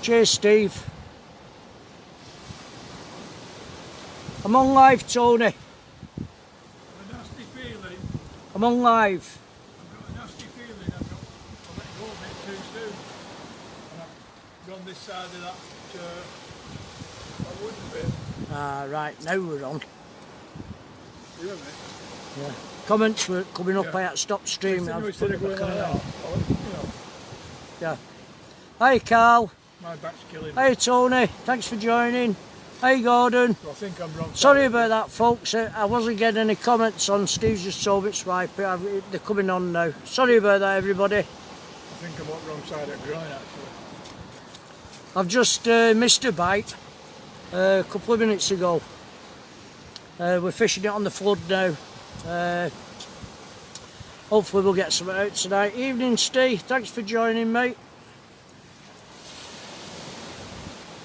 Cheers, Steve. I'm on live, Tony. I've got a nasty feeling. I'm on live. I've got a nasty feeling I've let go a bit too soon. And I've gone this side of that wooden bit. Ah, right, now we're on. You with me? Yeah. Comments were coming up, Yeah. I had to stop streaming. Instead I've of put it going back like on that, again. you know, Yeah. Hey, Carl. my back's killing me. Hey, Tony. Thanks for joining. Hey, Gordon. So I think I'm wrong. Sorry about that, folks. I wasn't getting any comments on. Steve's just told me it's right, but they're coming on now. Sorry about that, everybody. I think I'm on the wrong side of the groin, actually. I've just missed a bite a couple of minutes ago. We're fishing it on the flood now. Hopefully we'll get something out tonight. Evening, Steve. Thanks for joining, mate.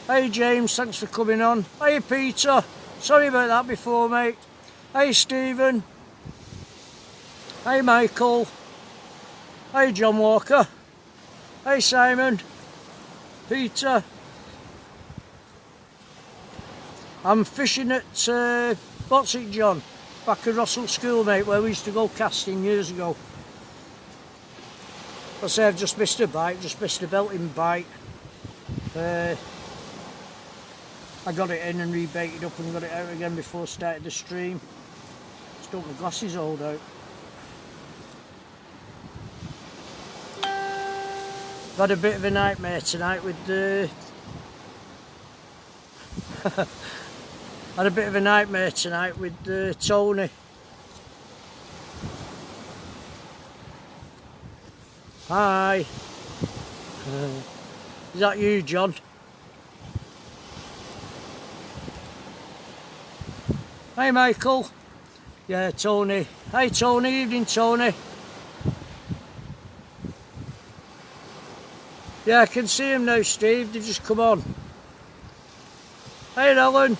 Hey, James. Thanks for coming on. Hey, Peter. Sorry about that before, mate. Hey, Stephen. Hey, Michael. Hey, John Walker. Hey, Simon. Peter. I'm fishing at, what's it, John? Back at Rossal School, mate, where we used to go casting years ago. I say I've just missed a bite, just missed a belting bite. I got it in and rebaited up and got it out again before I started the stream. Just hope my glasses hold out. I've had a bit of a nightmare tonight with the... had a bit of a nightmare tonight with Tony. Hi. Is that you, John? Hey, Michael. Yeah, Tony. Hey, Tony. Evening, Tony. Yeah, I can see him now, Steve. They've just come on. Hey, Alan.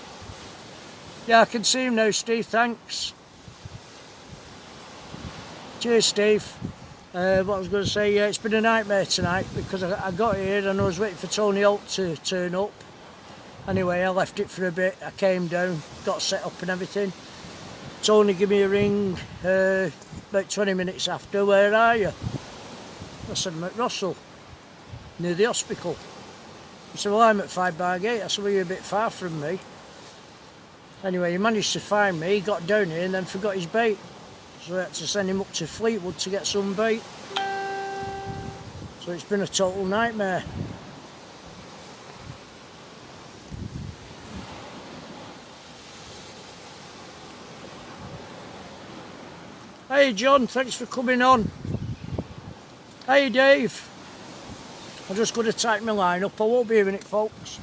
Yeah, I can see him now, Steve. Thanks. Cheers, Steve. What I was going to say, yeah, it's been a nightmare tonight because I got here and I was waiting for Tony Holt to turn up. Anyway, I left it for a bit. I came down, got set up and everything. Tony gave me a ring about 20 minutes after. Where are you? I said, I'm at Rossal, near the hospital. He said, well, I'm at 5 Bar Gate. I said, well, you're a bit far from me. Anyway, he managed to find me, he got down here and then forgot his bait. So I had to send him up to Fleetwood to get some bait. So it's been a total nightmare. Hey John, thanks for coming on. Hey Dave. I'm just going to type my line up, I won't be hearing it, folks.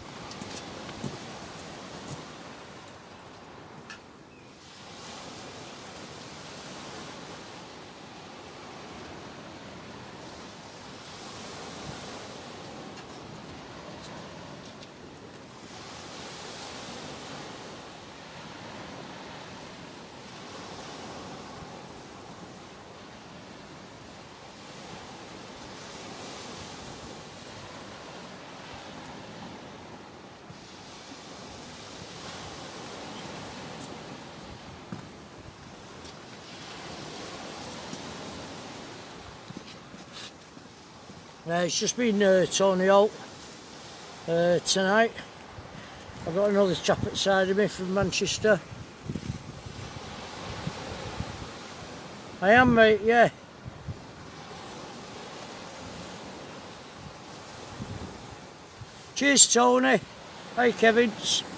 It's just been Tony Holt tonight. I've got another chap outside of me from Manchester. I am, mate, yeah. Cheers, Tony. Hey, Kevin.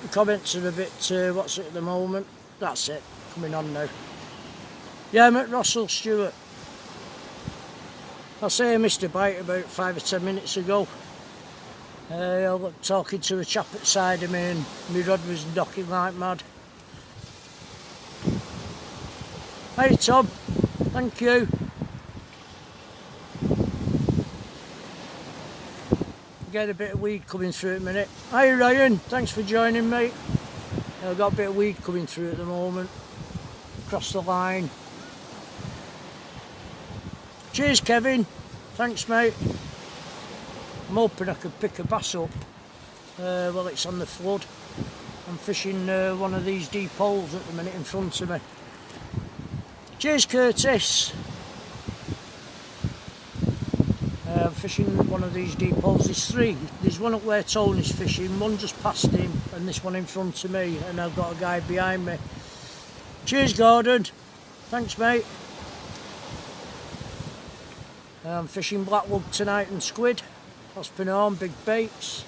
The comments are a bit, what's it at the moment? That's it, coming on now. Yeah, I'm at Rossal, Stuart. I say I missed a bite about 5 or 10 minutes ago. I was talking to a chap outside of me and my rod was knocking like mad. Hey Tom, thank you. Get a bit of weed coming through at a minute. Hi Ryan, thanks for joining me. I've got a bit of weed coming through at the moment. Across the line. Cheers Kevin, thanks mate. I'm hoping I can pick a bass up. Well, it's on the flood. I'm fishing one of these deep holes at the minute in front of me. Cheers, Curtis. I'm fishing one of these deep holes. There's three. There's one up where Tony's fishing, one just past him, and this one in front of me, and I've got a guy behind me. Cheers, Gordon. Thanks, mate. I'm fishing blackwood tonight and squid. Ospinarm, big baits.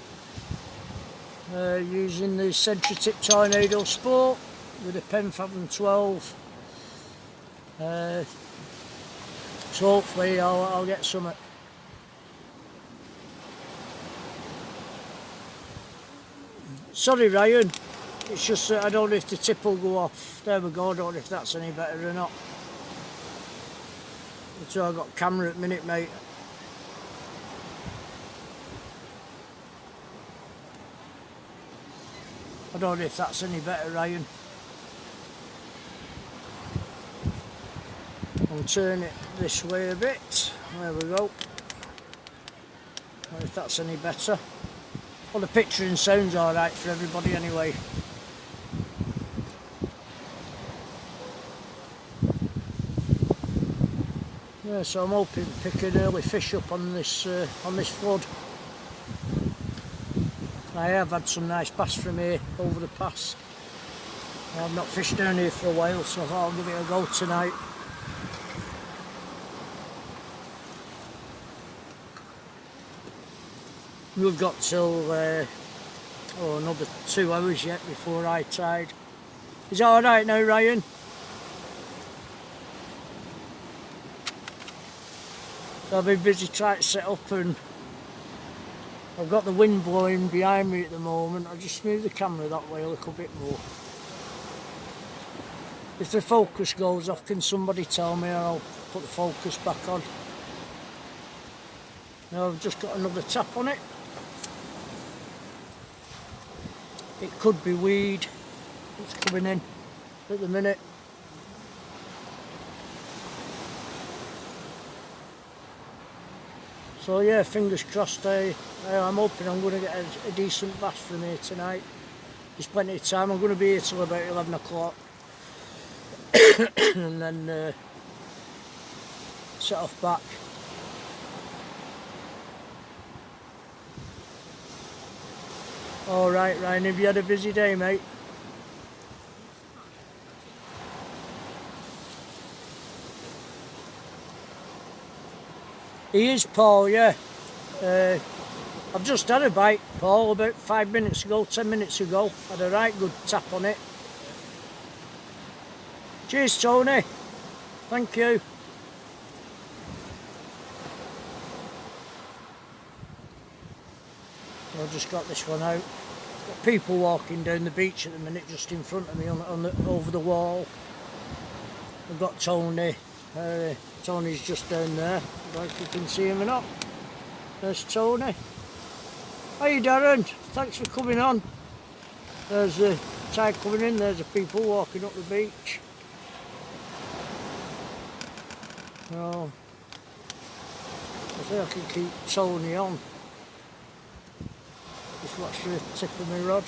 Using the Century Tip Tornado Sport with a Pen Fathom 12. So hopefully I'll get some. Sorry, Ryan, it's just that I don't know if the tip will go off. There we go, I don't know if that's any better or not. So I've got camera at the minute, mate. I don't know if that's any better, Ryan. I'll turn it this way a bit. There we go. I don't know if that's any better. Well, the picture and sound's alright for everybody anyway. Yeah, so I'm hoping to pick an early fish up on this flood. I have had some nice bass from here over the pass. I've not fished down here for a while, so I thought I'll give it a go tonight. We've got till another 2 hours yet before high tide. Is that alright now, Ryan? So I've been busy trying to set up, and I've got the wind blowing behind me at the moment. I'll just move the camera that way a little bit more. If the focus goes off, can somebody tell me, and I'll put the focus back on. Now I've just got another tap on it. It could be weed. It's coming in at the minute. So yeah, fingers crossed. I'm hoping I'm going to get a decent bass from here tonight. There's plenty of time. I'm going to be here till about 11 o'clock. And then set off back. Alright, Ryan, have you had a busy day, mate? He is, Paul, yeah. I've just had a bite, Paul, about 5 minutes ago, 10 minutes ago. Had a right good tap on it. Cheers, Tony. Thank you. I've just got this one out. Got people walking down the beach at the minute, just in front of me over the wall. I've got Tony. Tony's just down there. I don't know if you can see him or not. There's Tony. Hey, Darren. Thanks for coming on. There's the tide coming in. There's the people walking up the beach. So I think I can keep Tony on. Just watch the tip of my rod.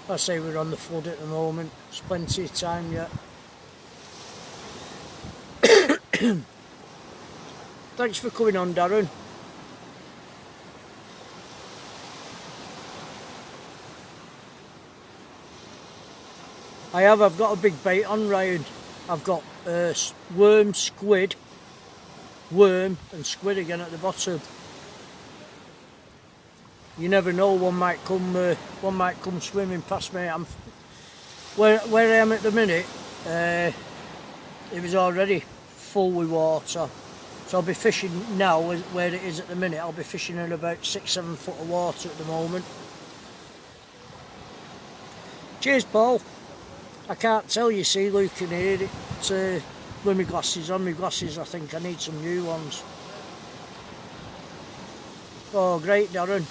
I say we're on the flood at the moment. There's plenty of time yet. Thanks for coming on, Darren. I've got a big bait on, Ryan. I've got worm, squid, worm and squid again at the bottom. You never know, one might come swimming past me. Where I am at the minute, it was already full with water. So I'll be fishing now where it is at the minute. I'll be fishing in about 6-7 foot of water at the moment. Cheers, Paul. I can't tell, you see, looking here, with my glasses on. My glasses, I think I need some new ones. Oh, great, Darren.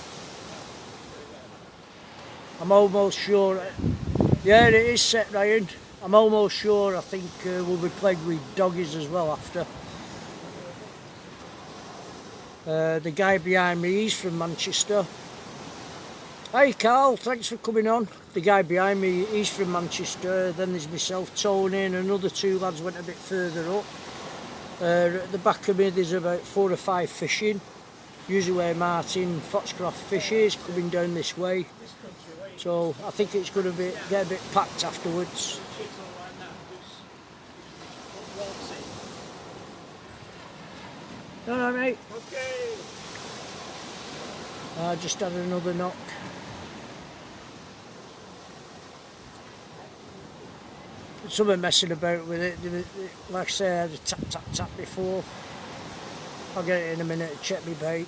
I'm almost sure. Yeah, it is set, Ryan. I'm almost sure. I think we'll be plagued with doggies as well after. The guy behind me, he's from Manchester. Hey Carl, thanks for coming on. The guy behind me, he's from Manchester. Then there's myself, Tony, and another 2 lads went a bit further up. At the back of me there's about 4 or 5 fishing. Usually where Martin Foxcroft fishes, coming down this way. So I think it's going to get a bit packed afterwards. Alright mate. Okay. I just had another knock. Someone messing about with it. Like I say, I had a tap tap tap before. I'll get it in a minute to check my bait.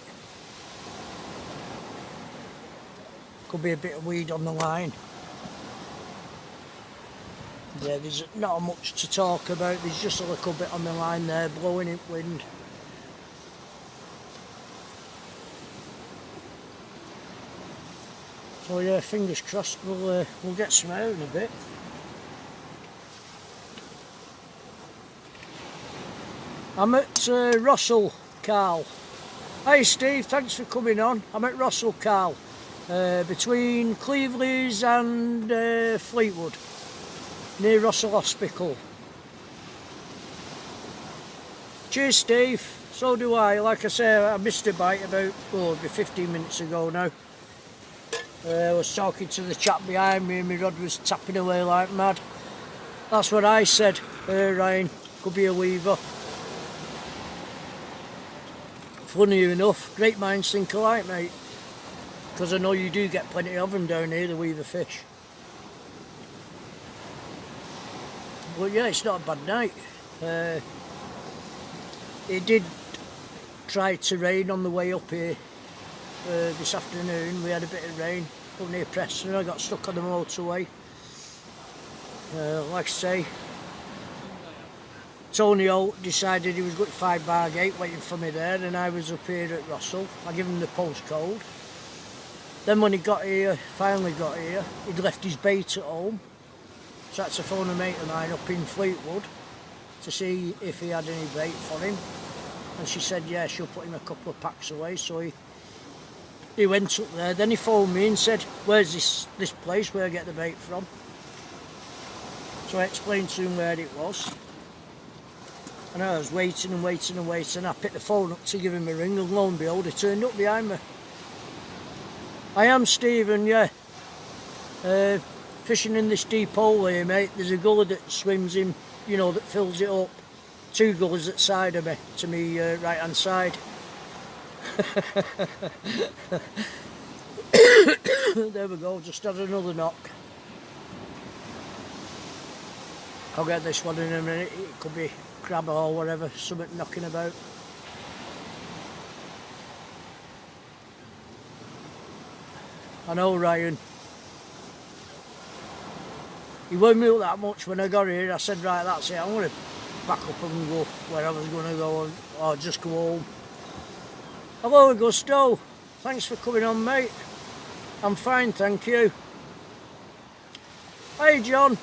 Could be a bit of weed on the line. Yeah, there's not much to talk about. There's just a little bit on the line there, blowing in wind. So yeah, fingers crossed we'll get some out in a bit. I'm at Rossal, Carl. Hey Steve, thanks for coming on. I'm at Rossal, Carl, between Cleveley's and Fleetwood, near Rossal Hospital. Cheers Steve, so do I. Like I say, I missed a bite about 15 minutes ago now. I was talking to the chap behind me and my rod was tapping away like mad. That's what I said. Ryan, could be a weaver. Funny enough, great minds think alike, mate. Because I know you do get plenty of them down here, the weaver fish. But yeah, it's not a bad night. It did try to rain on the way up here. This afternoon we had a bit of rain up near Preston. I got stuck on the motorway. Like I say, Tony Holt decided he was going to 5 Bar Gate waiting for me there, and I was up here at Rossal. I gave him the postcode. Then when he got here, finally got here, he'd left his bait at home. So I had to phone a mate of mine up in Fleetwood to see if he had any bait for him. And she said, yeah, she'll put him a couple of packs away. So he went up there. Then he phoned me and said, where's this place where I get the bait from? So I explained to him where it was. And I was waiting and waiting and waiting. I picked the phone up to give him a ring, and lo and behold, he turned up behind me. I am Stephen, yeah. Fishing in this deep hole here, mate. There's a gully that swims in, you know, that fills it up. 2 gullies at the side of me, to me right hand side. There we go, just had another knock. I'll get this one in a minute. It could be crab or whatever, something knocking about. I know Ryan. He wound me up that much when I got here. I said, right, that's it, I'm going to back up and go where I was going to go, or just go home. Hello Augusto, thanks for coming on mate. I'm fine, thank you. Hey John.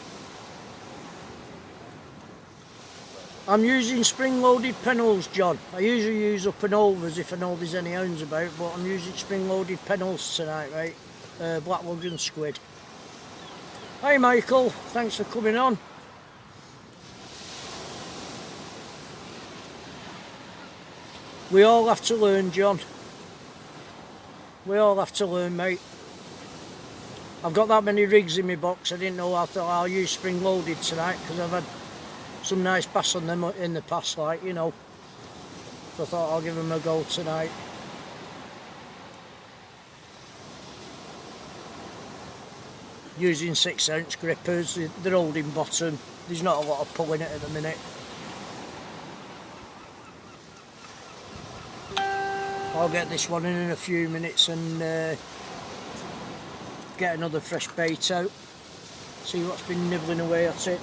I'm using spring-loaded pennels, John. I usually use up and overs if I know there's any hounds about, but I'm using spring-loaded pennels tonight, mate. Black lug and squid. Hey Michael, thanks for coming on. We all have to learn, John. We all have to learn, mate. I've got that many rigs in my box, I didn't know. I thought I'll use spring-loaded tonight because I've had some nice bass on them in the past, like, you know. So I thought I'll give them a go tonight. Using 6-ounce grippers, they're holding bottom. There's not a lot of pull in it at the minute. I'll get this one in a few minutes and get another fresh bait out. See what's been nibbling away at it.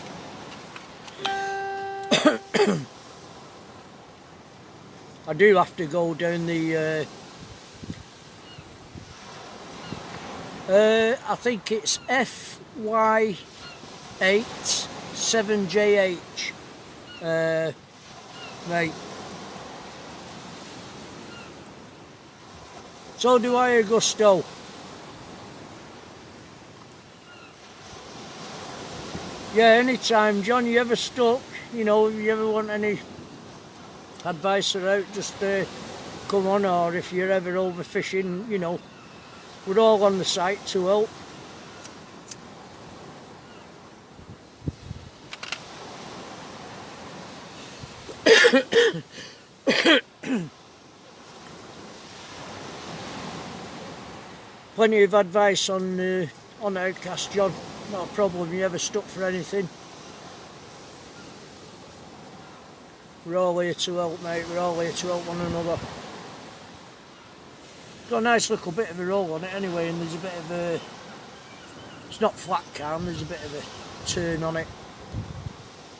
I do have to go down the I think it's FY8 7JH right. So do I, Augusto. Yeah, anytime, John. You ever stuck? You know, if you ever want any advice or out, just come on. Or if you're ever overfishing, you know, we're all on the site to help. Plenty of advice on Outcasts, John. Not a problem. You ever stuck for anything? We're all here to help, mate. We're all here to help one another. Got a nice little bit of a roll on it anyway, and there's a bit of a... It's not flat calm, there's a bit of a turn on it.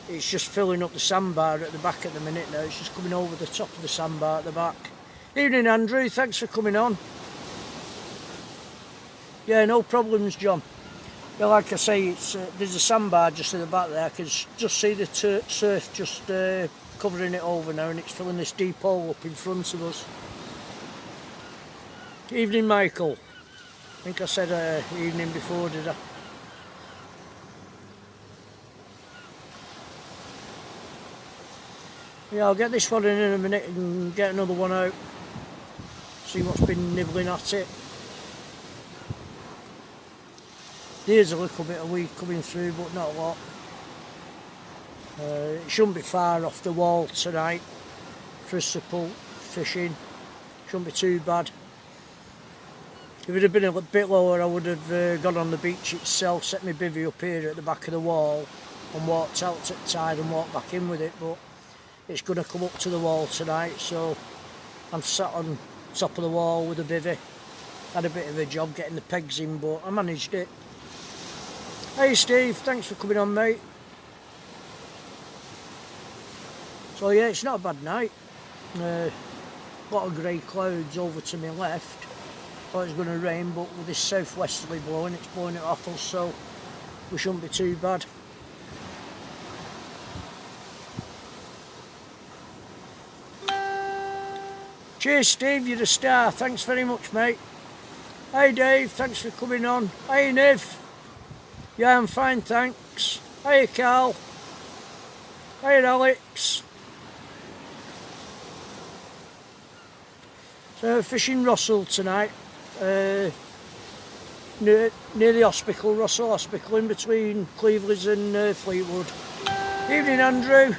It's just filling up the sandbar at the back at the minute now. It's just coming over the top of the sandbar at the back. Evening, Andrew. Thanks for coming on. Yeah, no problems, John. Yeah, like I say, it's there's a sandbar just at the back there. I can just see the surf just covering it over now, and it's filling this deep hole up in front of us. Evening, Michael. I think I said evening before, did I? Yeah, I'll get this one in a minute and get another one out. See what's been nibbling at it. There's a little bit of weed coming through, but not a lot. It shouldn't be far off the wall tonight for us to pull fishing. Shouldn't be too bad. If it had been a bit lower, I would have gone on the beach itself, set my bivvy up here at the back of the wall and walked out at the tide and walked back in with it, but it's going to come up to the wall tonight, so I'm sat on top of the wall with a bivvy. Had a bit of a job getting the pegs in, but I managed it. Hey Steve, thanks for coming on, mate. So yeah, it's not a bad night. A lot of grey clouds over to my left. Thought it was going to rain, but with this southwesterly blowing, it's blowing it off us, so we shouldn't be too bad. Cheers Steve, you're a star. Thanks very much, mate. Hey Dave, thanks for coming on. Hey Niv. Yeah, I'm fine, thanks. Hey Carl. Hey Alex. So fishing rossal tonight. Near the hospital, Rossal Hospital, in between Cleveland's and Fleetwood. Evening Andrew.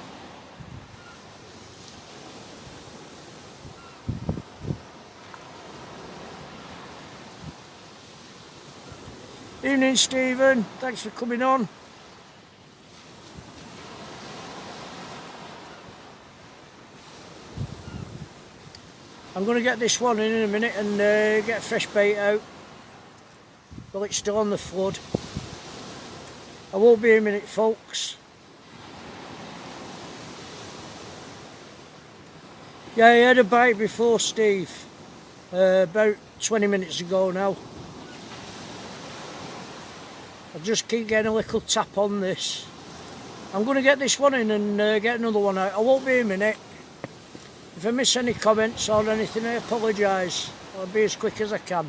Evening Stephen, thanks for coming on. I'm going to get this one in a minute and get a fresh bait out. Well, it's still on the flood. I won't be a minute, folks. Yeah, I had a bite before, Steve. About 20 minutes ago now. I just keep getting a little tap on this. I'm going to get this one in and get another one out. I won't be a minute. If I miss any comments or anything, I apologise. I'll be as quick as I can.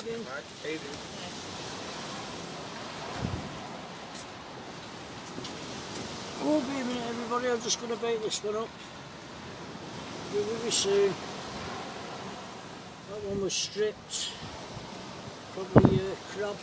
doing? Right, how you doing? I won't be a minute, everybody. I'm just going to bait this one up. Be with you soon. That one was stripped. Probably crab.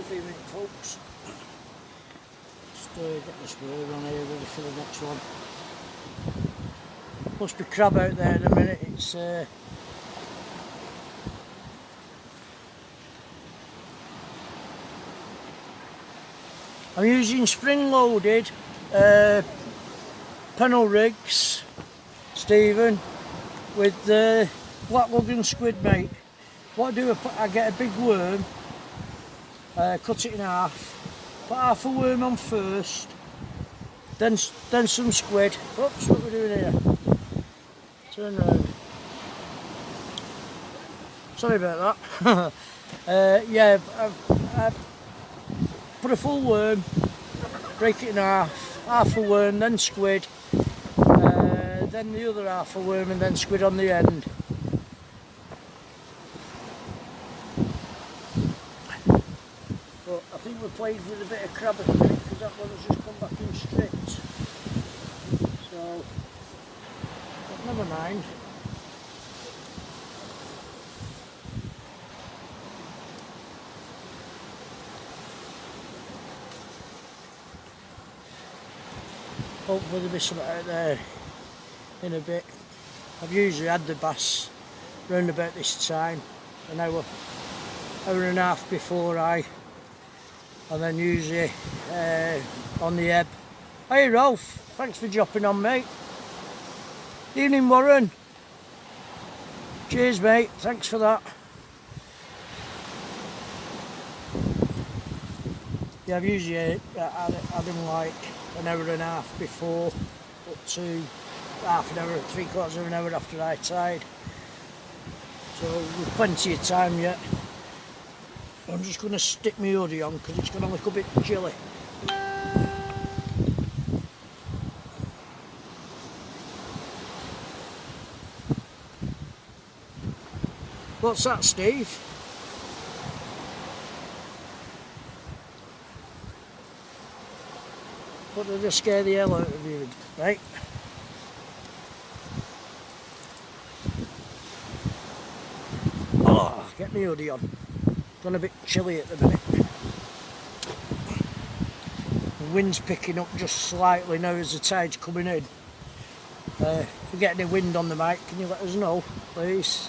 Be a minute, folks. Just get this wheel on here ready for the next one. Must be crab out there in a minute. It's I'm using spring-loaded panel rigs, Stephen, with black lug and squid, mate. What I do, I get a big worm. Cut it in half, put half a worm on first, then some squid. Oops, what we're doing here? Turn round. Sorry about that. Yeah, I put a full worm, break it in half a worm, then squid, then the other half a worm, and then squid on the end. I think we're playing with a bit of crab at the minute because that one has just come back in stripped. So, but never mind. Hopefully there'll be something out there in a bit. I've usually had the bass round about this time, an hour and a half before and then usually on the ebb. Hey Ralph, thanks for dropping on, mate. Evening Warren. Cheers, mate, thanks for that. Yeah, I've usually had him like an hour and a half before, up to half an hour, 3/4 of an hour after high tide. So we've plenty of time yet. I'm just going to stick my hoodie on because it's going to look a bit chilly. What's that, Steve? What did I scare the hell out of you, right? Oh, get my hoodie on. Gone a bit chilly at the minute. The wind's picking up just slightly now as the tide's coming in. If you get any wind on the mic, can you let us know, please?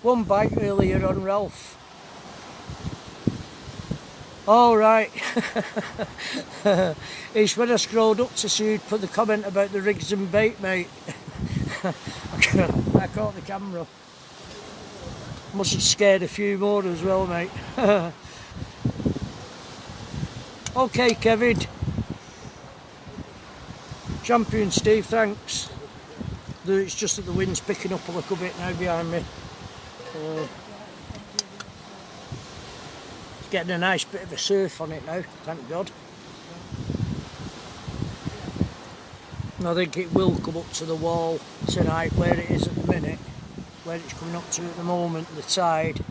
One bite earlier on Ralph. All right. It's when I scrolled up to see who'd put the comment about the rigs and bait, mate. I caught the camera. Must have scared a few more as well, mate. Okay, Kevin. Champion Steve, thanks. It's just that the wind's picking up a little bit now behind me. It's getting a nice bit of a surf on it now, thank God. And I think it will come up to the wall tonight where it is at the minute, where it's coming up to at the moment, the tide.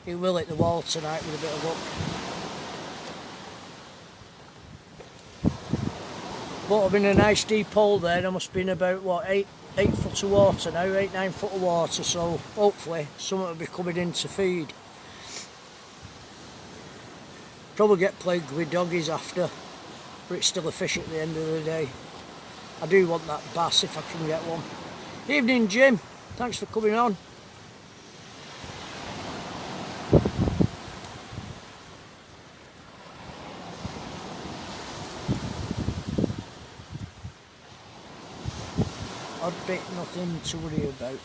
It will hit the wall tonight with a bit of luck. But I'm in a nice deep hole there. I must be in about, what, 8 foot of water now, 8-9 foot of water, so hopefully something will be coming in to feed. Probably get plagued with doggies after, but it's still a fish at the end of the day. I do want that bass if I can get one. Evening, Jim. Thanks for coming on. Odd bit, nothing to worry about.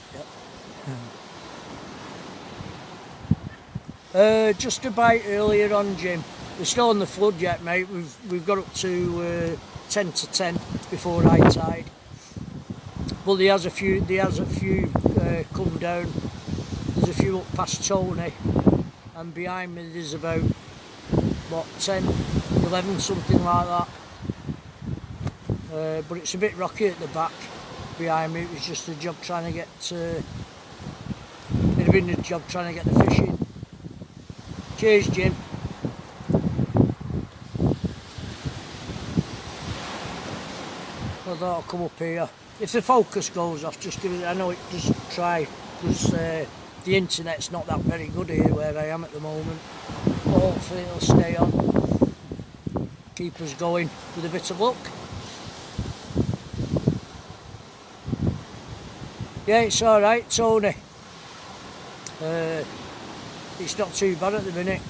Yep. Just a bite earlier on, Jim. We're still on the flood yet, mate. We've got up to 10 to 10 before high tide. But there has a few come down. There's a few up past Tony, and behind me there's about, what, 10, 11, something like that. But it's a bit rocky at the back behind me. It was just a job trying to get it'd have been a job trying to get the fish in. Cheers, Jim. I thought I'll come up here. If the focus goes off, just give it. I know it doesn't try, because the internet's not that very good here where I am at the moment. But hopefully it'll stay on. Keep us going with a bit of luck. Yeah, it's alright, Tony. It's not too bad at the minute.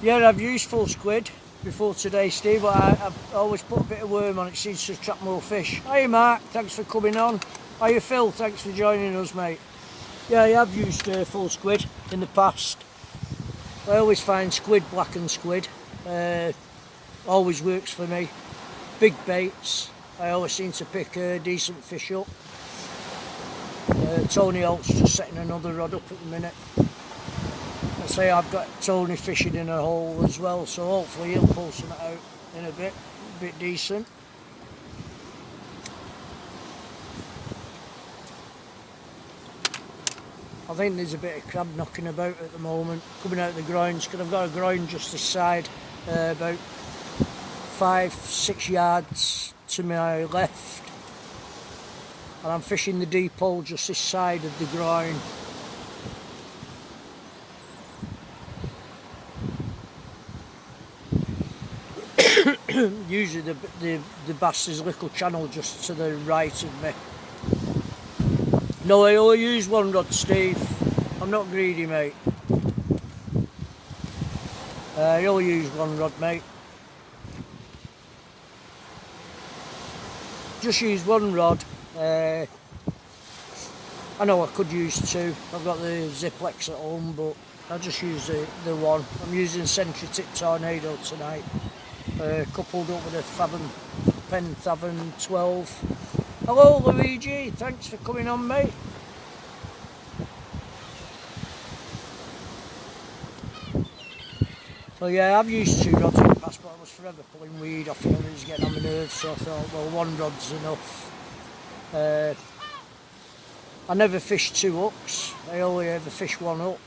Yeah, I've used full squid before today, Steve, but I've always put a bit of worm on it. Seems to attract more fish. Hi Mark, thanks for coming on. Hiya Phil, thanks for joining us, mate. Yeah, I have used full squid in the past. I always find squid, blackened squid, always works for me. Big baits, I always seem to pick a decent fish up. Tony Holt's just setting another rod up at the minute. I say I've got Tony fishing in a hole as well, so hopefully he'll pull something out in a bit decent. I think there's a bit of crab knocking about at the moment, coming out of the groins, because I've got a groin just this side, about 5-6 yards to my left, and I'm fishing the deep hole just this side of the groin. Usually the bass is a little channel just to the right of me. No, I only use one rod, Steve. I'm not greedy, mate. I only use one rod, mate. Just use one rod. I know I could use two. I've got the Ziplex at home, but I just use the one. I'm using Century Tip Tornado tonight. Coupled up with a Pen Thavern 12. Hello Luigi, thanks for coming on, mate. So yeah, I've used two rods in the past, but I was forever pulling weed off it and it was getting on my nerves, so I thought, well, one rod's enough. I never fish two hooks, I only ever fish one hook,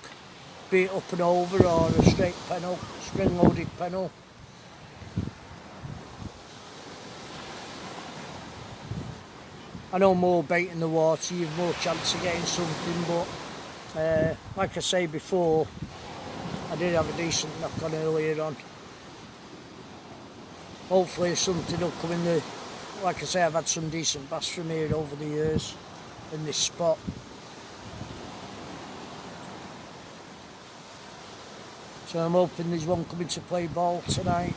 be it up and over or a straight pennel, spring loaded pennel. I know more bait in the water, you've more chance of getting something, but like I say before, I I did have a decent knock on earlier on. Hopefully something will come in the... Like I say, I've had some decent bass from here over the years in this spot. So I'm hoping there's one coming to play ball tonight.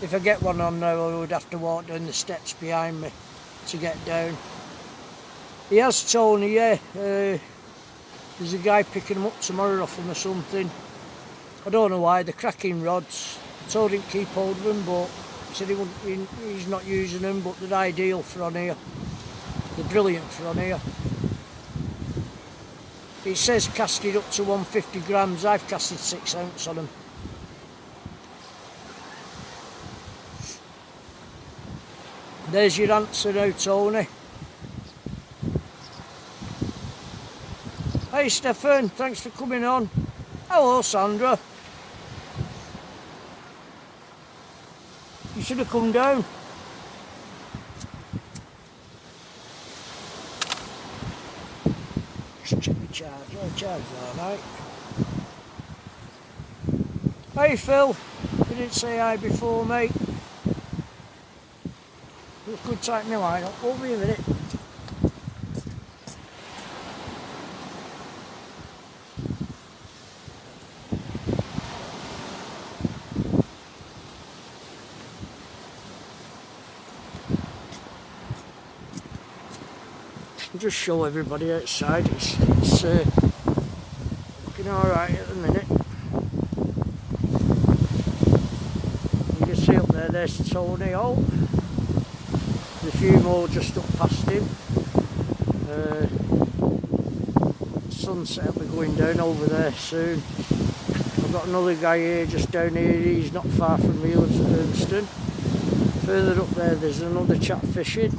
If I get one on now, I would have to walk down the steps behind me to get down. He has told me, yeah, there's a guy picking them up tomorrow off him or something. I don't know why, they're cracking rods. I told him to keep hold of them, but he said he's not using them, but they're ideal for on here. They're brilliant for on here. It says casted up to 150 grams, I've casted 6 ounce on them. There's your answer now, Tony. Hey Stefan, thanks for coming on. Hello Sandra. You should have come down. Just check the charge. Oh, charge alright. Hey Phil, you didn't say hi before, mate. You could take me line up. Won't be a minute. Just show everybody outside. It's looking alright at the minute. You can see up there, there's Tony Holt. There's a few more just up past him. Sunset will be going down over there soon. I've got another guy here, just down here. He's not far from me, lives at Urmston. Further up there, there's another chap fishing.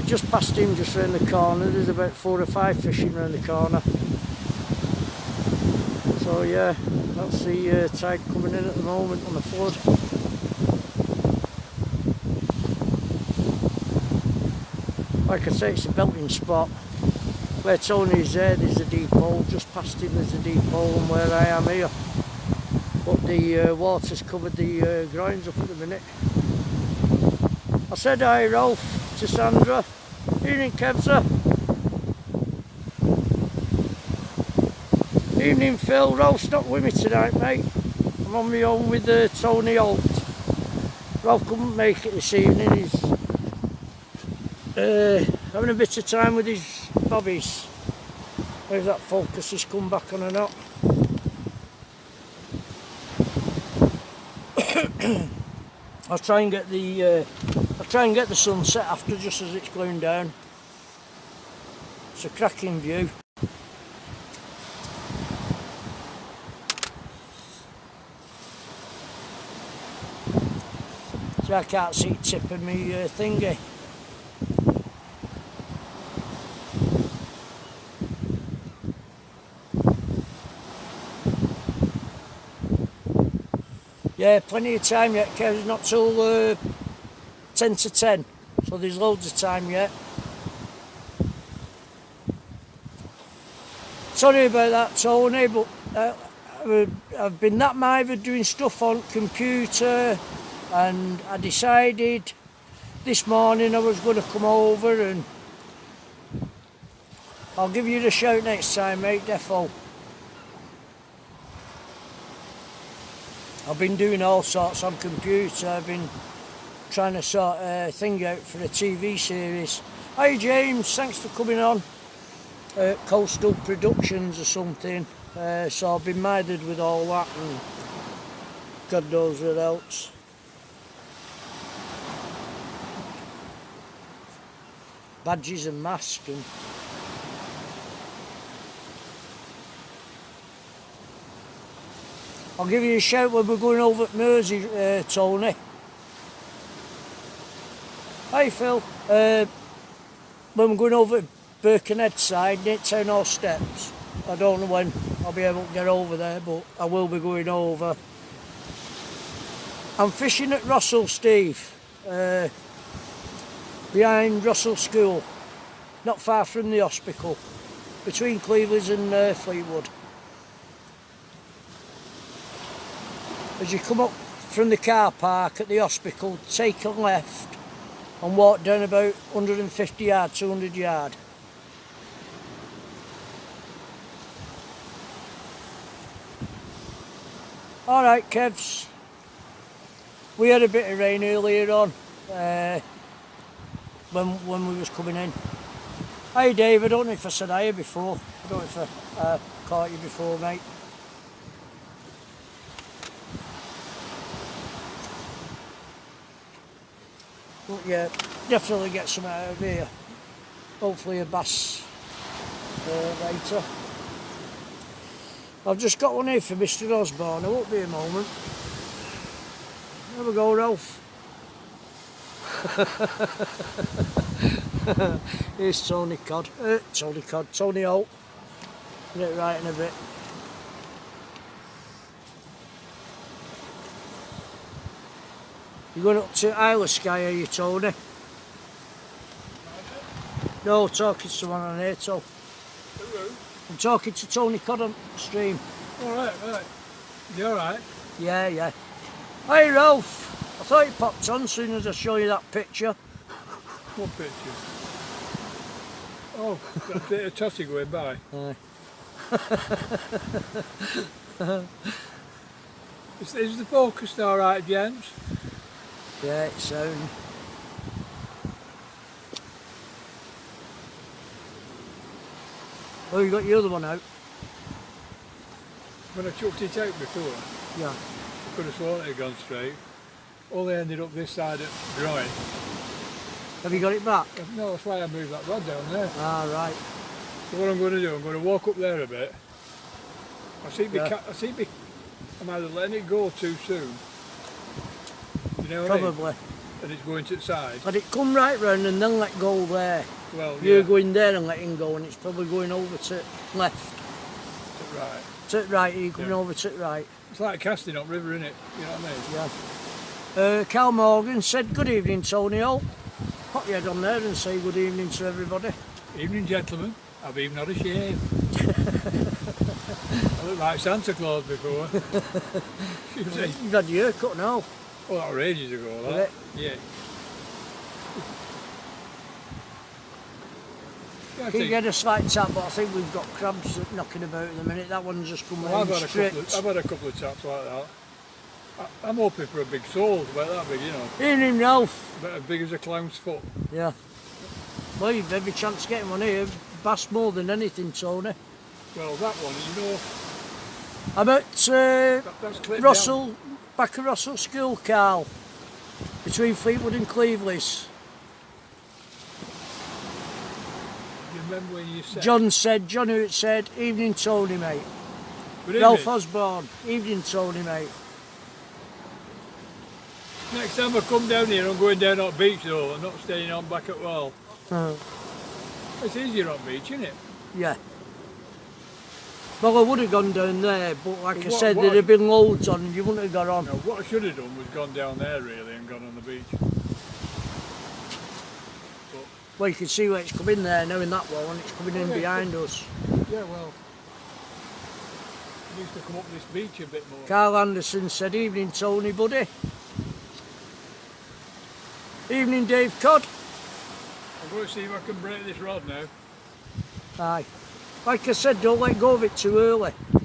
Just past him, just round the corner, there's about 4 or 5 fishing round the corner. So yeah, that's the tide coming in at the moment on the flood. Like I say, it's a belting spot. Where Tony's there, there's a deep hole, just past him there's a deep hole, and where I am here. But the water's covered the grounds up at the minute. I said hi Rolf to Sandra. Evening Kevza. Evening Phil. Rolf's not with me tonight, mate. I'm on my own with Tony Holt. Rolf couldn't make it this evening. He's having a bit of time with his bobbies. Where's that focus has come back on or not? I'll try and get the sunset after, just as it's going down. It's a cracking view. So I can't see it tipping me thingy. Yeah, plenty of time yet, Kev. Not till 10 to 10, so there's loads of time yet. Sorry about that, Tony, but I've been that mithered doing stuff on computer, and I decided this morning I was going to come over, and I'll give you the shout next time, mate, defo. I've been doing all sorts on computer. I've been trying to sort a thing out for a TV series. Hi James, thanks for coming on. Coastal Productions or something. So I've been mithered with all that, and God knows what else. Badges and masks and... I'll give you a shout when we're going over at Mersey, Tony. Hi Phil. When we're going over at Birkenhead side, near Town Hall Steps. I don't know when I'll be able to get over there, but I will be going over. I'm fishing at Rossal, Steve. Behind Rossal School. Not far from the hospital. Between Cleveland and Fleetwood. As you come up from the car park at the hospital, take a left and walk down about 150 yard, 200 yard. Alright Kevs, we had a bit of rain earlier on when we was coming in. Hi Dave, I don't know if I said hi before, I don't know if I caught you before mate. But yeah, definitely get some out of here. Hopefully a bass later. I've just got one here for Mr. Osborne, I won't be a moment. There we go, Ralph. Here's Tony Holt. Get it right in a bit. You going up to Isle of Skye, are you, Tony? No, talking to someone on here, Tom. Hello. I'm talking to Tony Cod on stream. Alright, right. You alright? Yeah. Hey Ralph, I thought you popped on as soon as I show you that picture. What picture? Oh, that bit of Totty going by. Is the focus alright, James? Yeah, it's sound. Oh, you got your other one out? When I chucked it out before, Yeah. I could have sworn it had gone straight. Only ended up this side of groin. Have you got it back? No, that's why I moved that rod down there. Ah, right. So what I'm going to do, I'm going to walk up there a bit. I'm either letting it go too soon. You know what I mean? Probably. And it's going to the side. Let it come right round and then let go there. Well, You're yeah. going there and letting go, and it's probably going over to left. Right. To right, you're coming Yeah. over to right. It's like casting up river, innit? You know what I mean? Yeah. Cal Morgan said, good evening, Tony Holt. Pop your head on there and say good evening to everybody. Evening, gentlemen. I've even had a shave. I looked like Santa Claus before. You've had your haircut now. Oh, that was ages ago, that. Yeah. Yeah, I Can you think, get a slight tap, but I think we've got crabs knocking about in a minute. That one's just come well, in straight. I've had a couple of taps like that. I'm hoping for a big soul, about that big, you know. Evening, Ralph. About as big as a clown's foot. Yeah. Well, you've every chance of getting one here. Bass more than anything, Tony. Well, that one, you know, I'm at that's clipped Rossal, back of Rossal School, Carl. Between Fleetwood and Cleveley's. down. You remember when you said... John Hewitt said, evening Tony, mate. Good Ralph evening. Osborne, evening Tony, mate. Next time I come down here, I'm going down on beach though, I'm not staying on back at wall. It's easier on beach, isn't it? Yeah. Well, I would have gone down there, but like I What- said, what- there'd have been loads on and you wouldn't have got on. No, what I should have done was gone down there really and gone on the beach. Well, you can see where it's coming there now in that wall and it's coming in yeah, behind us. Yeah, well, it needs to come up this beach a bit more. Carl Anderson said, evening Tony, buddy. Evening Dave Codd. I'm going to see if I can break this rod now. Aye. Like I said, don't let go of it too early. What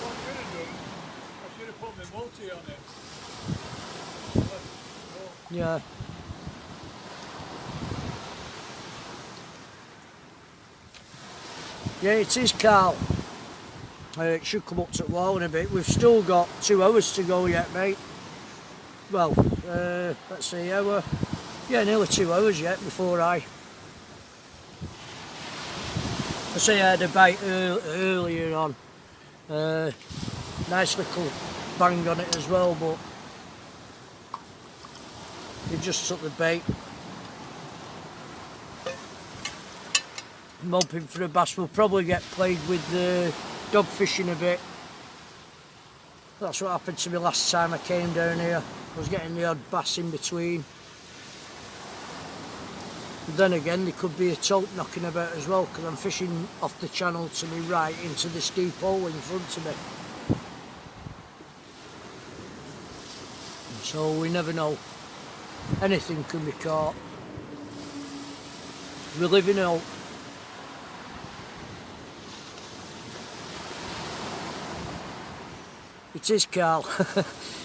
I should have done, I should have put my multi on it. Yeah. Yeah, it is, Carl. It should come up to the wall in a bit. We've still got 2 hours to go yet, mate. Well, let's see, hour. Yeah, nearly 2 hours yet before I say I had a bite earlier on. Nice little bang on it as well, but it just took the bait. I'm hoping for a bass. We'll probably get played with dog fishing a bit. That's what happened to me last time I came down here. I was getting the odd bass in between. But then again, there could be a tope knocking about as well, because I'm fishing off the channel to my right into this deep hole in front of me. so we never know. Anything can be caught. We live in hope. It is, Carl.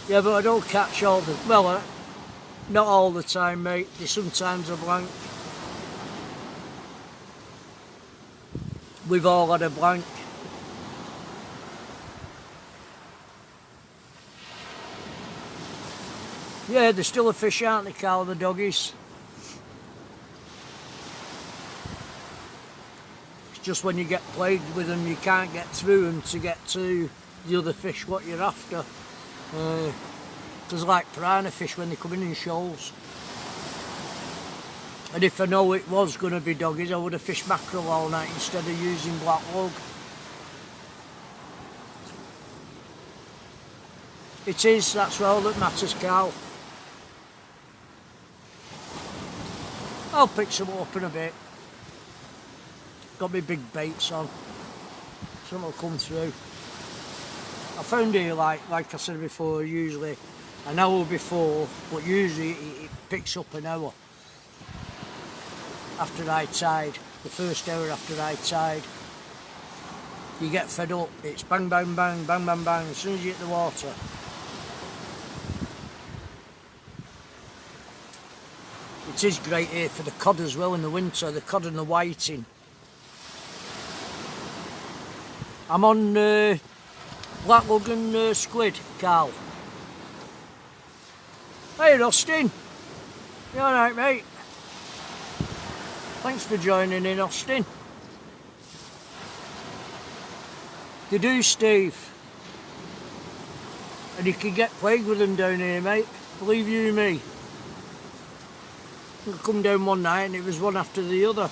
Yeah, but I don't catch all the... Well, not all the time, mate. There's sometimes a blank. We've all had a blank. Yeah, they're still a fish, aren't they, Carl, the doggies? It's just when you get plagued with them, you can't get through them to get to the other fish what you're after. There's like piranha fish when they come in shoals. And if I know it was going to be doggies, I would have fished mackerel all night instead of using black lug. It is, that's all that matters, Carl. I'll pick some up in a bit. Got my big baits on. Some will come through. I found here, like I said before, usually an hour before, but usually it picks up an hour after high tide, the first hour after high tide. You get fed up, it's bang, bang, bang, bang, bang, bang, as soon as you hit the water. It is great here for the cod as well in the winter, the cod and the whiting. I'm on black lug and squid, Carl. Hey Austin, you alright mate? Thanks for joining in, Austin. They do, Steve. And you can get plagued with them down here, mate. Believe you me. I come down one night and it was one after the other.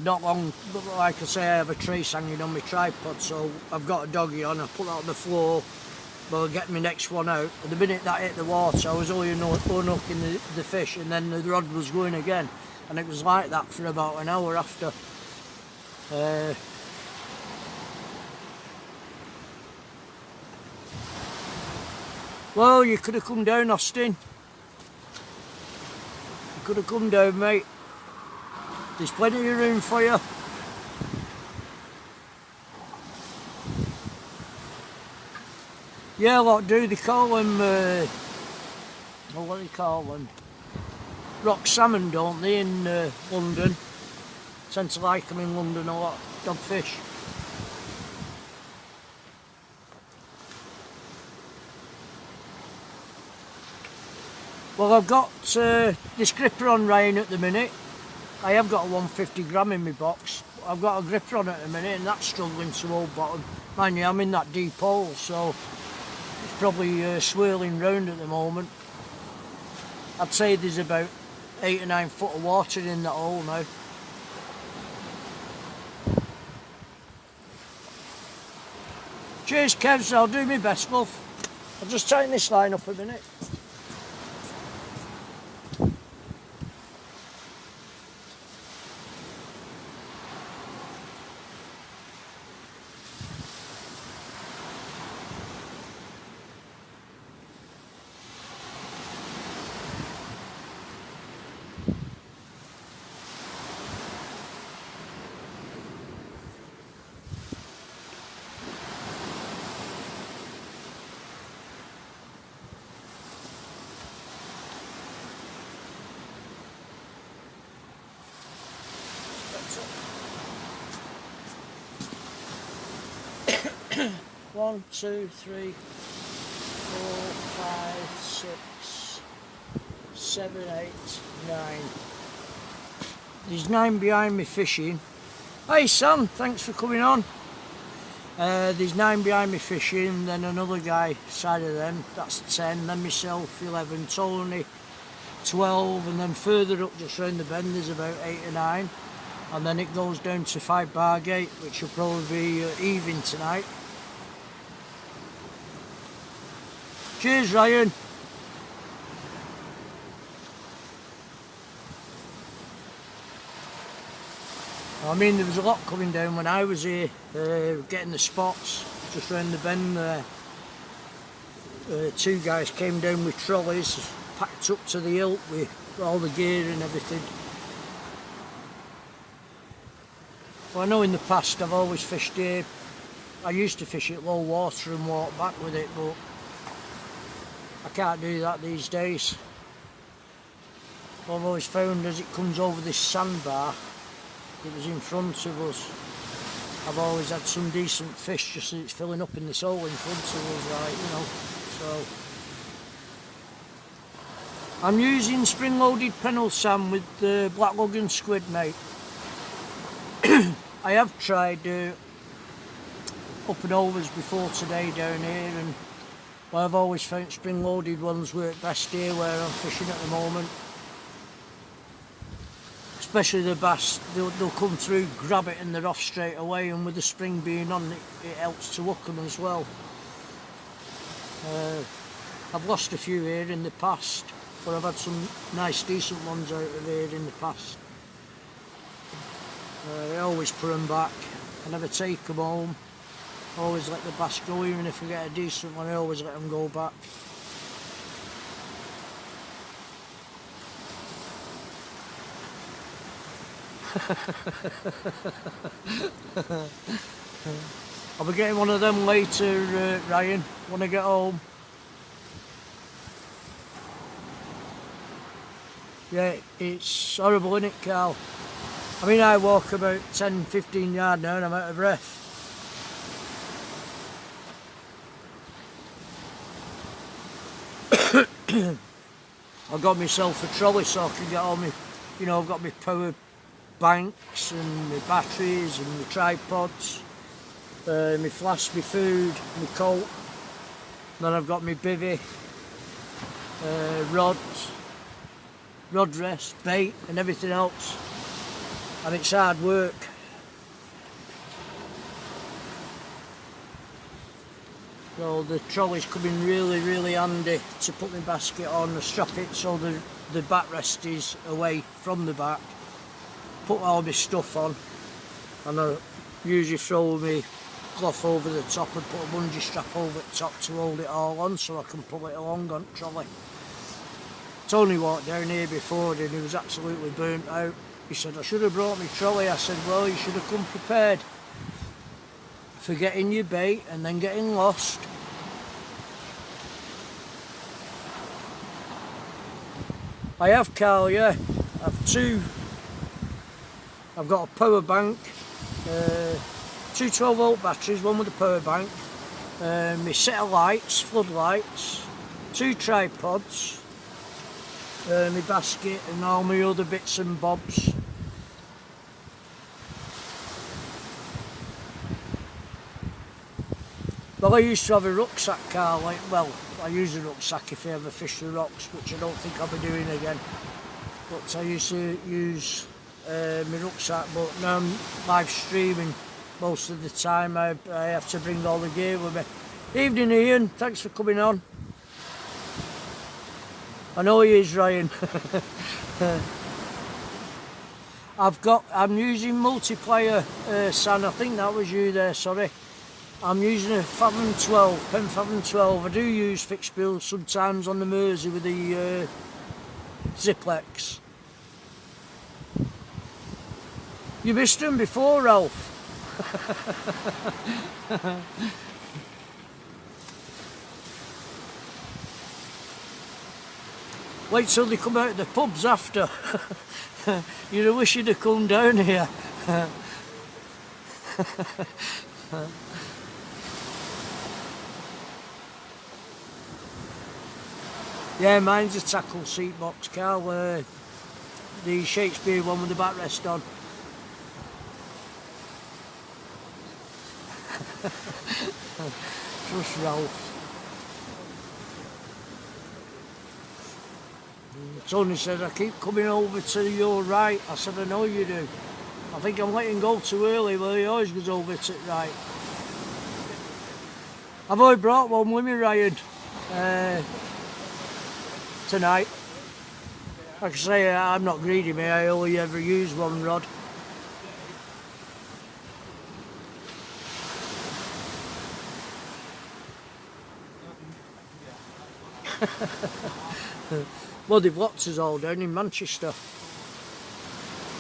Not long, like I say, I have a trace hanging on my tripod, so I've got a doggy on, I put that on the floor, but I'll get my next one out. But the minute that hit the water, I was only unhooking the fish, and then the rod was going again, and it was like that for about an hour after. Well, you could have come down, Austin. You could have come down, mate. There's plenty of room for you. Yeah, what do they call them? What do they call them? Rock salmon, don't they, in London? Tend to like them in London a lot. Dogfish. Well, I've got this gripper on Ryan at the minute. I have got a 150 gram in my box. I've got a gripper on at the minute and that's struggling to hold bottom. Mind you, I'm in that deep hole, so it's probably swirling round at the moment. I'd say there's about 8 or 9 foot of water in that hole now. Cheers, Kevs, I'll do my best, love. I'll just tighten this line up a minute. One, two, three, 4, 5, 6, 7, 8, 9. There's 9 behind me fishing. Hey Sam, thanks for coming on. There's 9 behind me fishing, then another guy side of them, that's 10, then myself 11, Tony 12, and then further up just round the bend there's about 8 or 9, and then it goes down to 5 Bargate, which will probably be even tonight. Cheers, Ryan. I mean, there was a lot coming down when I was here, getting the spots just round the bend there. two guys came down with trolleys, packed up to the hilt with all the gear and everything. Well, I know in the past I've always fished here. I used to fish at low water and walk back with it, but I can't do that these days. I've always found as it comes over this sandbar that was in front of us, I've always had some decent fish just as it's filling up in this hole in front of us, like, you know. So I'm using spring-loaded Pennell Sam with the black lug and squid, mate. I have tried up and overs before today down here, and I've always found spring-loaded ones work best here where I'm fishing at the moment. Especially the bass, they'll come through, grab it and they're off straight away, and with the spring being on it helps to hook them as well. I've lost a few here in the past, but I've had some nice decent ones out of here in the past. I always put them back, I never take them home, I always let the bass go. Even if I get a decent one, I always let them go back. I'll be getting one of them later, Ryan, when I get home. Yeah, it's horrible, isn't it, Carl? I mean, I walk about 10-15 yards now and I'm out of breath. I've got myself a trolley so I can get all my, you know, I've got my power banks and my batteries and my tripods, my flask, my food, my coat. Then I've got my bivvy, rods, rod rest, bait and everything else. And it's hard work. So the trolley's coming really, really handy to put my basket on and strap it so the backrest is away from the back. Put all my stuff on, and I usually throw my cloth over the top and put a bungee strap over the top to hold it all on so I can pull it along on the trolley. Tony walked down here before and he was absolutely burnt out. He said, I should have brought my trolley. I said, well, you should have come prepared for getting your bait and then getting lost. I have, Carl, yeah. I've got a power bank, two 12-volt batteries, one with a power bank, my set of lights, floodlights, two tripods, my basket and all my other bits and bobs. Well, I used to have a rucksack, Carl, like, well, I use a rucksack if I ever fish the rocks, which I don't think I'll be doing again. But I used to use my rucksack, but now I'm live streaming most of the time. I have to bring all the gear with me. Evening, Ian, thanks for coming on. I know he is, Ryan. I'm using multiplier, San, I think that was you there, sorry. I'm using a Fathom 12, Pen Fathom 12. I do use fixed bills sometimes on the Mersey with the Ziplex. You missed them before, Ralph. Wait till they come out of the pubs after. You'd wish you'd have come down here. Yeah, mine's a tackle seat box, Carl. The Shakespeare one with the backrest on. Trust Ralph. Tony said, I keep coming over to your right. I said, I know you do. I think I'm letting go too early, but he always goes over to the right. I've only brought one with me, Ryan, tonight. Like I say, I'm not greedy, mate. I only ever use one rod. Well, they've locked us all down in Manchester.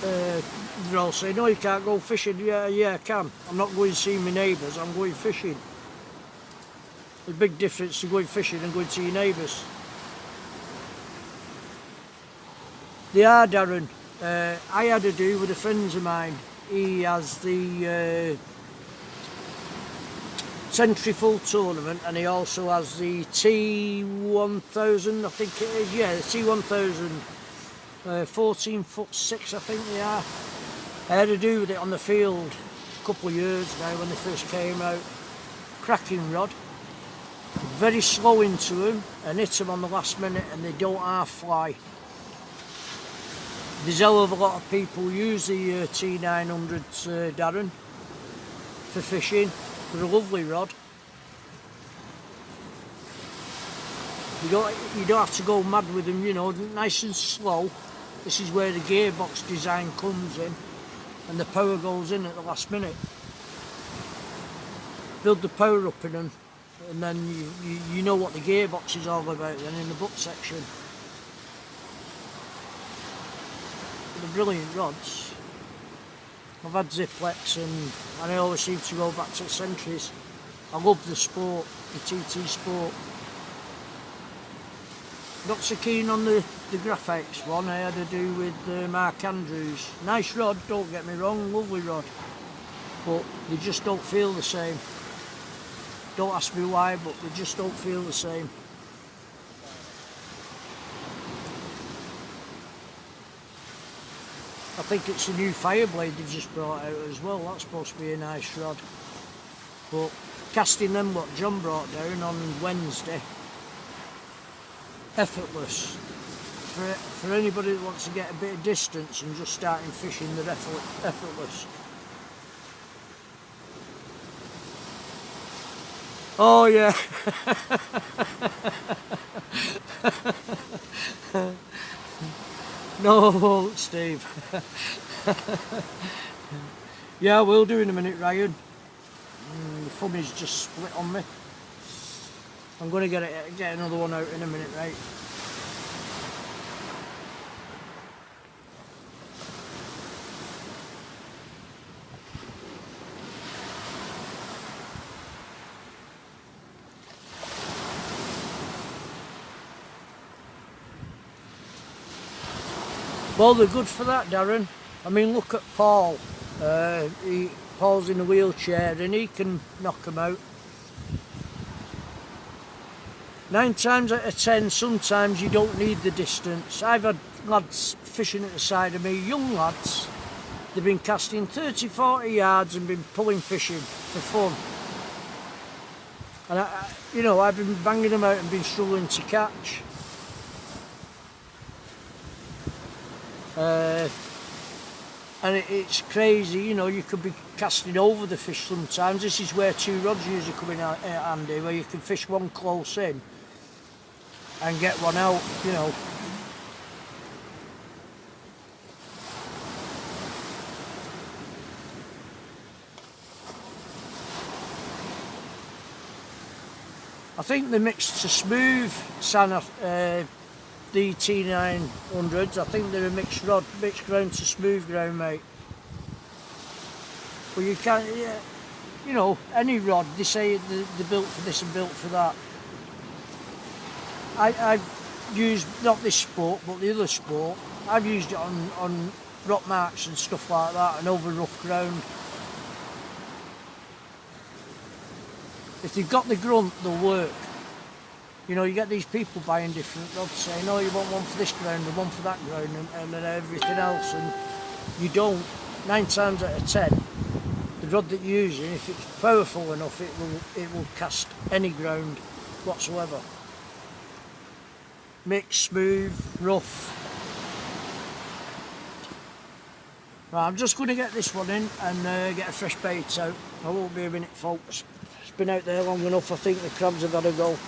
They're all saying, no, you can't go fishing. Yeah, I can. I'm not going to see my neighbours, I'm going fishing. There's a big difference to going fishing and going to your neighbours. They are, Darren. I had a do with a friend of mine. He has the Century Full Tournament, and he also has the T1000, I think it is. Yeah, the T1000. 14'6", I think they are. I had to do with it on the field a couple of years now when they first came out. Cracking rod. Very slow into them and hit them on the last minute, and they don't half fly. There's a hell of a lot of people use the T900s, Darren, for fishing. They're a lovely rod. You don't have to go mad with them, you know, nice and slow. This is where the gearbox design comes in, and the power goes in at the last minute. Build the power up in them, and then you know what the gearbox is all about then in the book section. But they're brilliant rods. I've had Ziplex and I always seem to go back to Centuries. I love the Sport, the TT Sport. Not so keen on the Graphics one. I had to do with Mark Andrews. Nice rod, don't get me wrong, lovely rod. But they just don't feel the same. Don't ask me why, but they just don't feel the same. I think it's a new Fireblade they've just brought out as well. That's supposed to be a nice rod. But casting them what John brought down on Wednesday, effortless. For anybody that wants to get a bit of distance and just starting fishing, they're effortless. Oh yeah. No, Steve. Yeah, I will do in a minute, Ryan. The fummy's just split on me. I'm going to get another one out in a minute, right? Well, they're good for that, Darren. I mean, look at Paul. Paul's in a wheelchair and he can knock them out. 9 times out of 10, sometimes you don't need the distance. I've had lads fishing at the side of me, young lads. They've been casting 30, 40 yards and been pulling fishing for fun. And you know, I've been banging them out and been struggling to catch. And it's crazy, you know, you could be casting over the fish sometimes. This is where 2 rods usually come in handy, where you can fish one close in and get one out, you know. I think the mix to smooth the T900s, I think they're a mixed ground to smooth ground, mate. But you can't, yeah, you know, any rod, they say they're built for this and built for that. I've used, not this Sport, but the other Sport, I've used it on rock marks and stuff like that, and over rough ground. If they've got the grunt, they'll work. You know, you get these people buying different rods saying, oh, you want one for this ground and one for that ground and then everything else, and you don't. 9 times out of 10, the rod that you're using, if it's powerful enough, it will cast any ground whatsoever. Mixed, smooth, rough. Right, I'm just going to get this one in and get a fresh bait out. I won't be a minute, folks. It's been out there long enough, I think the crabs have got to go.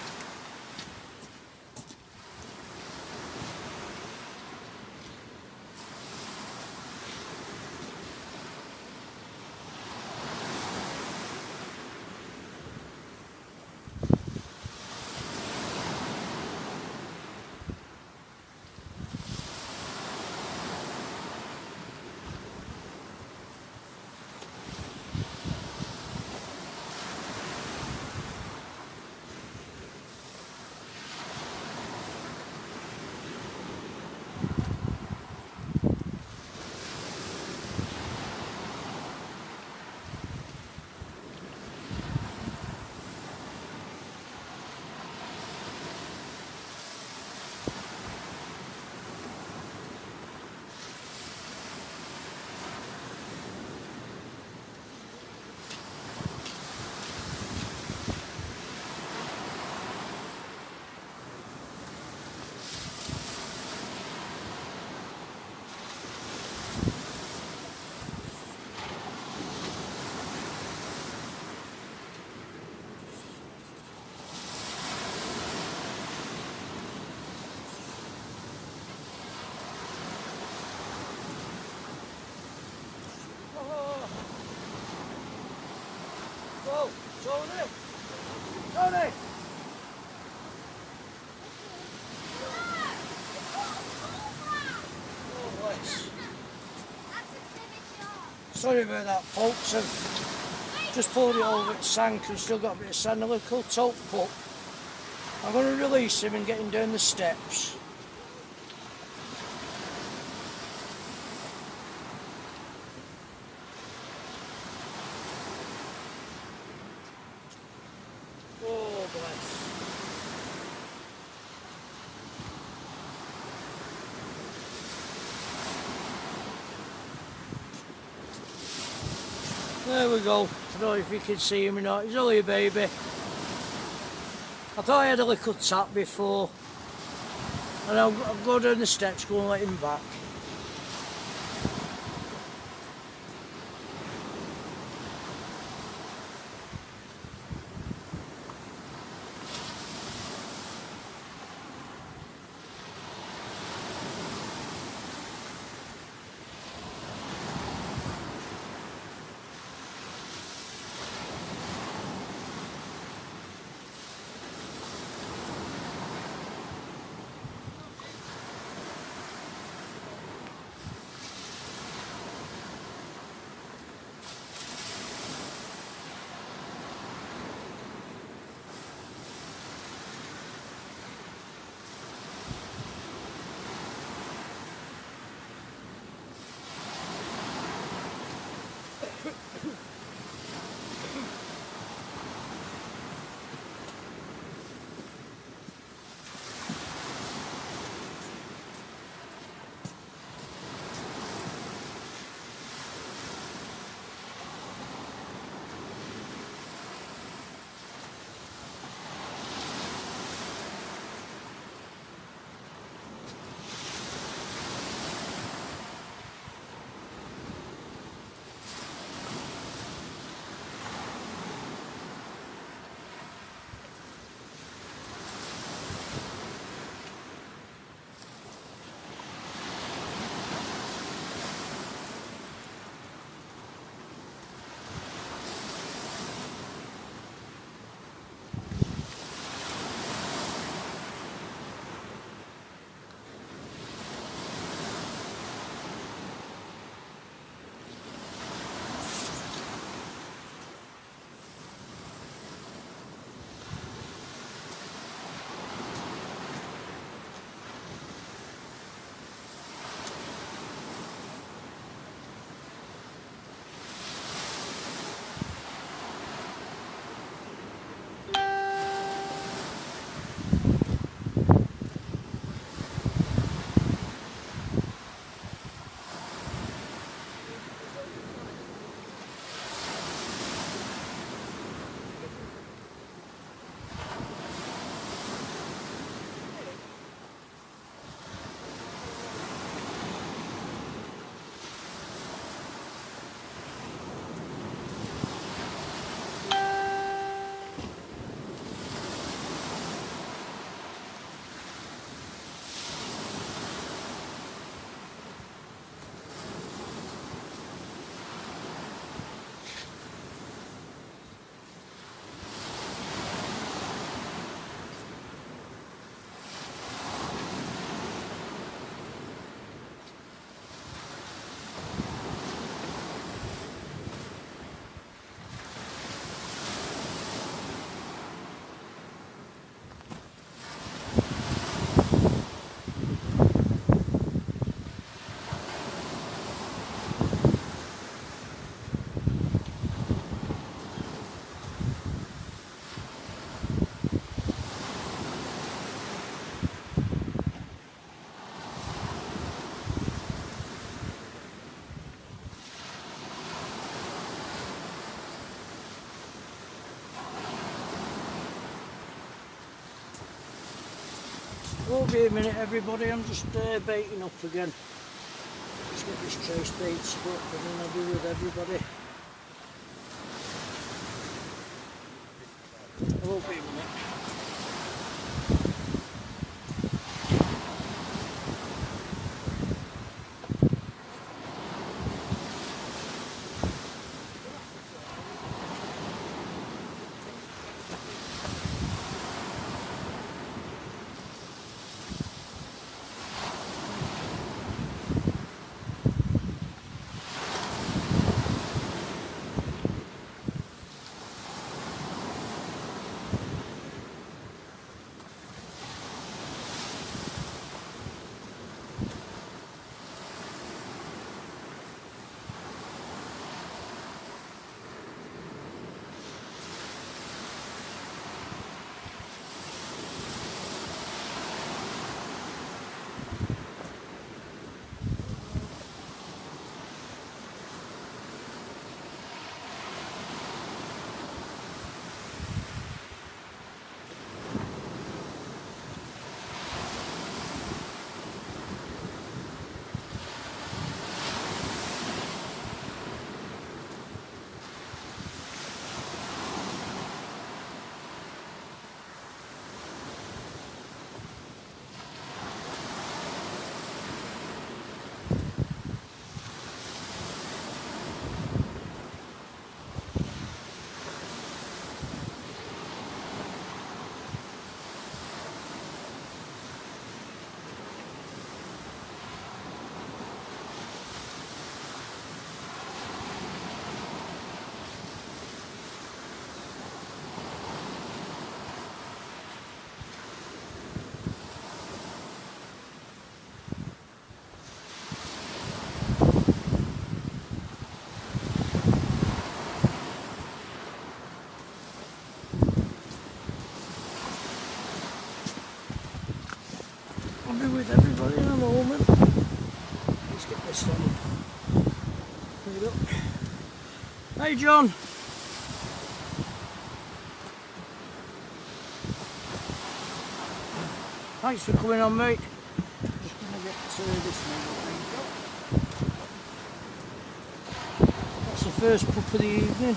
Tony! Tony! Oh, bless. Sorry about that, folks. I've just pulled it over at Sank and still got a bit of sand, a little tope pup. I'm going to release him and get him down the steps. Oh, bless. There we go. I don't know if you can see him or not. He's only a baby. I thought I had a little tap before. And I'll go down the steps, go and let him back. Won't be a minute, everybody. I'm just baiting up again. Just get this trace bait stuck and then I'll be with everybody. I won't be a minute. Hey John. Thanks for coming on, mate. Just gonna get this one. That's the first pup of the evening.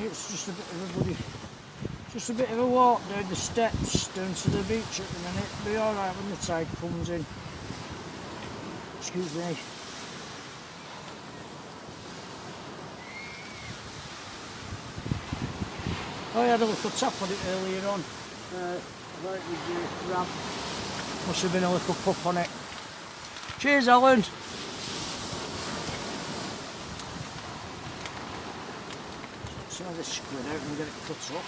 It's just a bit of a bloody, just a bit of a walk down the steps down to the beach at the minute. It'll be alright when the tide comes in. Excuse me. Oh, I had a little tap on it earlier on. Right with the grab. Must have been a little pup on it. Cheers, Alan. Let's have this squid out and get it cut up.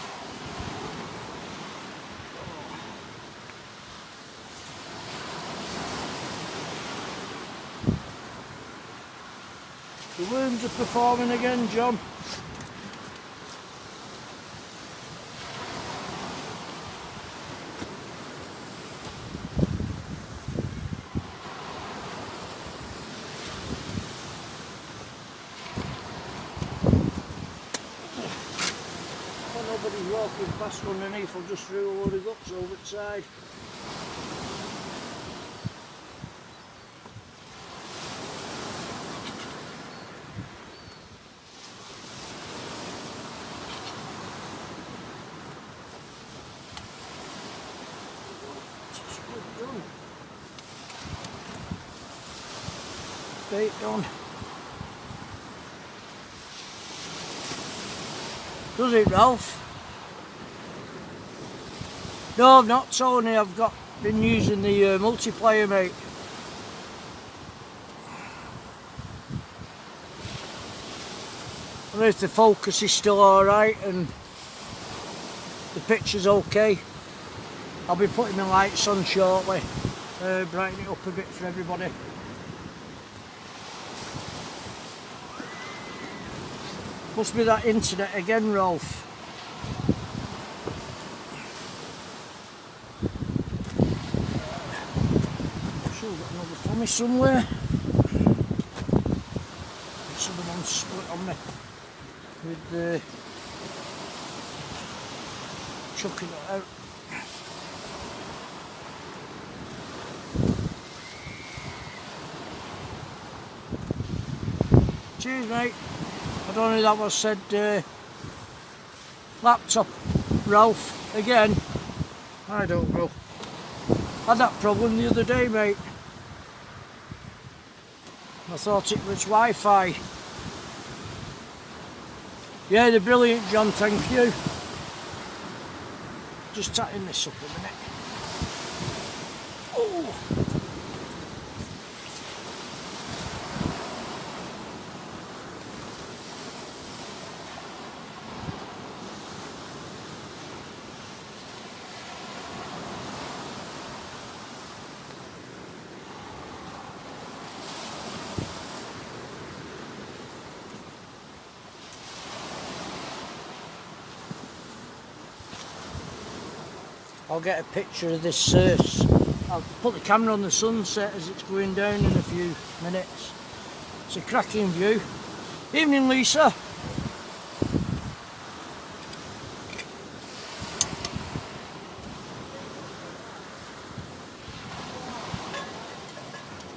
The worms are performing again, John. Nobody's walking past underneath, I'll just throw a load of guts over the side. Bait done. Does it, Ralph? No, I've not, Tony. I've been using the multiplayer, mate. I mean, if the focus is still alright and the picture's okay, I'll be putting my lights on shortly, brighten it up a bit for everybody. Must be that internet again, Rolf. I'm sure I've got another for me somewhere. Someone split on me with the chucking it out. Cheers, mate. I don't know if that was said laptop, Ralph, again. I don't know. I had that problem the other day, mate. I thought it was Wi-Fi. Yeah, they're brilliant, John, thank you. Just tatting this up a minute. Oh. I'll get a picture of this. I'll put the camera on the sunset as it's going down in a few minutes. It's a cracking view. Evening, Lisa.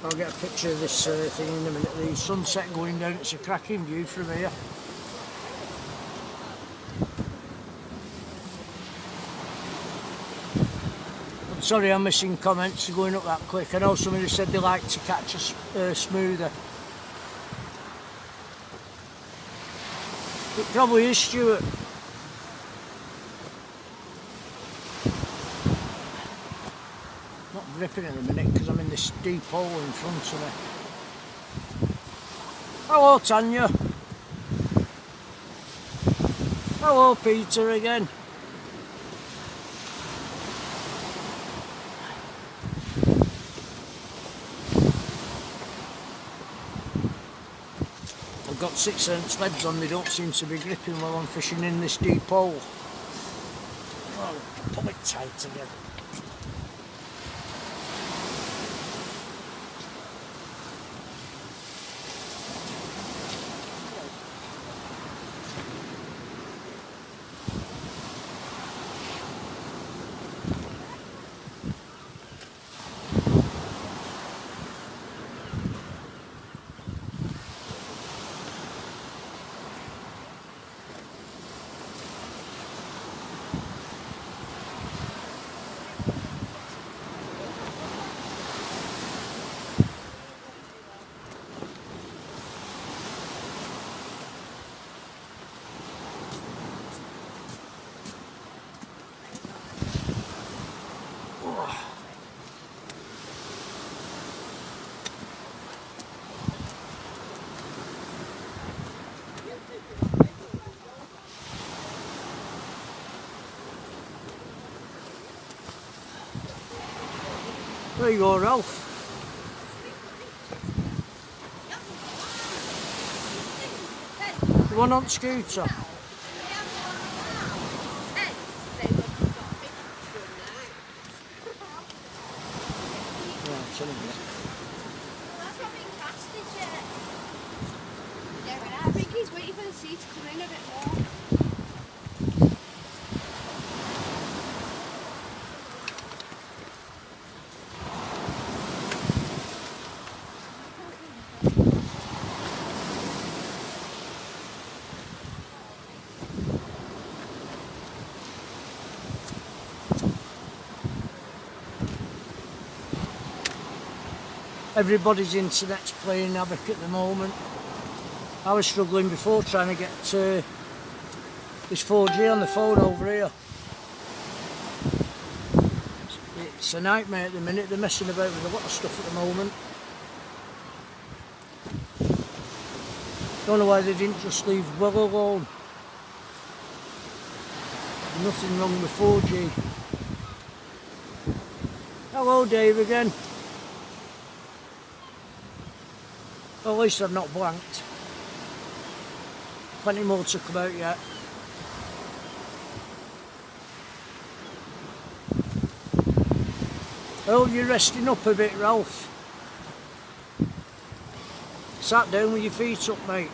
I'll get a picture of this thing in a minute. The sunset going down, it's a cracking view from here. Sorry I'm missing comments going up that quick. I know somebody said they like to catch a smoother. It probably is, Stuart. Not gripping at the minute because I'm in this deep hole in front of me. Hello, Tanya. Hello, Peter again. I've got 6-inch leads on, they don't seem to be gripping while I'm fishing in this deep hole. Oh, pull it tight together. There you go, Ralph. The one on scooter. I think he's waiting for the sea to come in a bit more. Everybody's internet's playing havoc at the moment. I was struggling before trying to get this 4G on the phone over here. It's a nightmare at the minute. They're messing about with a lot of stuff at the moment. Don't know why they didn't just leave well alone. Nothing wrong with 4G. Hello Dave again. Well, at least I've not blanked. Plenty more to come out yet. Oh, you're resting up a bit, Ralph. Sat down with your feet up, mate.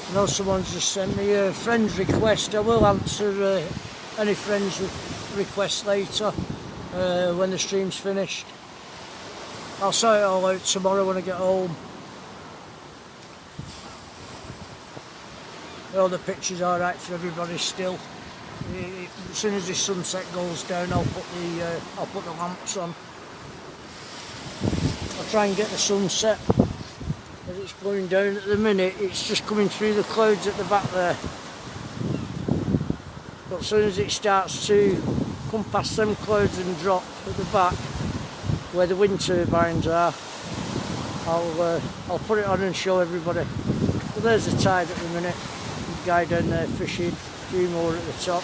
I know someone's just sent me a friend's request. I will answer any friend's request later when the stream's finished. I'll sort it all out tomorrow when I get home. All the picture's alright for everybody still. As soon as the sunset goes down, I'll put the lamps on. I'll try and get the sunset. As it's going down at the minute, it's just coming through the clouds at the back there. But as soon as it starts to come past them clouds and drop at the back, where the wind turbines are, I'll put it on and show everybody. But there's the tide at the minute. The guy down there fishing, a few more at the top.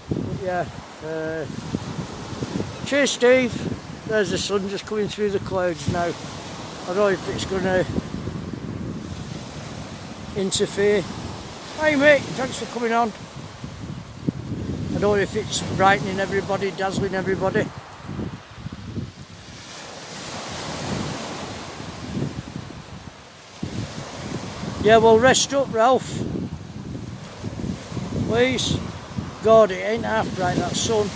But yeah, cheers Steve. There's the sun just coming through the clouds now. I don't know if it's going to interfere. Hey mate, thanks for coming on. I don't know if it's brightening everybody, dazzling everybody. Yeah, well rest up Ralph. Please. God, it ain't half bright, that sun.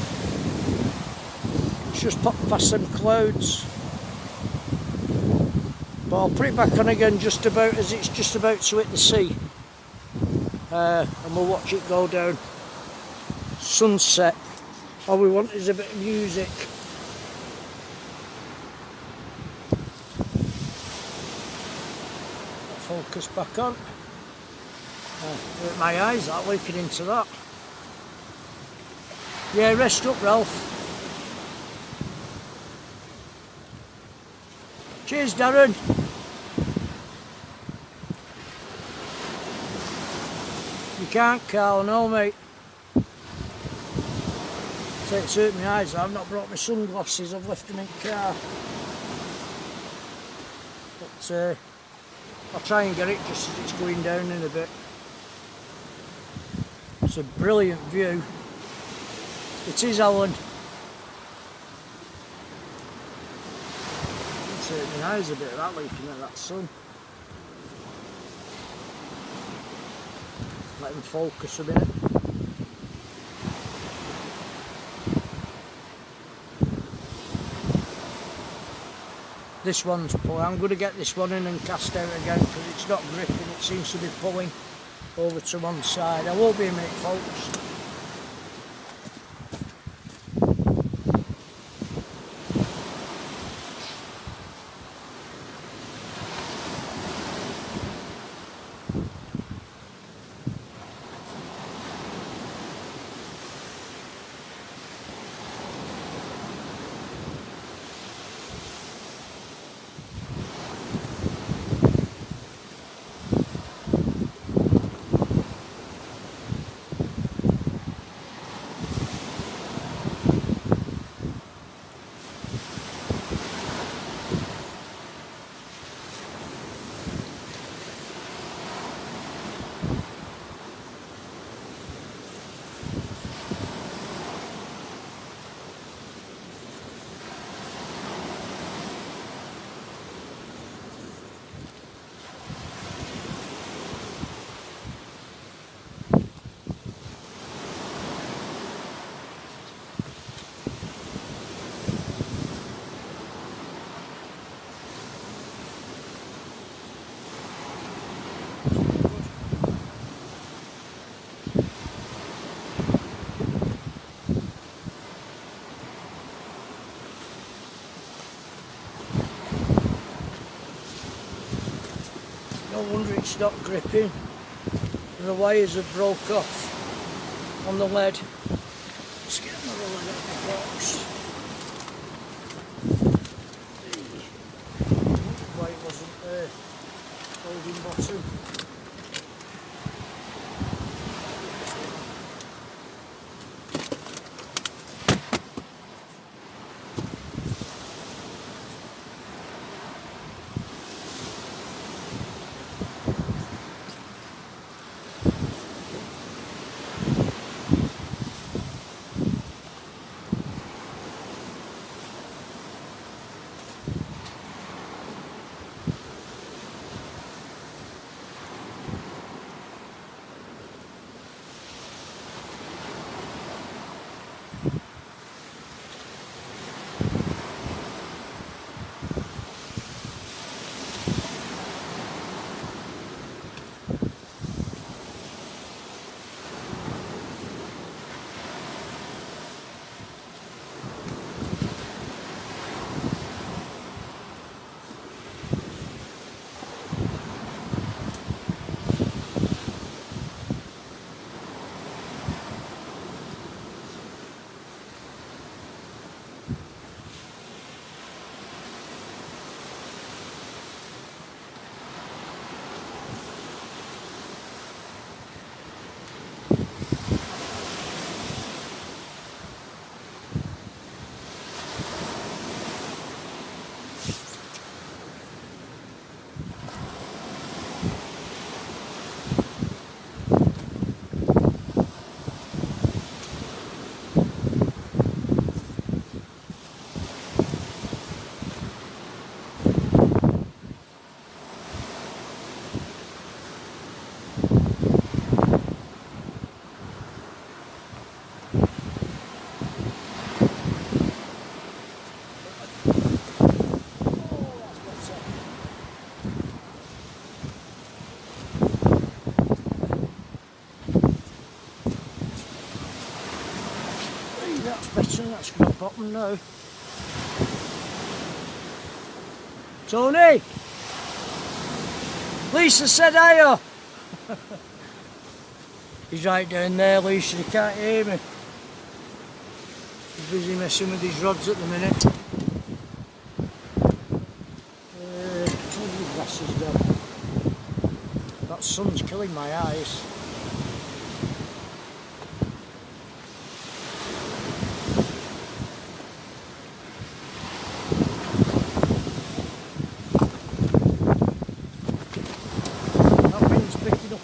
Just popped past them clouds, but I'll put it back on again just about as it's just about to hit the sea, and we'll watch it go down. Sunset. All we want is a bit of music. Focus back on. My eyes are looking into that. Yeah, rest up Ralph. Cheers Darren. You can't, Carl, no mate. So it's hurt my eyes. I've not brought my sunglasses, I've left them in the car. But I'll try and get it just as it's going down in a bit. It's a brilliant view. It is, Alan. My eyes a bit of that looking at that sun. Let him focus a minute. This one's pulling. I'm going to get this one in and cast out again because it's not gripping. It seems to be pulling over to one side. I will be a minute, folks. No wonder it's not gripping. The wires have broke off on the lead. Let's get another lead out of the box. Why it wasn't there. Holding bottom. That's better, that's got bottom now. Tony! Lisa said hiya! He's right down there, Lisa, he can't hear me. He's busy messing with his rods at the minute. Where's your glasses gone? That sun's killing my eyes.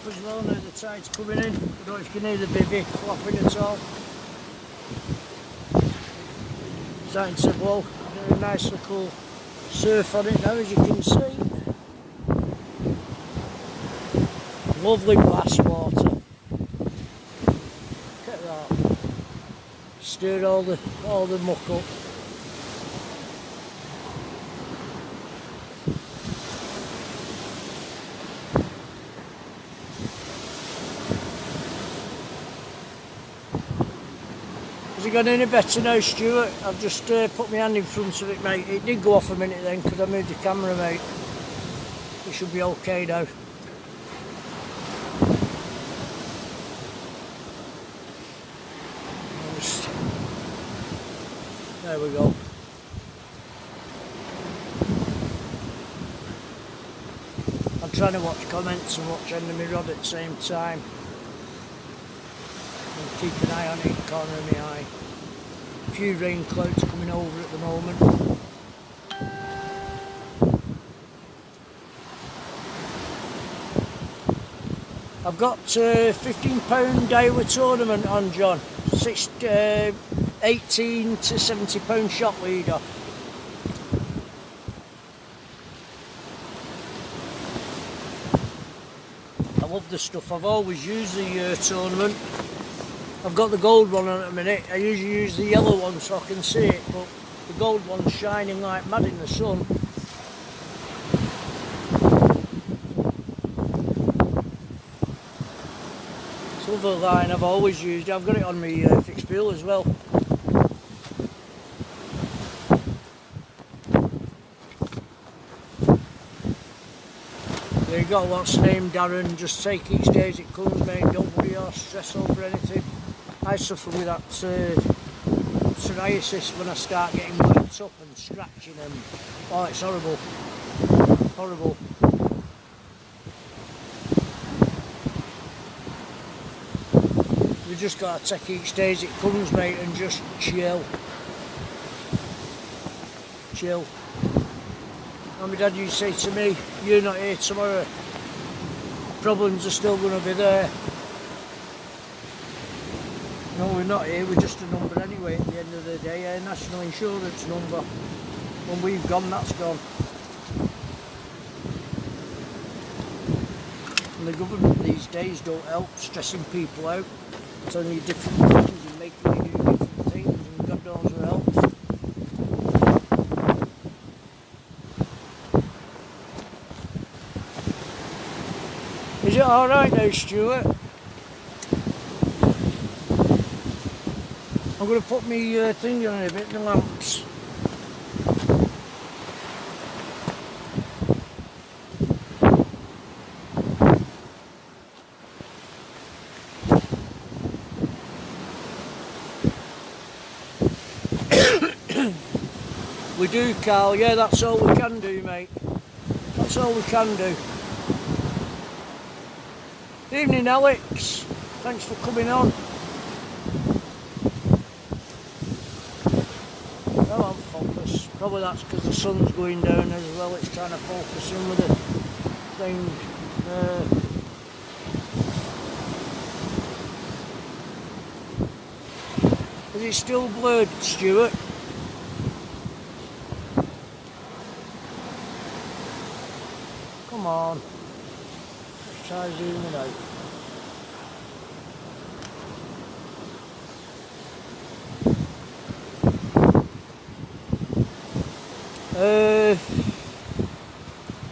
As well, now the tide's coming in. I don't know if you can hear the bivvy flopping at all. Starting to blow. There's a nice little surf on it now, as you can see. Lovely glass water. Look at that. Stir all the muck up. Has it gone any better now, Stuart? I've just put my hand in front of it, mate. It did go off a minute then because I moved the camera, mate. It should be okay now. There we go. I'm trying to watch comments and watch enemy rod at the same time. And keep an eye on it in the corner of my eye. A few rain clouds coming over at the moment. I've got £15 Daiwa tournament on, John. 18 to £70 shot leader. I love the stuff. I've always used the tournament. I've got the gold one on at the minute. I usually use the yellow one so I can see it, but the gold one's shining like mad in the sun. Silver line I've always used. I've got it on my fixed wheel as well. Yeah, you got what's named Darren. Just take each day as it comes, mate. Don't worry or stress over anything. I suffer with that psoriasis when I start getting worked up and scratching and oh, it's horrible. Horrible. You just got to take each day as it comes, mate, and just chill. Chill. And my dad used to say to me, you're not here tomorrow. Problems are still going to be there. No, we're not here, we're just a number anyway at the end of the day, a national insurance number. When we've gone, that's gone. And the government these days don't help, stressing people out, telling you different things and making you do different things, and God knows what helps. Is it alright now, Stuart? I'm going to put my thing on a bit, the lamps. We do, Carl, yeah, that's all we can do, mate. That's all we can do. Evening, Alex. Thanks for coming on. Well, I'm focused. Probably that's because the sun's going down as well. It's trying to focus in with the thing. Is it still blurred, Stuart? Come on. Let's try zooming out.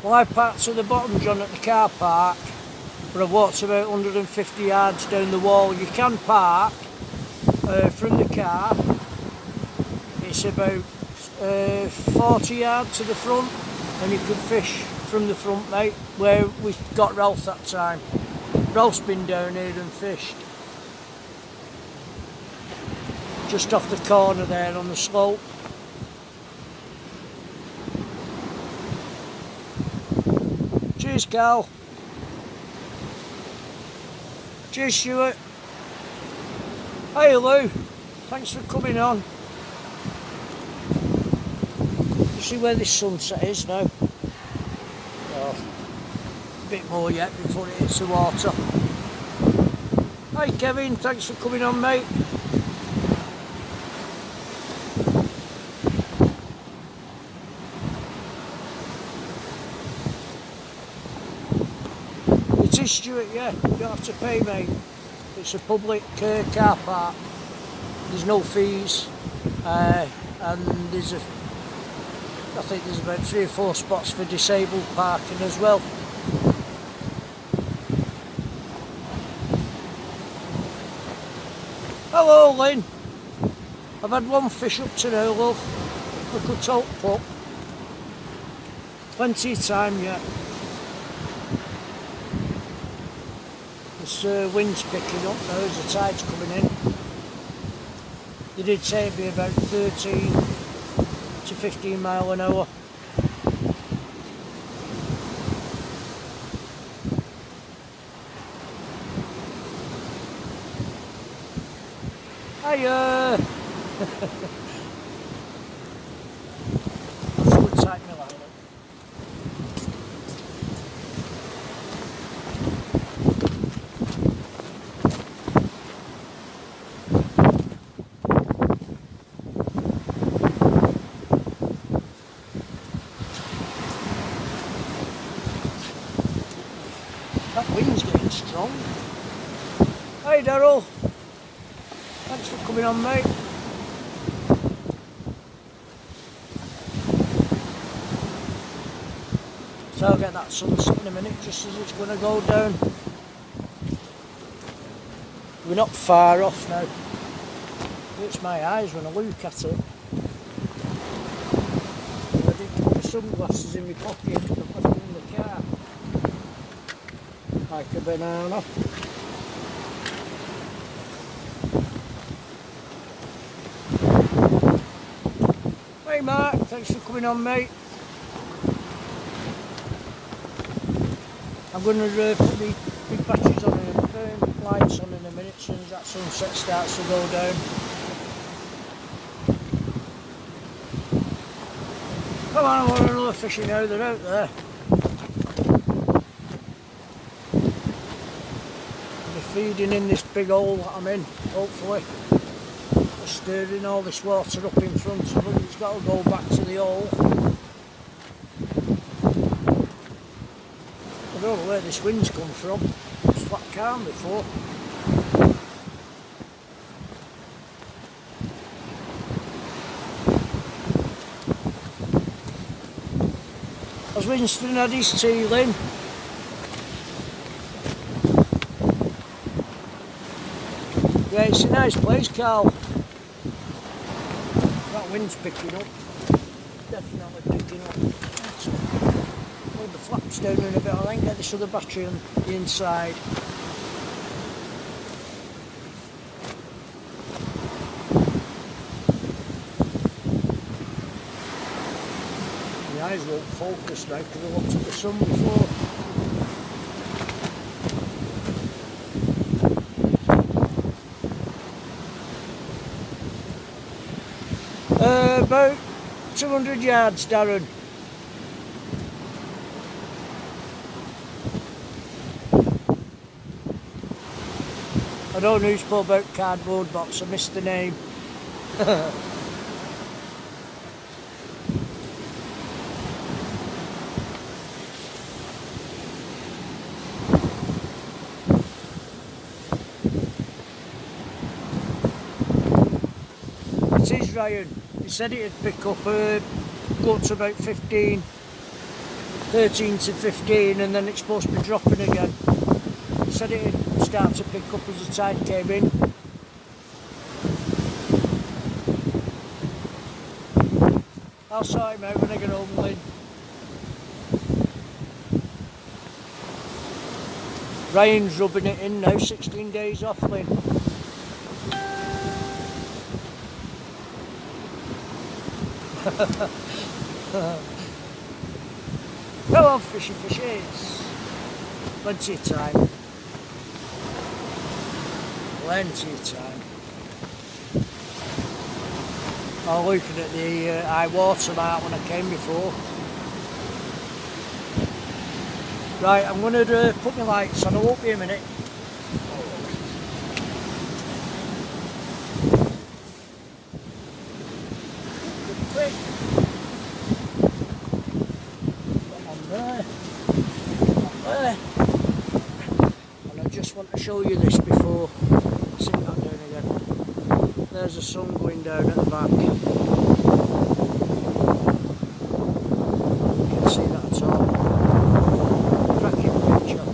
Well, I parked at the bottom, John, at the car park, but I've walked about 150 yards down the wall. You can park from the car. It's about 40 yards to the front, and you can fish from the front, mate, where we got Ralph that time. Ralph's been down here and fished. Just off the corner there on the slope. Cheers, Carl. Cheers, Stuart. Hey, Lou. Thanks for coming on. You see where this sunset is now? Oh, a bit more yet before it hits the water. Hi, Kevin. Thanks for coming on, mate. It is, Stuart, yeah. You don't have to pay, mate. It's a public car park. There's no fees, and there's I think there's about 3 or 4 spots for disabled parking as well. Hello, Lynn. I've had one fish up to now, love. Look at tope pup. Plenty of time yet. This wind's picking up now as the tide's coming in. They did say it'd be about 13 to 15 mile an hour. Hiya! Just would tighten my line up. Hey Daryl, thanks for coming on, mate. So I'll get that sunset in a minute, just as it's going to go down. We're not far off now. It hurts my eyes when I look at it. I didn't put my sunglasses in my pocket, I put them in the car. Like a banana. Hey Mark, thanks for coming on, mate. I'm going to put the big batteries on and turn lights on in a minute as soon as that sunset starts to go down. Come on, I want another fishing now, they're out there. They're feeding in this big hole that I'm in, hopefully. They're stirring all this water up in front of it, it's got to go back to the hole. I don't know where this wind's come from. It's flat calm before. Has Winston had his tea, Lynn? Yeah, it's a nice place, Carl. That wind's picking up. Definitely picking up. Hold the flaps down in a bit, I think, get this other battery on the inside. My eyes won't focus now because I looked at the sun before. About 200 yards, Darren. I don't know who's put about cardboard box, I missed the name. It is Ryan. He said it'd pick up, go up to about 13 to 15 and then it's supposed to be dropping again. He said it'd start to pick up as the tide came in. I'll sort him out when I get home, Lynn. Ryan's rubbing it in now, 16 days off, Lynn. Go on, fishy fishies. Plenty of time. Plenty of time. I was looking at the high water mark when I came before. Right, I'm going to put my lights on, I won't be a minute. Quick. On there. On there. And I just want to show you this before I sit that down again. There's the sun going down at the back. You can see that at all. Cracking picture.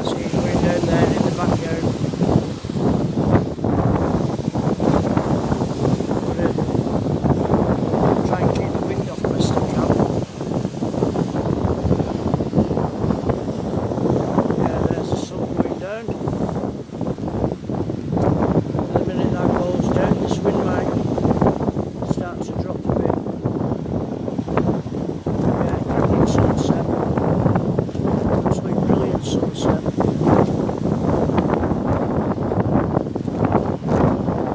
See it going down there in the backyard. Try and keep the wind off best I can. Yeah, there's the sun going down. The minute that goes down, this wind might start to drop a bit. Yeah, cracking sunset. Absolutely brilliant sunset.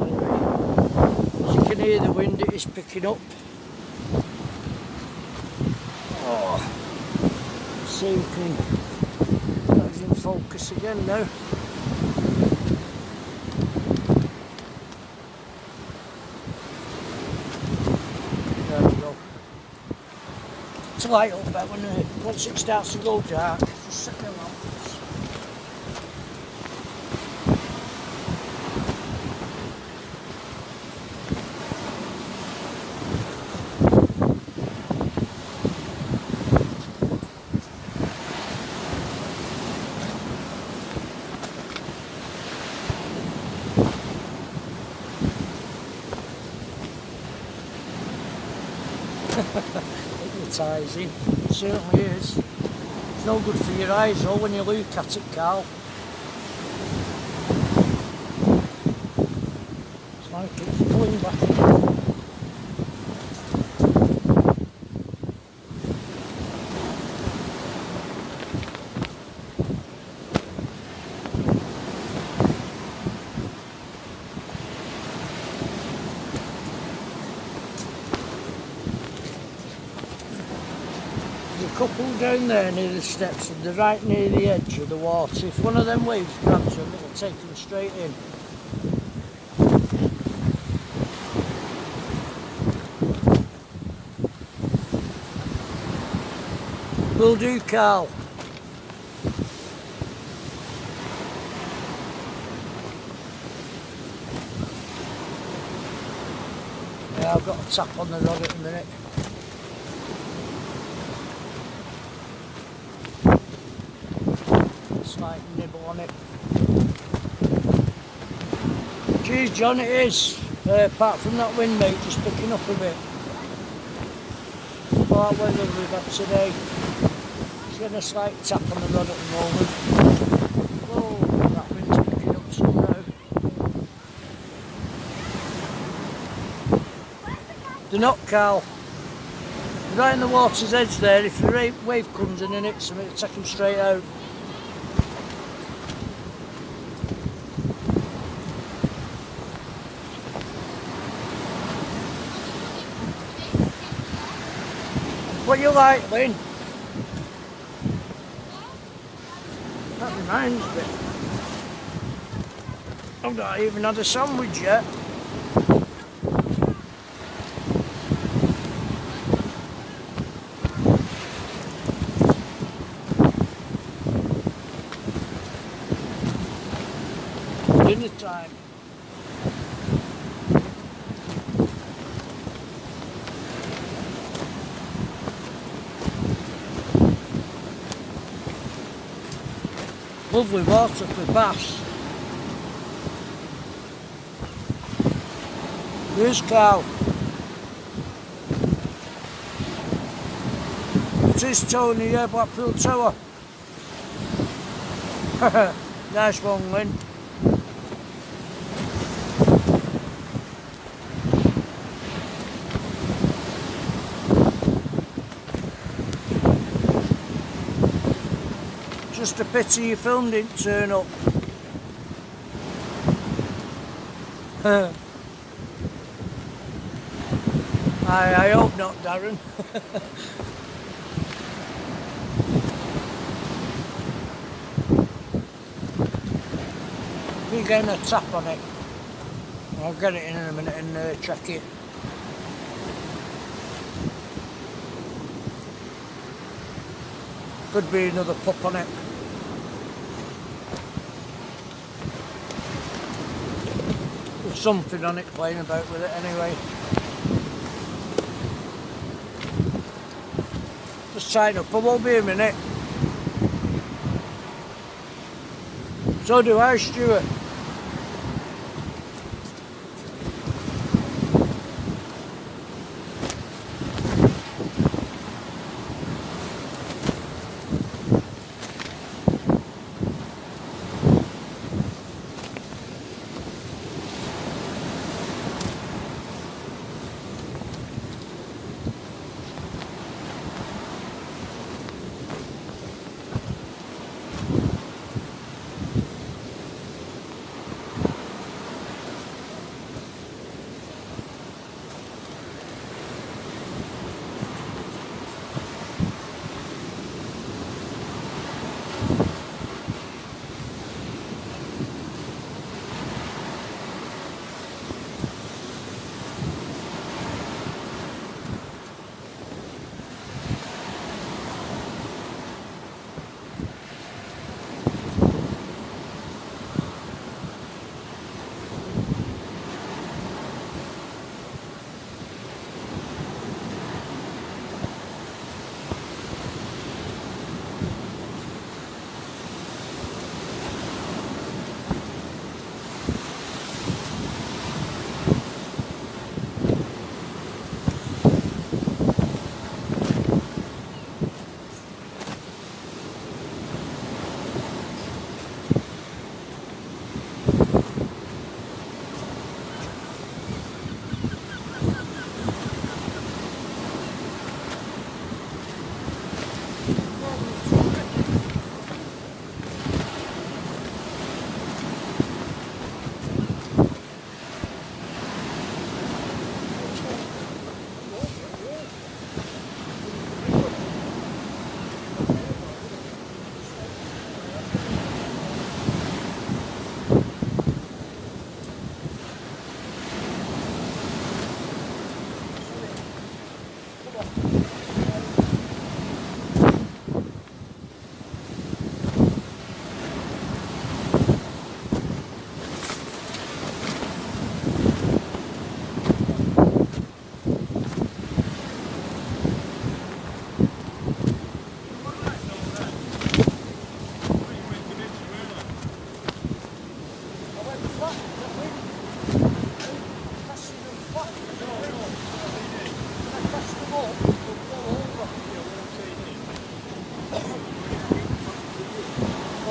Anyway, as you can hear the wind, it is picking up. Oh, see if we can get us in focus again now. There we go. So light up there when once it starts to go dark. Just set the lamps. Hypnotising, it certainly is. It's no good for your eyes though when you look at it, Carl. It's like it's pulling back again. Couple down there near the steps and they're right near the edge of the water. If one of them waves grabs them, it'll take them straight in. Will do, Carl. Yeah, I've got a tap on the rod at the minute. Slight nibble on it. Cheers, John, it is. Apart from that wind, mate, just picking up a bit. All that weather we've had today. Just getting a slight tap on the rod at the moment. Oh, that wind's picking up some now. They're not, Carl. Right in the water's edge there. If the wave comes in and hits them, it'll take them straight out. What you like, Lynn? That reminds me. I've not even had a sandwich yet. Dinner time. Lovely water for bass. There's Carl. It is Tony, yeah, Blackpool Tower. Nice one, Lynn. Just a pity your film didn't turn up. I hope not, Darren. We're getting a tap on it. I'll get it in a minute and check it. Could be another pup on it. There's something on it playing about with it anyway. Just tighten up, I won't be a minute. So do I, Stuart.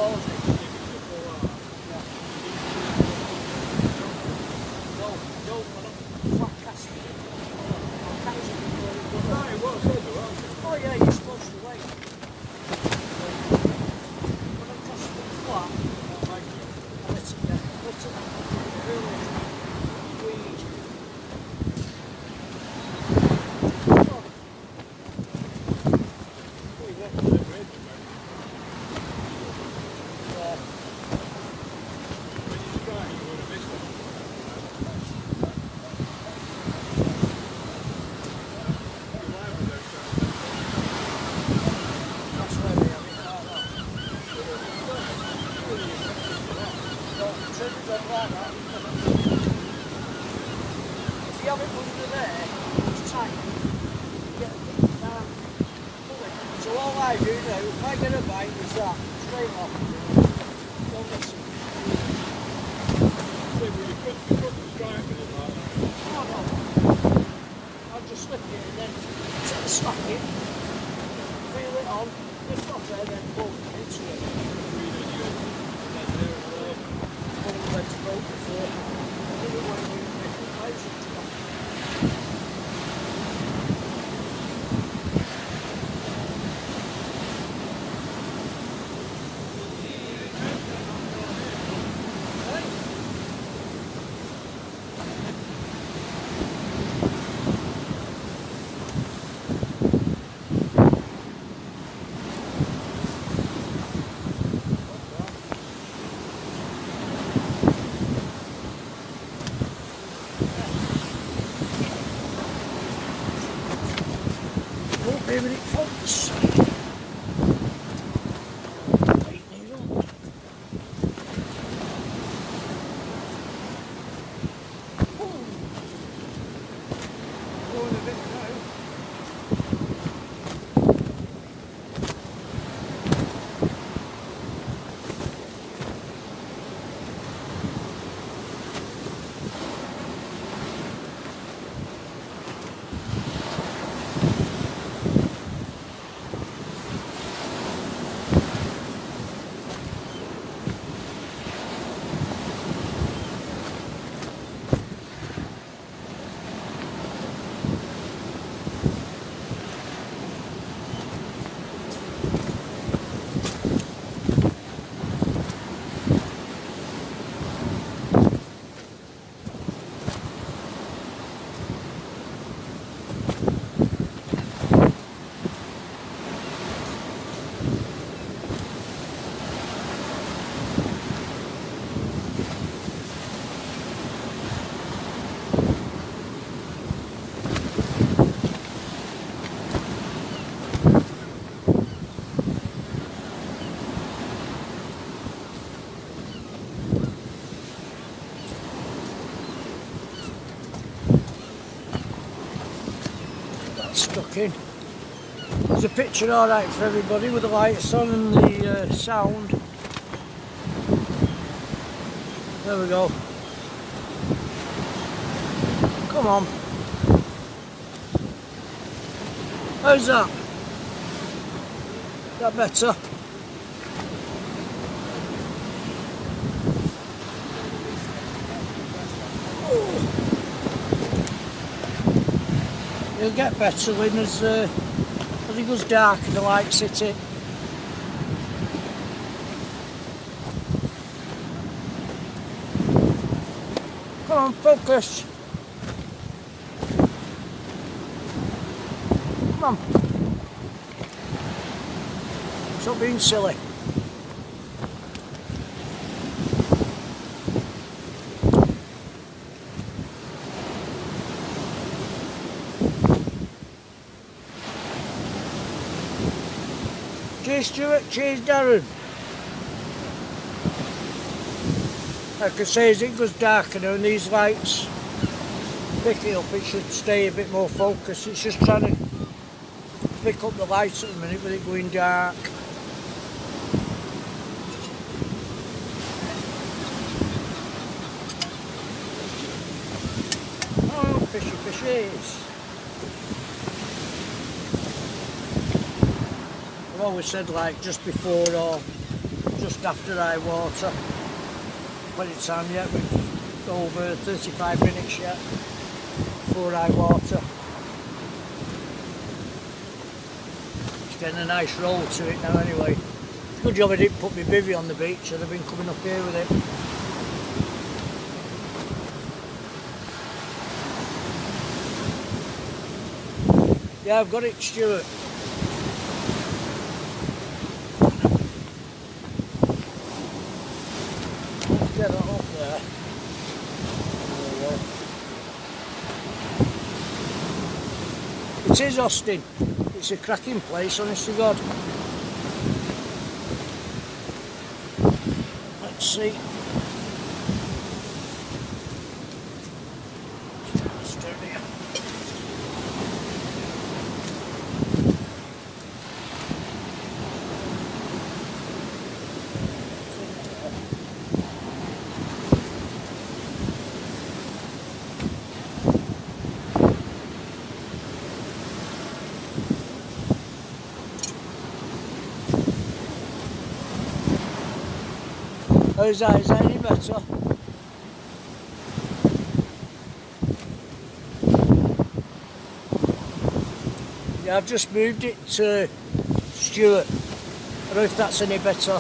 close it. If it's a full arm. Yeah. No, I'm not flat casting it. I'll catch it before it goes. Right, what said though, aren't you? Oh yeah, you're supposed to wait. When I'm casting it flat, Like you. I let it get, really squeeze. Oh. Oh, you get They're great, man. there. When you start, you're going to miss them. You're liable to start. That's where we have it like that. Don't turn it on like that. If you have it under there, it's tight. You get a bit down. Pull it. So all I do now, if I get a bite, is that straight off. Don't miss it. Yeah, but you couldn't strike with it like that. No, no. I'll just slip it and then slack it, feel it on, lift off there, then pull into it. Pull the legs both before. I don't want to use different places. Oh, baby, it folks. Wait, needle. Going a bit now. Stuck in. There's a picture alright for everybody with the lights on and the sound. There we go. Come on. How's that? Is that better? It'll get better when as it goes dark and the lights hit it. Come on, focus. Come on. Stop being silly. Cheers Stuart, cheers Darren. Like I say, as it goes darker now and these lights pick it up, it should stay a bit more focused. It's just trying to pick up the lights at the minute with it going dark. Oh, fishy fishies. I've always said like just before or just after high water. Plenty of time yet, we've over 35 minutes yet before high water. It's getting a nice roll to it now anyway. It's a good job I didn't put my bivvy on the beach, I'd have been coming up here with it. Yeah, I've got it, Stuart. Let's get that up there. There we go. It is Austin. It's a cracking place, honest to God. Let's see. Let's turn here. How's that? Is that any better? Yeah, I've just moved it to Stuart. I don't know if that's any better.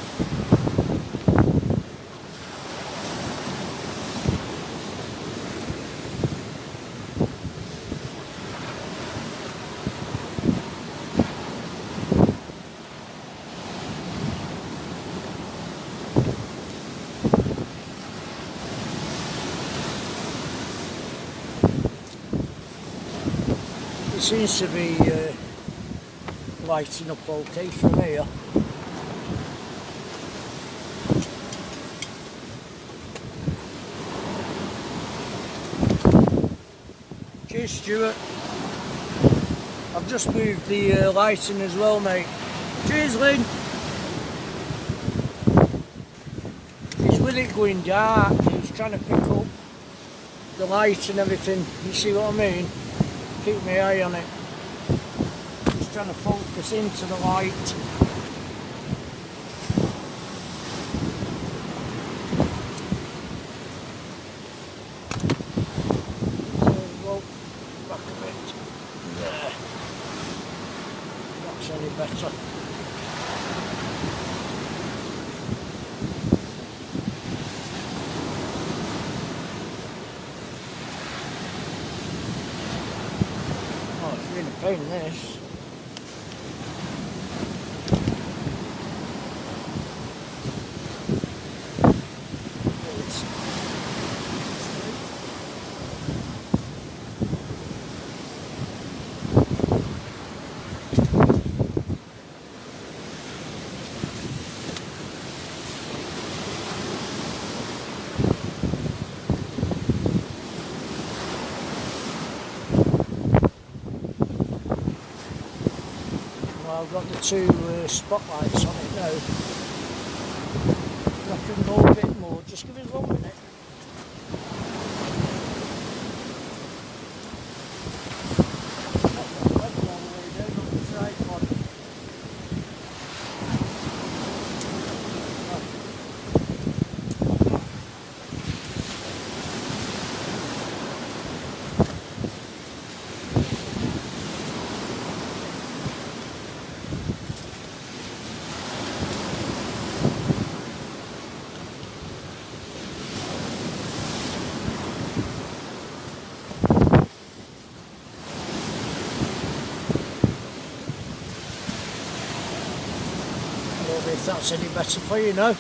It seems to be lighting up okay from here. Cheers, Stuart. I've just moved the lighting as well, mate. Cheers, Lynn. He's with it going dark. He's trying to pick up the light and everything. You see what I mean? Keep my eye on it. Just trying to focus into the light. Go back a bit. There. That's any better. Really pain this. I've got the two spotlights on it now. I can go a bit more, just give us 1 minute. If that's any better for you now.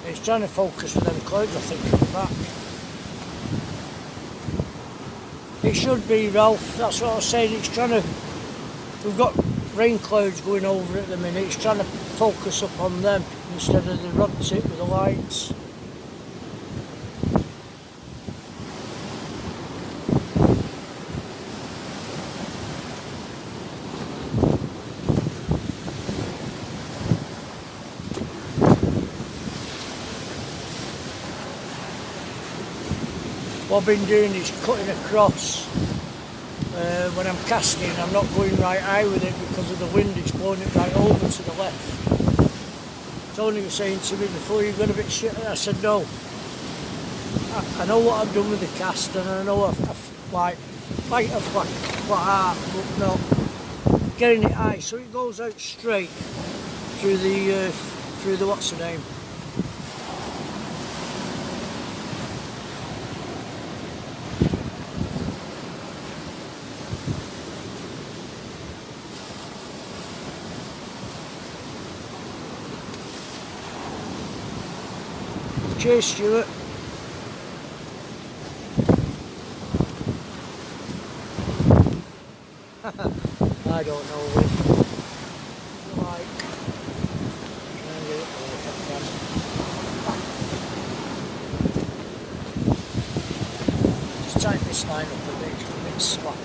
It's trying to focus with them clouds, I think, at the back. It should be, Ralph, that's what I was saying. It's trying to, we've got rain clouds going over at the minute. It's trying to focus up on them instead of the rod tip with the lights. What I've been doing is cutting across when I'm casting, I'm not going right high with it because of the wind. It's blowing it right over to the left. Tony was saying to me before, "You've got a bit shit." I said, "No. I know what I've done with the cast, and I know I've like a flat heart, but not getting it high, so it goes out straight through the what's the name." Cheers, Stuart. I don't know which. Like, try and get it there if I can. Just tighten this line up a bit, it's a bit slack.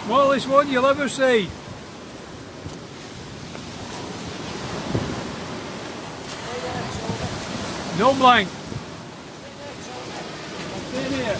Smallest one you'll ever see. No blank. Stay here.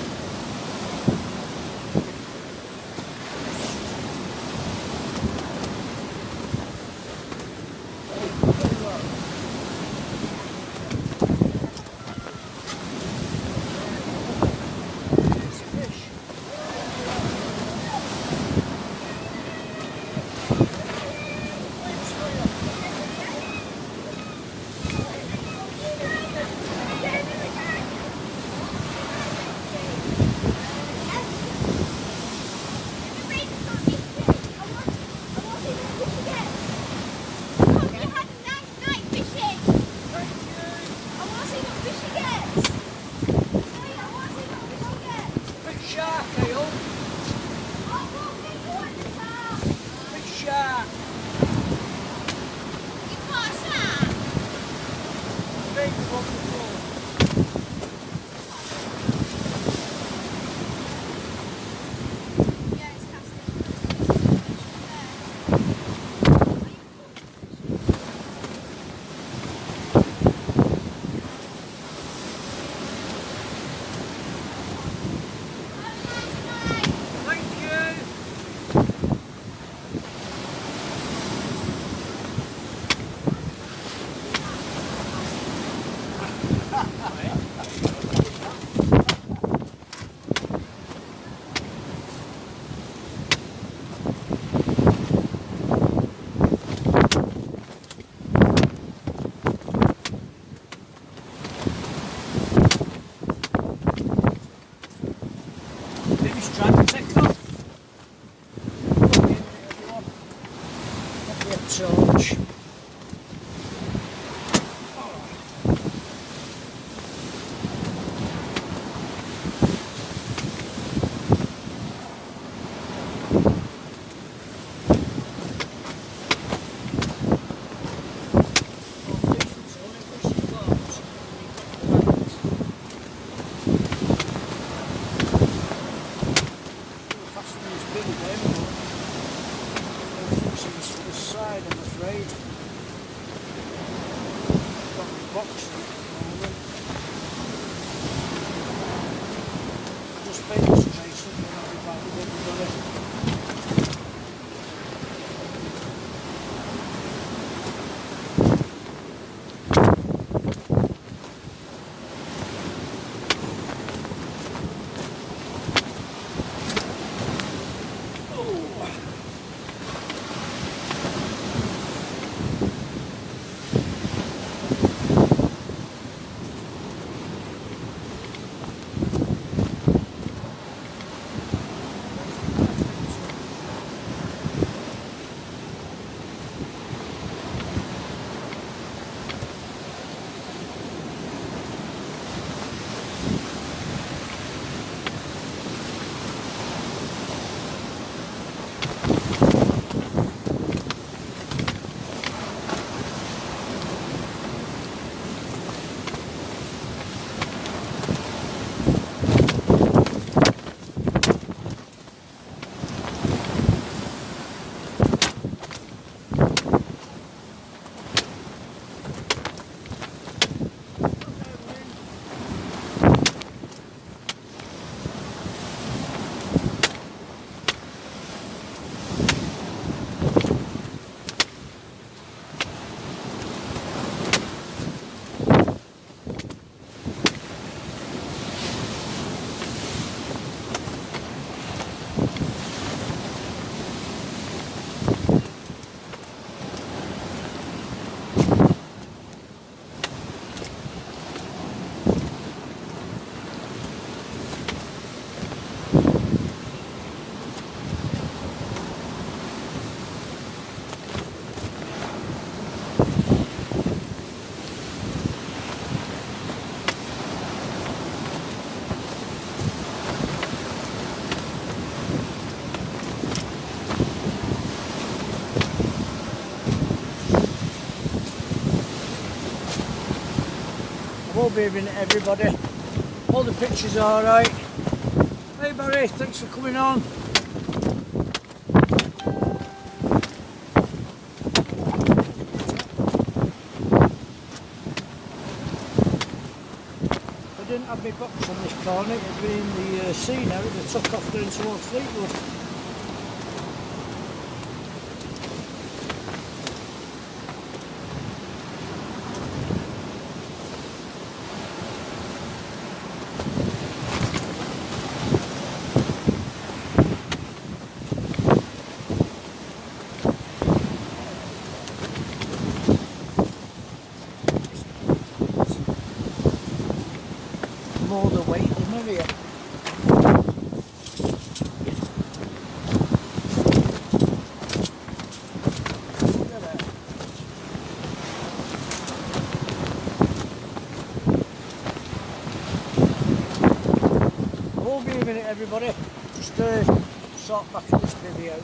back with everybody. We'll be evening everybody. All the pictures are alright. Hey Barry, thanks for coming on. I didn't have my box on this corner, it would be in the sea now, it would have took off down towards Fleetwood. More the weight, the merrier. Look at that. I won't be a minute everybody, just sort back at this video.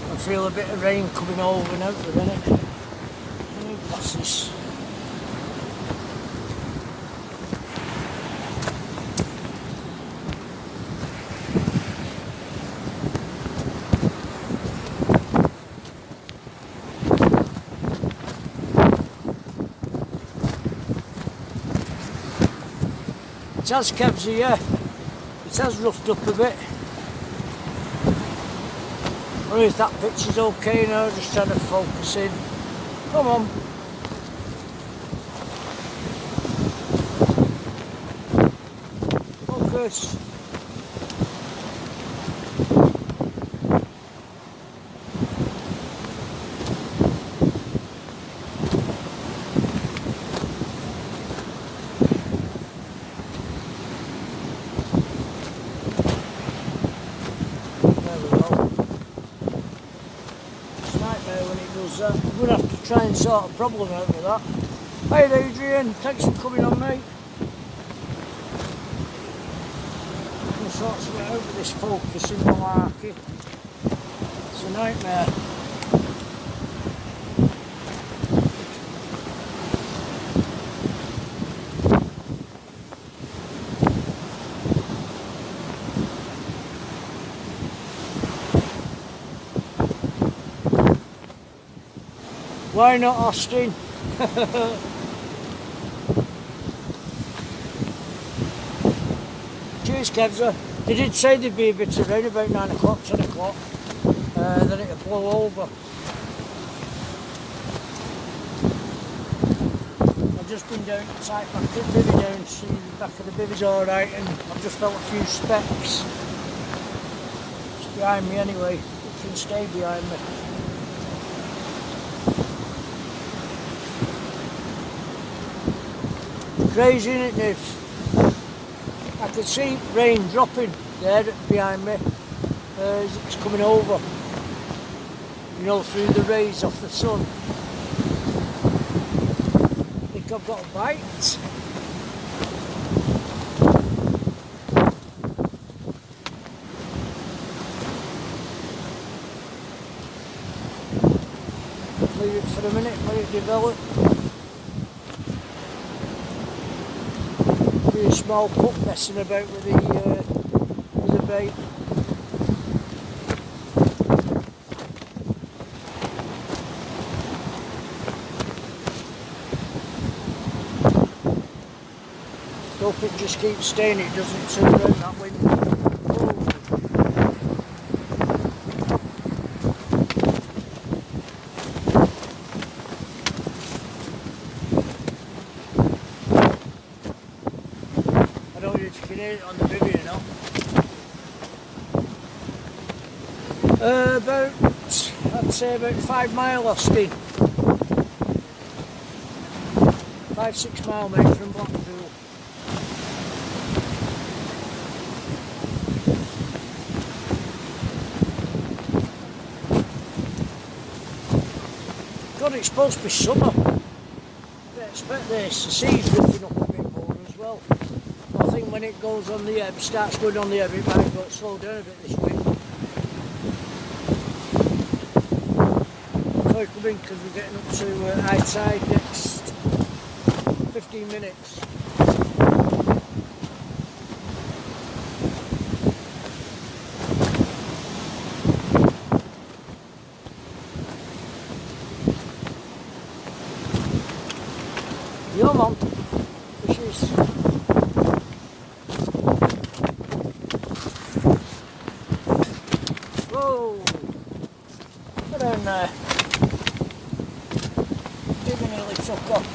I feel a bit of rain coming over now at the minute. What's this? It has kept here, it has roughed up a bit. I don't know if that picture's okay now, just trying to focus in. Come on. Focus. does that. I'm going to have to try and sort a problem out with that. Hi Adrian, thanks for coming on, mate. I'm going to sort something out with this focus in malarkey. It's a nightmare. Why not Austin? Cheers Kevza. They did say there'd be a bit of rain about 9 o'clock, 10 o'clock. Then it'll blow over. I've just been down to type back the bivvy down to see the back of the bivvy's alright, and I've just felt a few specks. It's behind me anyway. It can stay behind me. Crazy, isn't it, Niv? I could see rain dropping there behind me as it's coming over, you know, through the rays off the sun. I think I've got a bite. Leave it for a minute, let it develop. A small pup messing about with the bait. Hope it just keeps staying, it doesn't turn around that wind. On the bivvy, you know. About, I'd say about 5 mile Austin. 5-6 mile, mate, from Blackpool. God, it's supposed to be summer. I expect this. The sea's drifting up a bit more as well. I think when it goes on the ebb, starts going on the ebb, it might go slow down a bit this week. So it come in because we're getting up to high tide next 15 minutes. Come on, fishes. Whoa! Get down there. Digger nearly took off.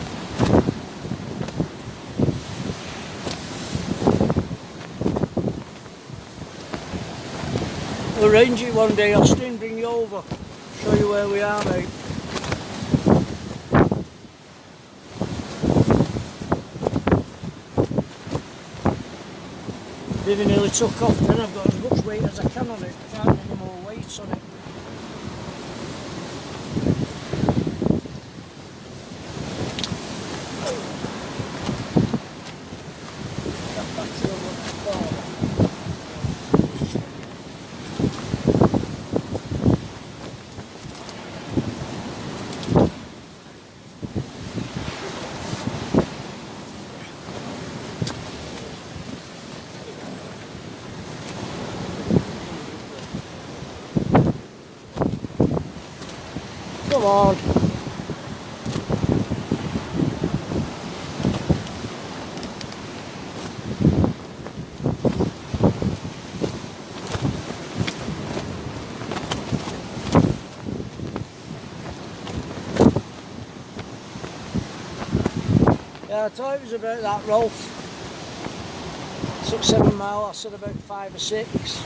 We'll arrange it one day, Austin, bring you over. Show you where we are, mate. Digger nearly took off, then I've got as much weight as I can on it. I can't get any more weight on it. Come on. Yeah, I thought it was about that, Rolf. 6-7 mile, I said about 5 or 6.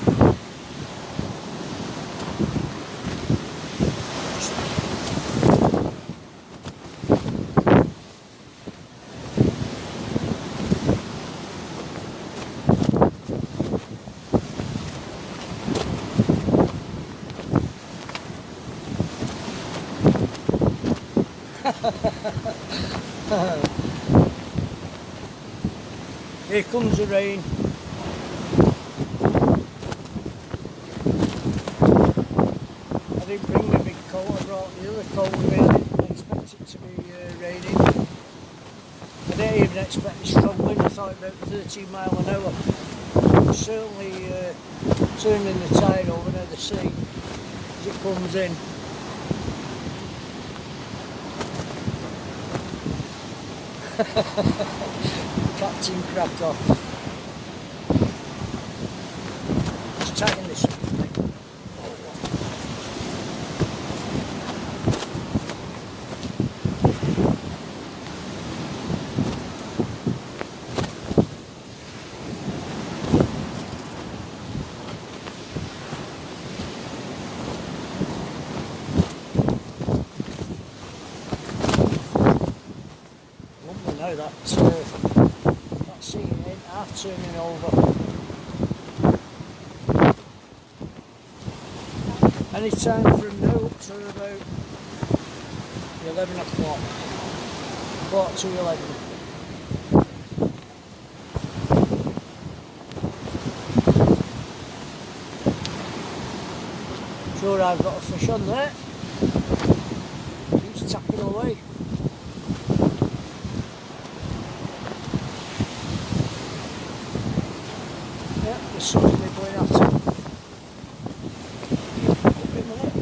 Here comes the rain. I didn't bring the big coat, I brought the other coat with me. I didn't expect it to be raining. I didn't even expect the strong wind, I thought about 13 miles an hour. It's certainly turning the tide over near the sea as it comes in. Captain cracked off. Let's tighten this up. Now that sea ain't half turning over. Any time from now up to about 11 o'clock, quarter to 11. Sure, I've got a fish on there. Keeps tapping away. Yeah, the sun's nibbling at it. Up in the net.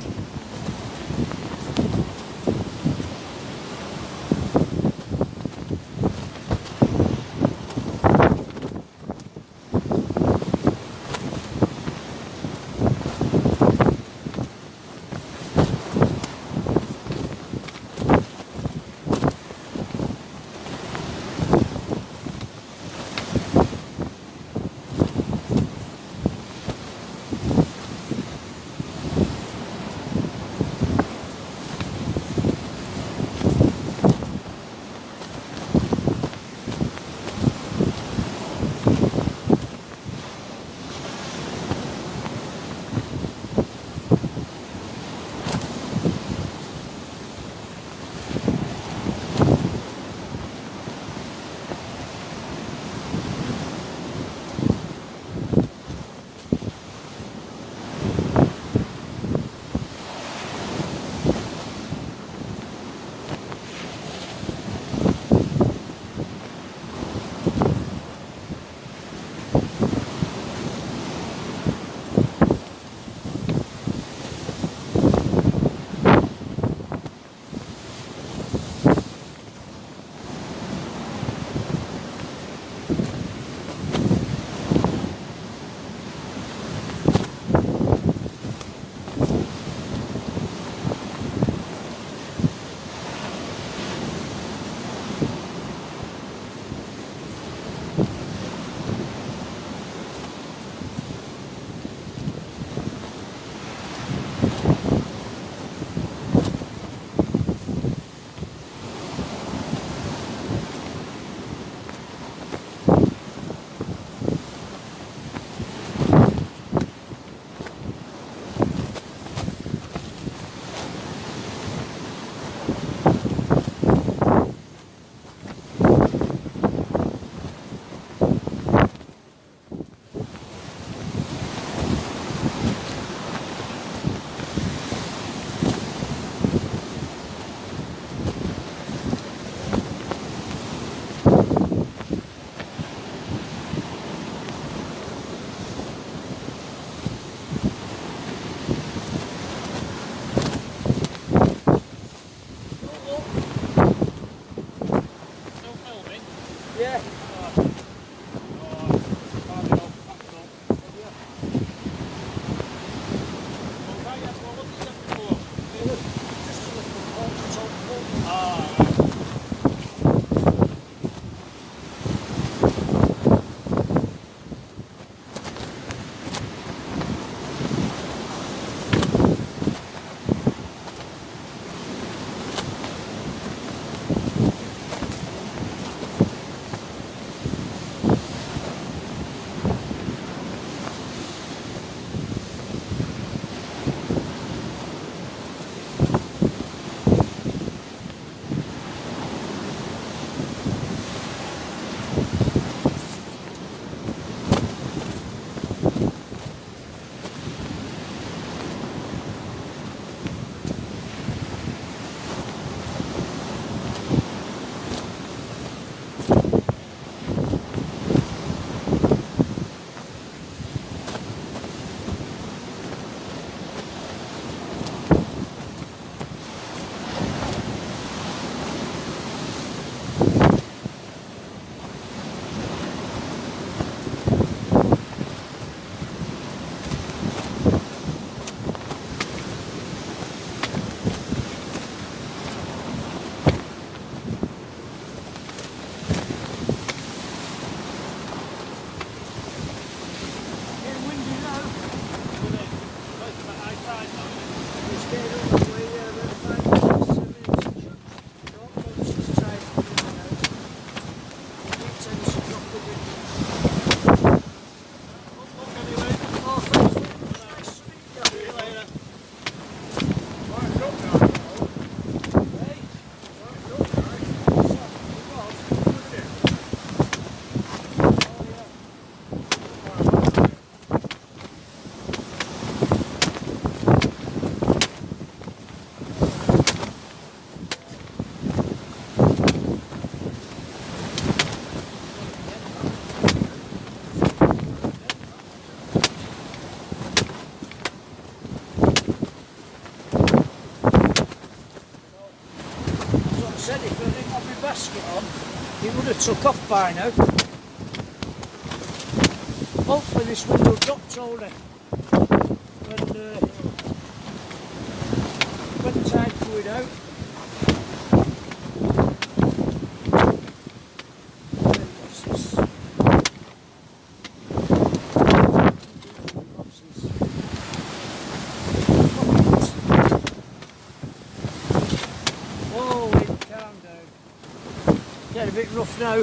It's getting on the way, about 5 minutes, 7 minutes. Don't want to try to do it now. It tends to drop a bit. Look anyway. Oh, thanks. Nice to meet you. See you later. Marked up now. Hey? Marked up now. It was, wasn't it? Oh, yeah. As I said, if I didn't have my basket on, it would have took off by now. Hopefully this wind will drop, Tony. When the tide going out. What's this? Oh, wind, calm down. Getting a bit rough now.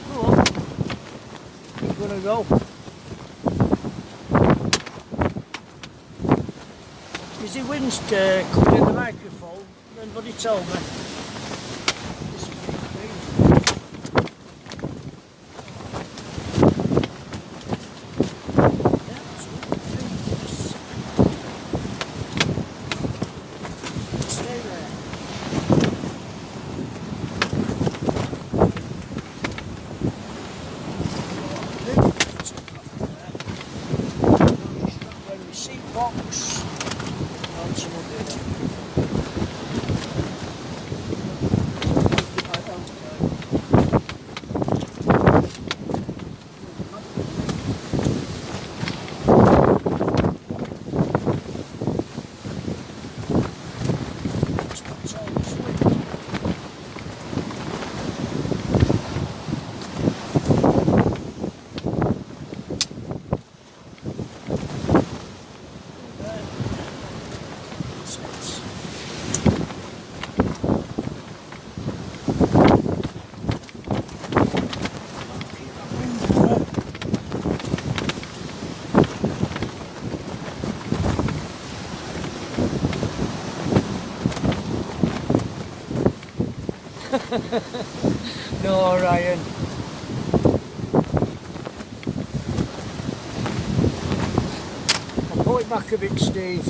Go on. You're gonna go. Is the wind coming in the microphone? Anybody tell me? This is big. Yeah, that's good. Stay there. Receipt box. On some of the No, Ryan. I'll pull it back a bit, Steve.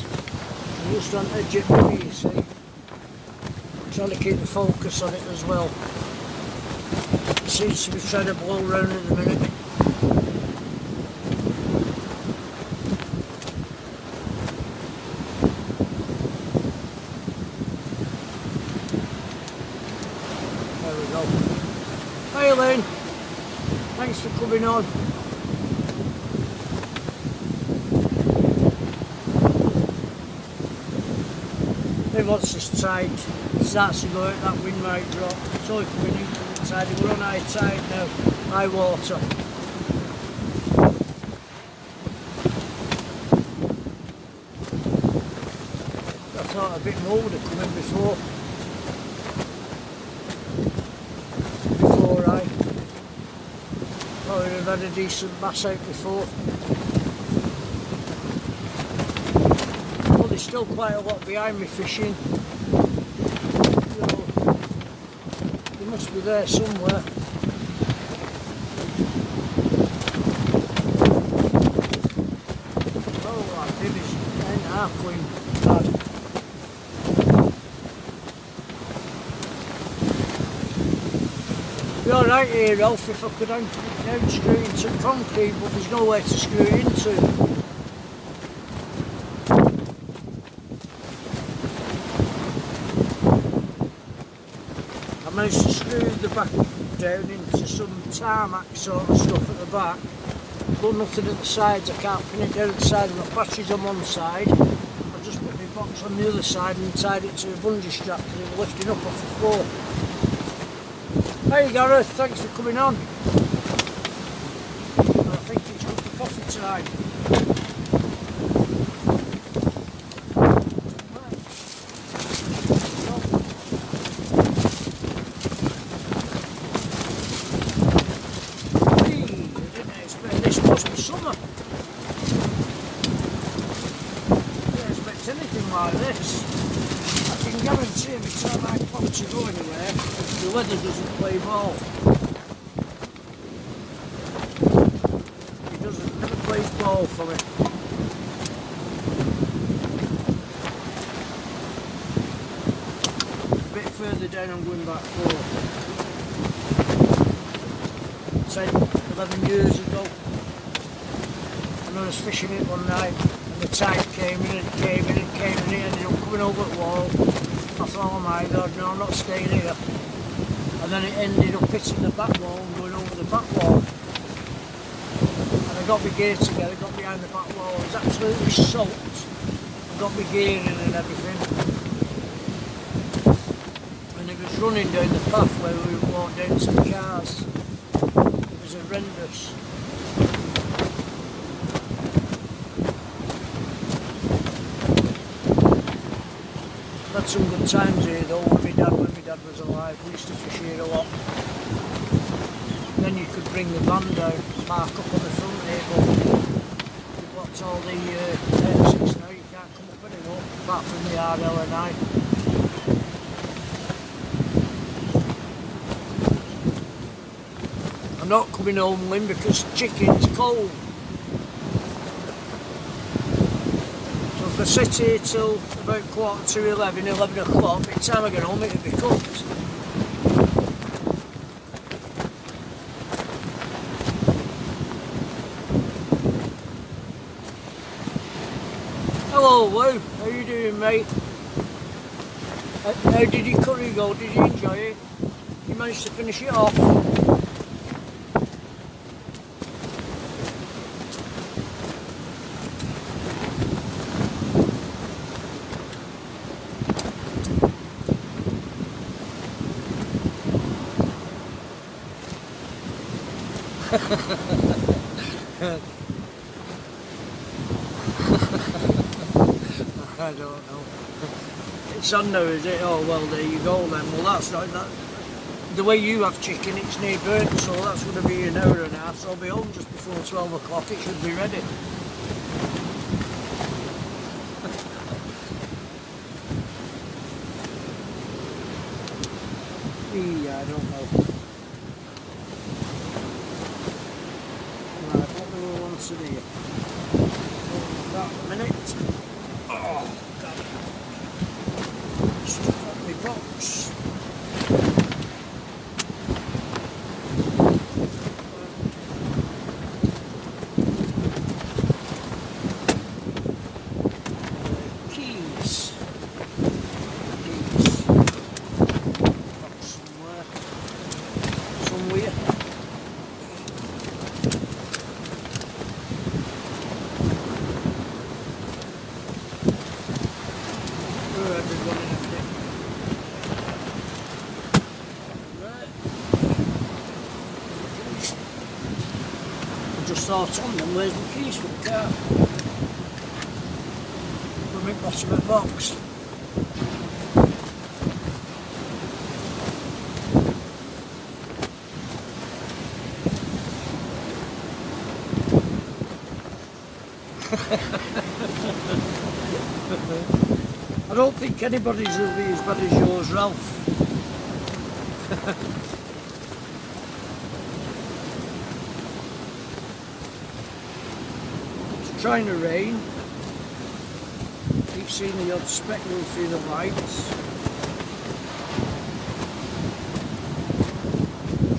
I'm just on edge of me, you see. Trying to keep the focus on it as well. It seems to be trying to blow round at the minute. There we go. Hey Elaine, thanks for coming on. Then once this tide starts to go out, that wind might drop. It's only coming into the tide. We're on high tide now, high water. I thought a bit more would have come in before I would have had a decent bass out before. Well, there's still quite a lot behind me fishing. So, they must be there somewhere. Oh, that baby's ain't half clean. Bad. Be alright here, Ralph, if I could down screw into concrete, but there's nowhere to screw it into. I managed to screw the back down into some tarmac sort of stuff at the back. but nothing at the sides. I can't pin it down at the side. My battery's on one side. I just put my box on the other side and tied it to a bungee strap because it was lifting up off the floor. Hey Gareth, thanks for coming on. I think it's up to coffee time. Like this, I can guarantee every time I pop to go anywhere, the weather doesn't play ball. He doesn't, never plays ball for me. A bit further down I'm going back 10, 11 years ago, and I was fishing it one night. The tide came in and came in and came in and it ended up coming over the wall. I thought, oh my god, no, I'm not staying here. And then it ended up hitting the back wall and going over the back wall. And I got my gear together, got behind the back wall. I was absolutely soaked. I got my gear in and everything. And it was running down the path where we walked down to the cars. It was horrendous. Had some good times here though when my dad was alive. We used to fish here a lot. And then you could bring the van down, park up on the front here, but you've blocked all the exits now, you can't come up anymore, apart from the RL&I. I'm not coming home, Lynn, because chicken's cold. If I sit here till about 11 o'clock, by the time I get home it'll be cooked. Hello Lou, how you doing mate? How did your curry go? Did you enjoy it? You managed to finish it off? I don't know. It's on now, is it? Oh well, there you go then. Well, that's not that. The way you have chicken, it's near burnt, so that's going to be an hour and a half. So I'll be home just before 12 o'clock. It should be ready. Yeah, I don't know. Right, what do we want to do? That a minute. Oh, God. Stuff up my box. Keys. Box somewhere. Just thought on them, where's the keys for the car? From the bottom of the box. I don't think anybody's will be as bad as yours, Ralph. It's trying to rain. Keep seeing the odd speck move through the lights.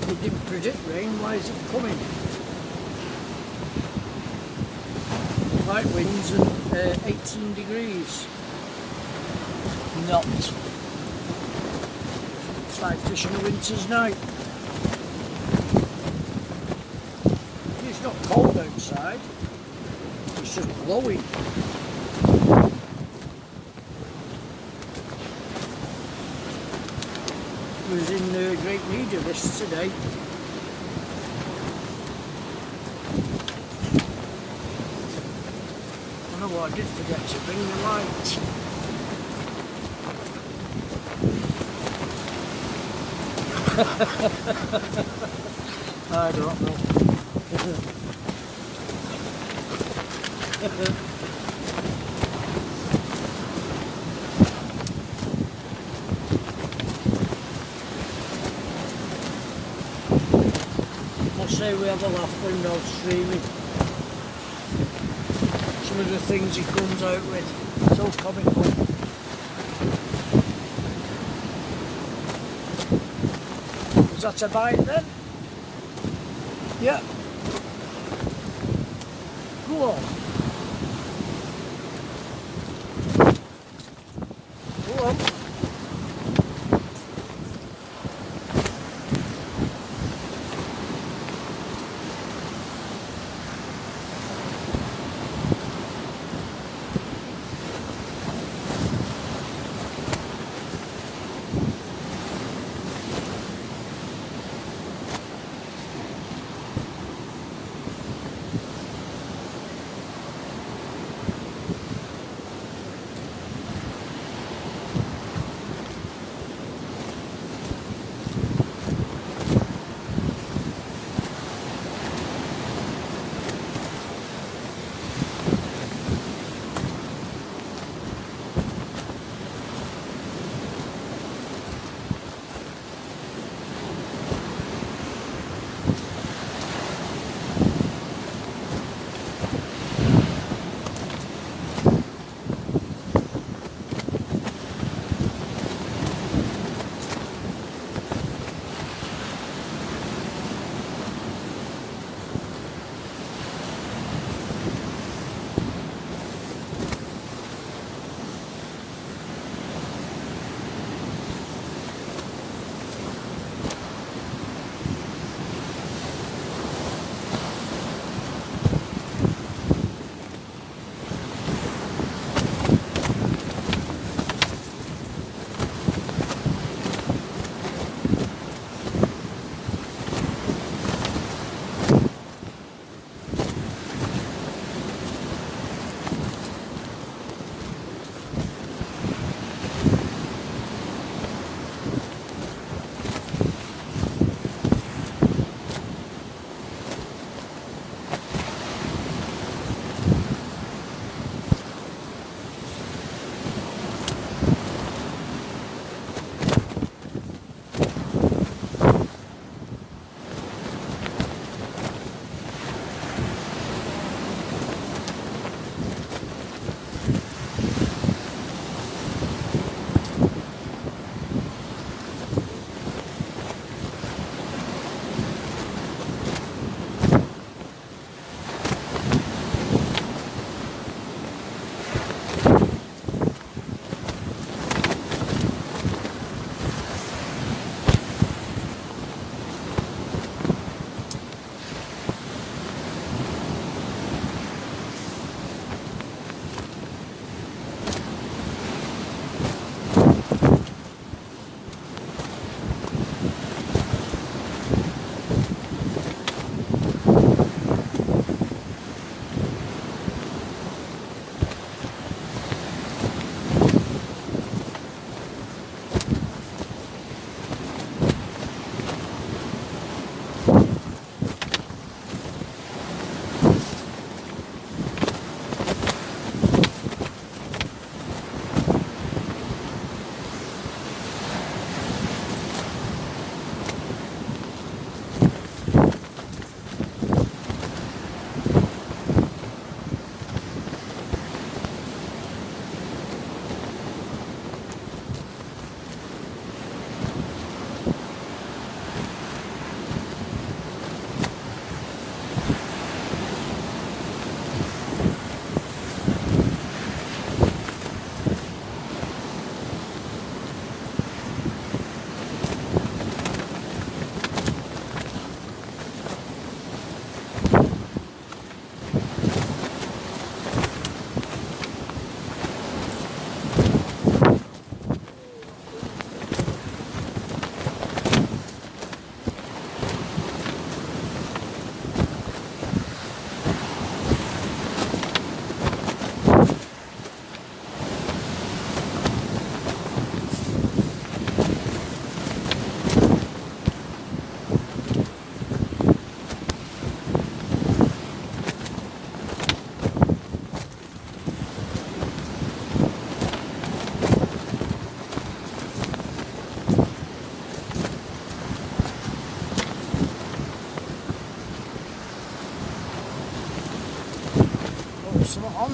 We didn't predict rain, why is it coming? Light winds and 18 degrees. Not. It's like fishing a winter's night. It used not cold outside. It's just blowing. We was in great need of this today. I know what I did forget to bring the light. I don't know. Must say we have a laugh when no streaming. Some of the things he comes out with, so comical. Was that a bite then? Yeah. Go on. Go on.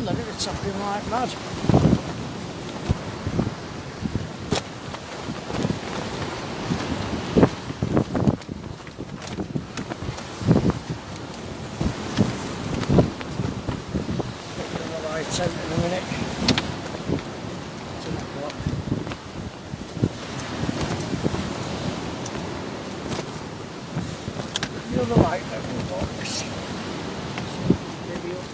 then it was tapping like mad. Get the light out in a minute. 10 o'clock. The other light out in the box. Maybe up.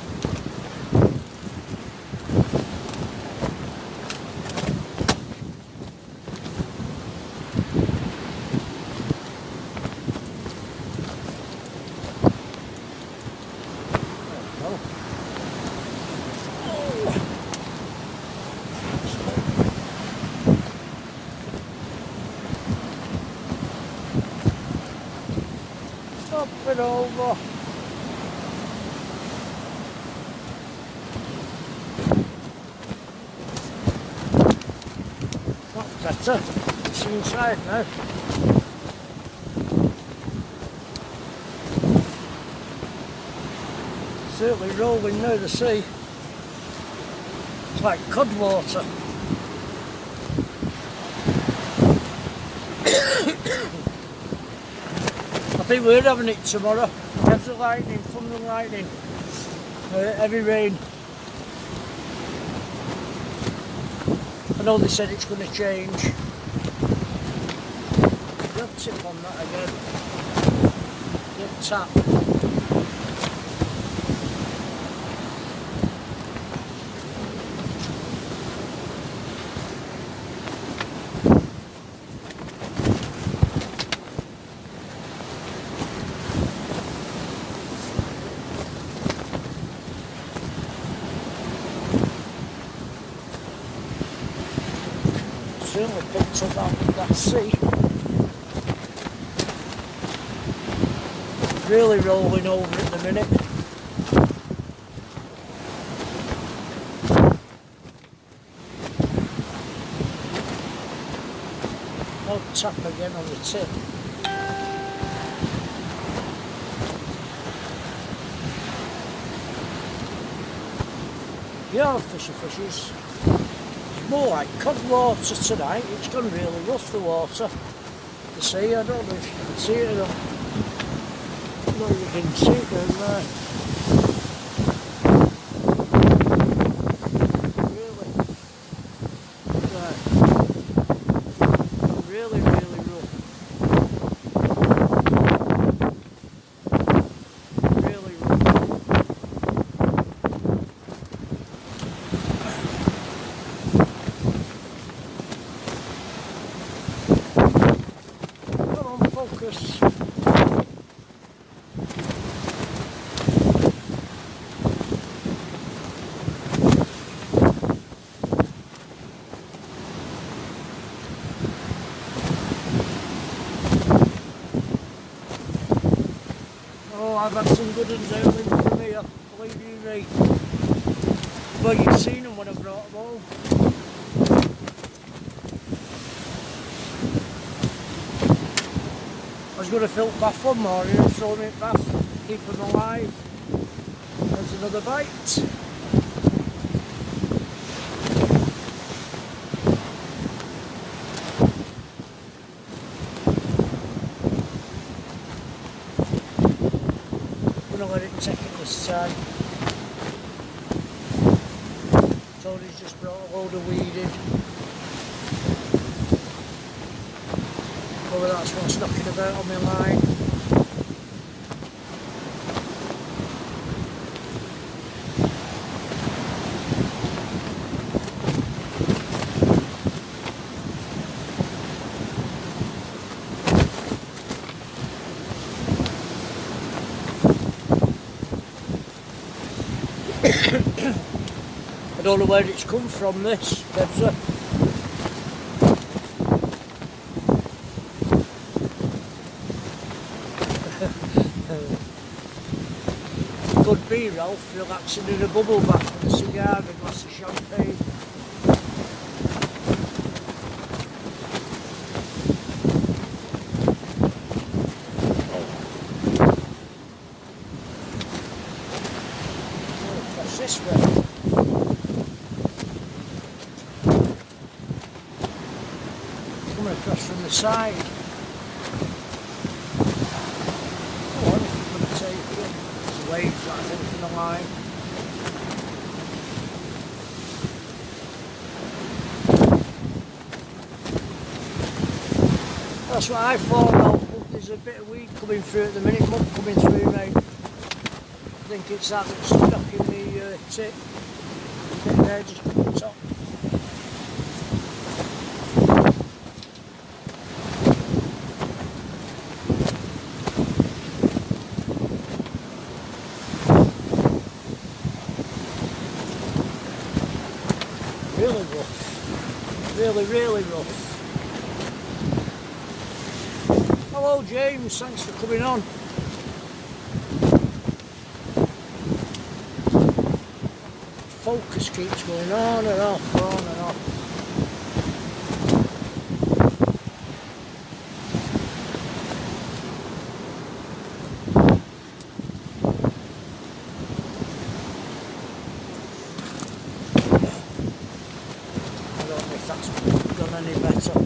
Up and over. That's better. It's inside now. Certainly rolling now, the sea. It's like cod water. I think we're having it tomorrow. Heavy lightning, thunder and lightning, heavy rain. I know they said it's going to change. Good tip on that again. Good tap. Certainly picked up that sea. Really rolling over at the minute. Odd tap again on the tip. Yeah, fishes. More like cod water tonight. It's gone really rough, the water. The sea, I don't know if you can see it or not. No, you can see it down there. Really? Right. Really rough. Really rough. Focus. Oh, I've had some good ones out from here, believe you me. Well, you've seen them when I brought them home. I was going to fill bath one morning and throw them in bath, keep them alive. There's another bite. I'm going to let it take it this time. Tony's just brought a load of weed in. Probably that's what's knocking about on my line. I don't know where it's come from, this Debza. Could be Ralph relaxing in a bubble bath with a cigar and a glass of champagne. Oh, that's this way. the side. Go on, if you're going to take it. There's waves, I think, in the line. That's what I thought of. There's a bit of weed coming through at the minute, mud coming through, mate. I think it's that that's stuck in the tip. A bit there, just on the top. Really rough. Really rough. Hello James, thanks for coming on. Focus keeps going on and off, on and off. I don't know if that's done any better.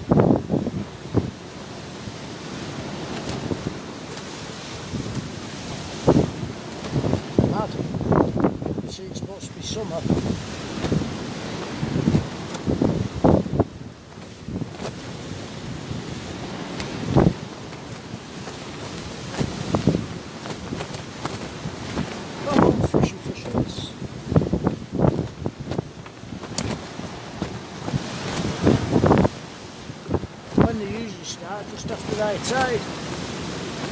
It's supposed to be summer. Come on, fishes. When they usually start, just after high tide.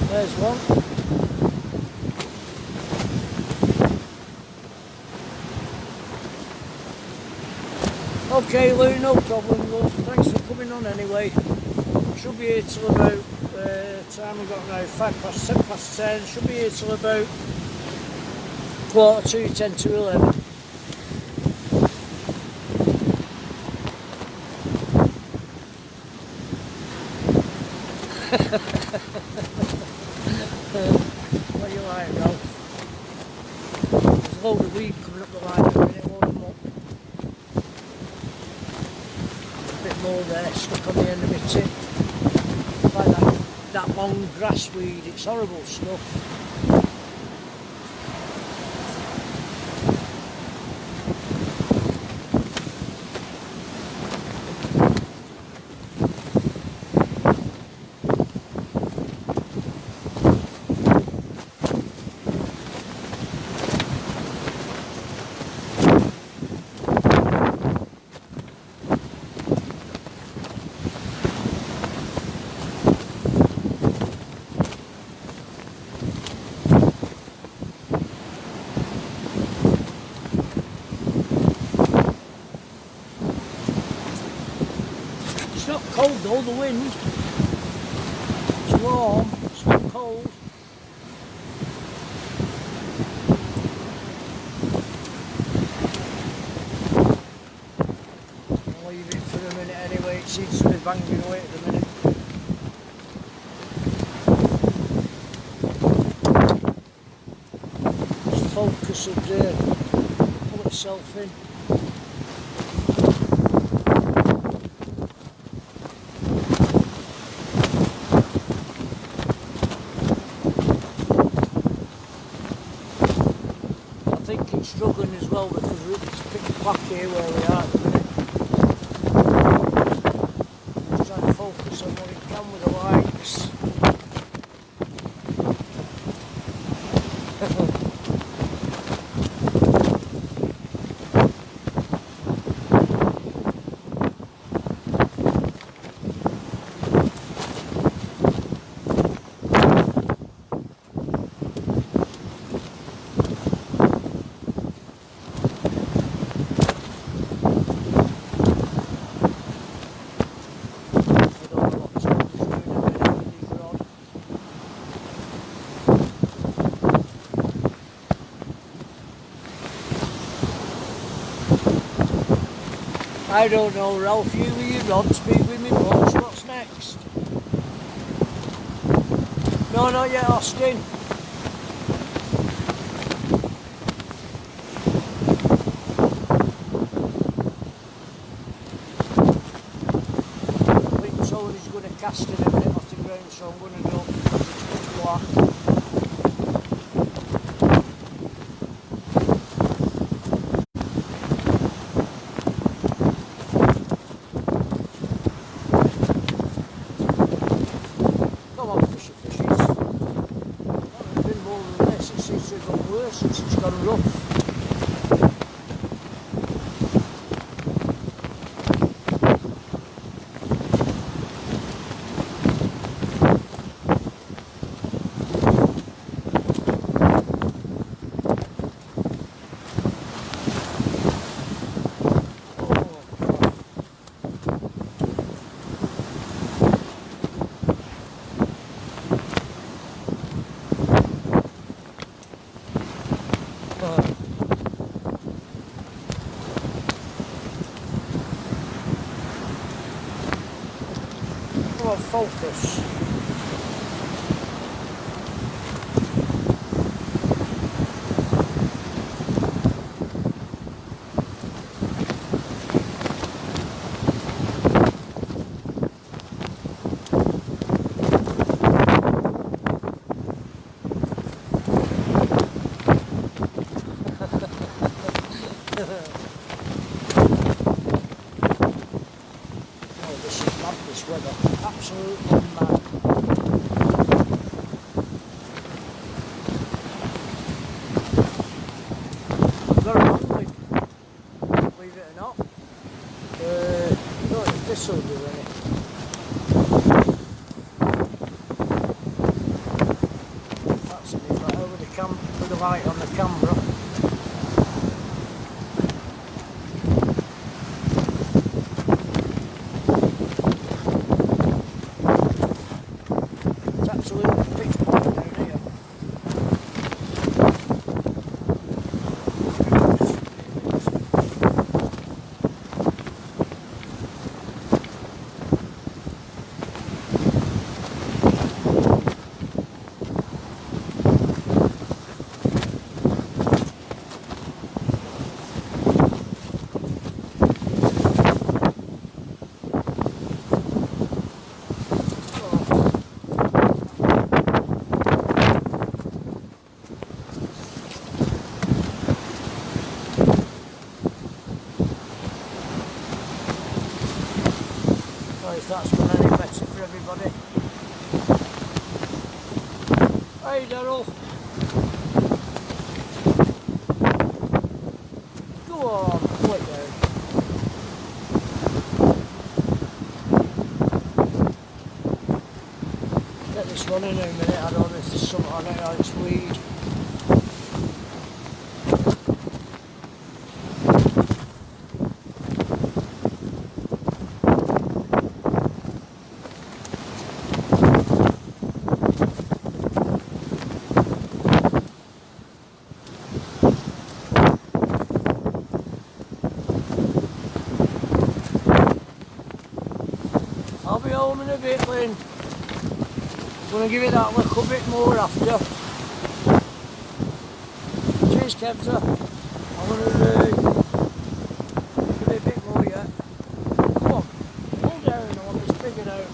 There's one. Okay Lou, no problem love, thanks for coming on anyway. Should be here till about, time we've got now, 10:05, should be here till about 11:45, 10 to 11. What do you like, Ralph? There's a load of weed coming up the line at the minute, load of muck. More there stuck on the end of my tip, like that long grass weed. It's horrible stuff. It's not cold though, the wind. It's warm, it's not cold. I'll leave it for a minute anyway, it seems to be banging away at the minute. Just focus and pull itself in. Struggling as well because it's pitch black here where we are at the minute. Just trying to focus on what it can with the lights. I don't know, Ralph, you with your rod, speak with me boats, what's next? No, not yet, Austin. I think Tony's going to cast casting a bit off the ground, so I'm going to go because it's black. Come on, fishy fishies. Oh, it's been more than this. It seems to have got worse since it's gone rough. Come on, focus. Oh, this is mad, this weather. Absolutely mad. Very hungry, believe it or not. I don't know if this will do any. That's a bit better with the light on the camera. It's absolutely pitch black down here. If that's done any better for everybody. Hey Daryl. Go on, pull it down. Get this running in a minute, I don't know if there's something on it or it's weed. I'll be home in a bit, Lynn. I'm going to give it that little bit more after. Cheers, Kevza. I'm going to give it a bit more yet. Come on, pull down, I want this figured out.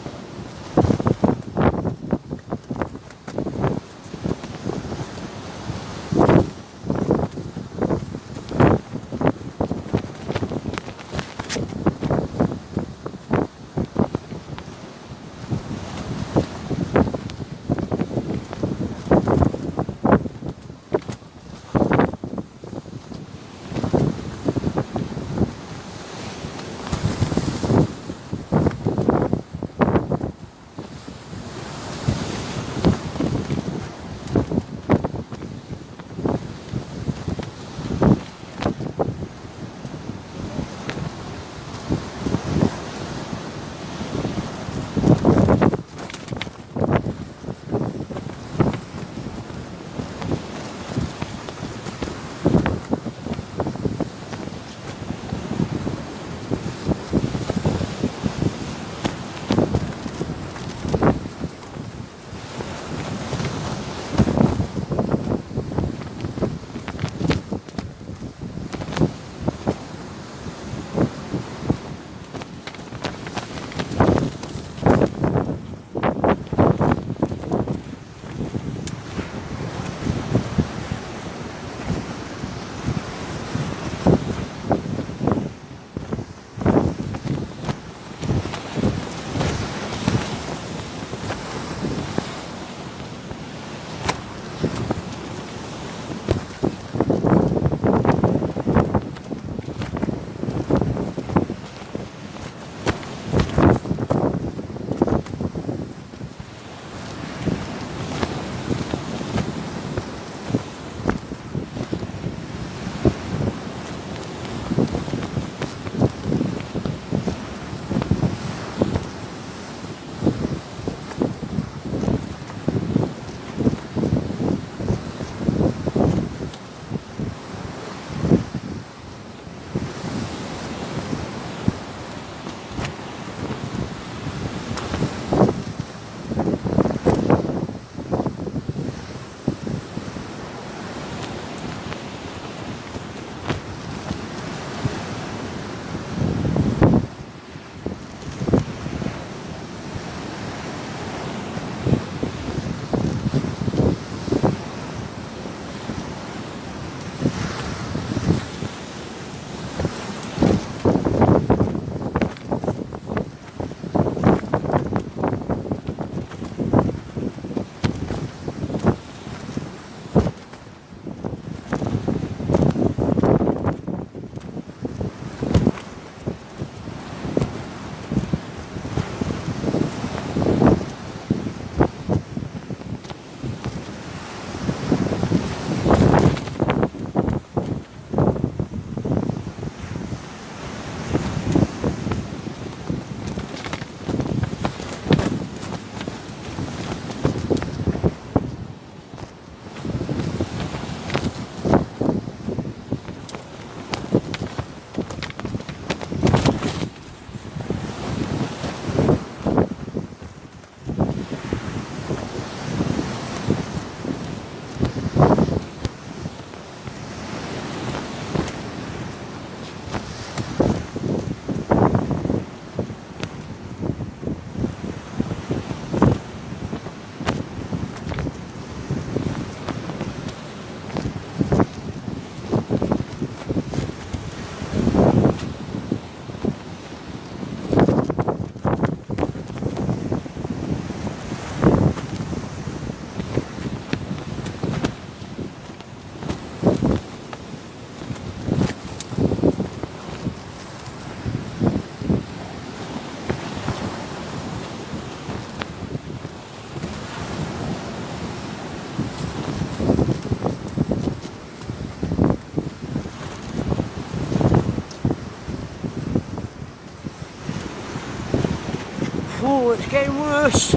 Oh, it's getting worse.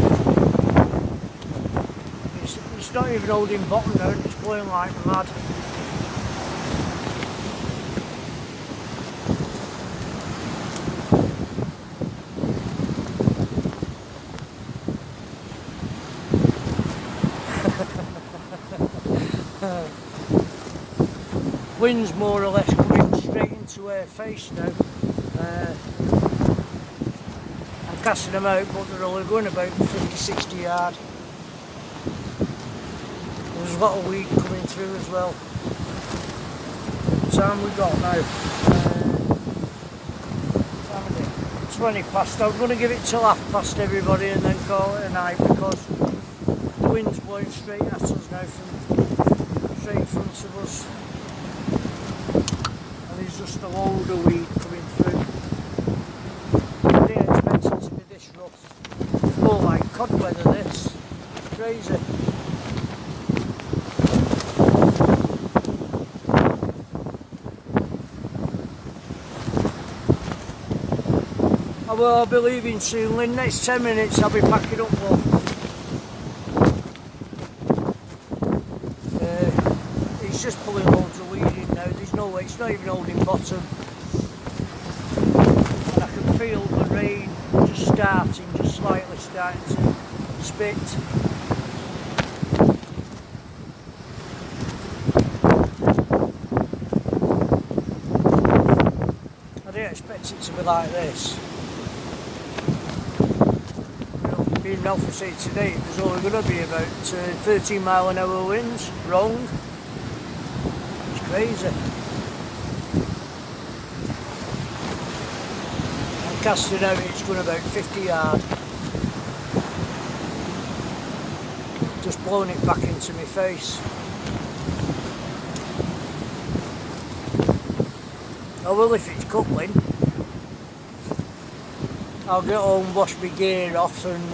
It's not even holding bottom now, it's blowing like mad. Wind's more or less coming straight into her face now. I'm casting them out, but they're only going about 50-60 yard. There's a lot of weed coming through as well. What time we got now? What time is it? 20 past. I'm going to give it till 1/2 everybody and then call it a night because the wind's blowing straight at us now from straight in front of us. And there's just a load of weed coming through. I didn't expect it to be this rough. More like cod weather this. Crazy. Well, I'll be leaving soon, Lynn. Next 10 minutes I'll be packing up, love. It's just pulling loads of weed in now. There's no way, it's not even holding bottom. And I can feel the rain just slightly starting to spit. I didn't expect it to be like this. Being Alpha City today, it was only going to be about 13 mile an hour winds. Wrong. It's crazy. I'm casting out, it's going about 50 yard. Just blowing it back into my face. I will if it's coupling. I'll get home, wash my gear off and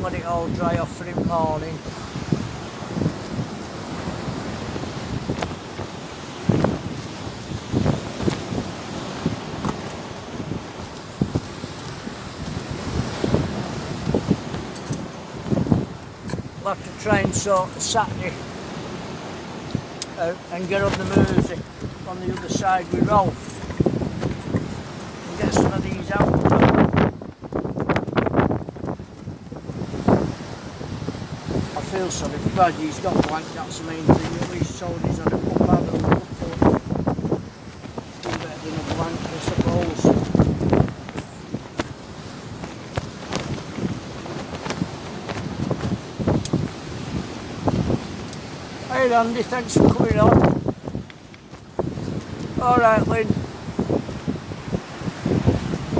let it all dry off for in the morning. I'll have to try and sort the Saturday out and get on the Mersey on the other side with Rolf. Get some of these out. I feel sorry for Brad, he's got blank, that's the main thing. At least told he's had a cup out of the cup for it. Still better than a blank, I suppose. Hey Andy, thanks for coming on. Alright Lynn.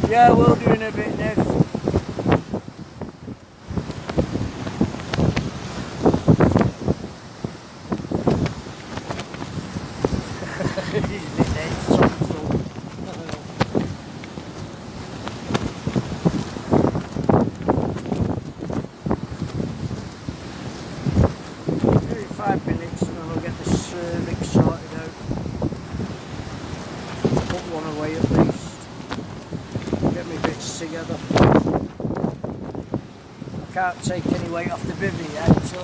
Yeah, we'll do in a bit, Nev. Maybe 5 minutes and then we'll get this rig sorted out. Put one away at least. Get my bits together. I can't take any weight off the bivvy yet, so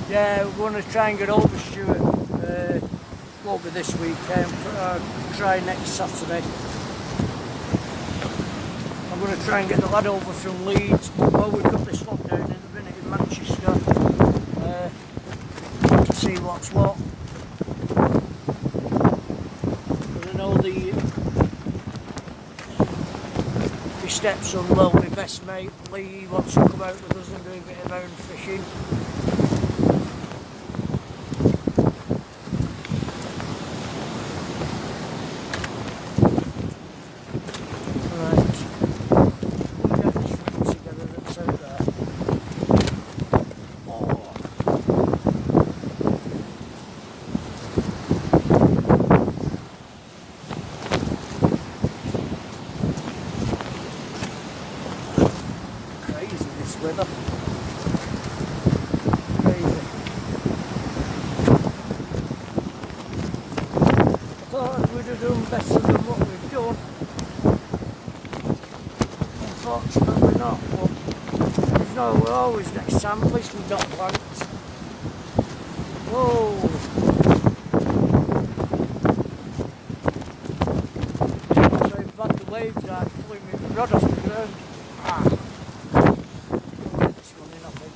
yeah, we're going to try and get over Stuart. Won't be this weekend, try next Saturday. I'm going to try and get the lad over from Leeds. Well, we've got this lockdown in the minute in Manchester. To see what's what. My stepson, well, my best mate Lee, wants to come out with us and do a bit of own fishing. Right, we'll get this rig together that's out there. Weather. have done better than what we've done. Unfortunately not, but there's no we're always next time, at least we've got plants. Whoa! So bad the waves are pulling me rod off the ground. Ah! This one in, I think.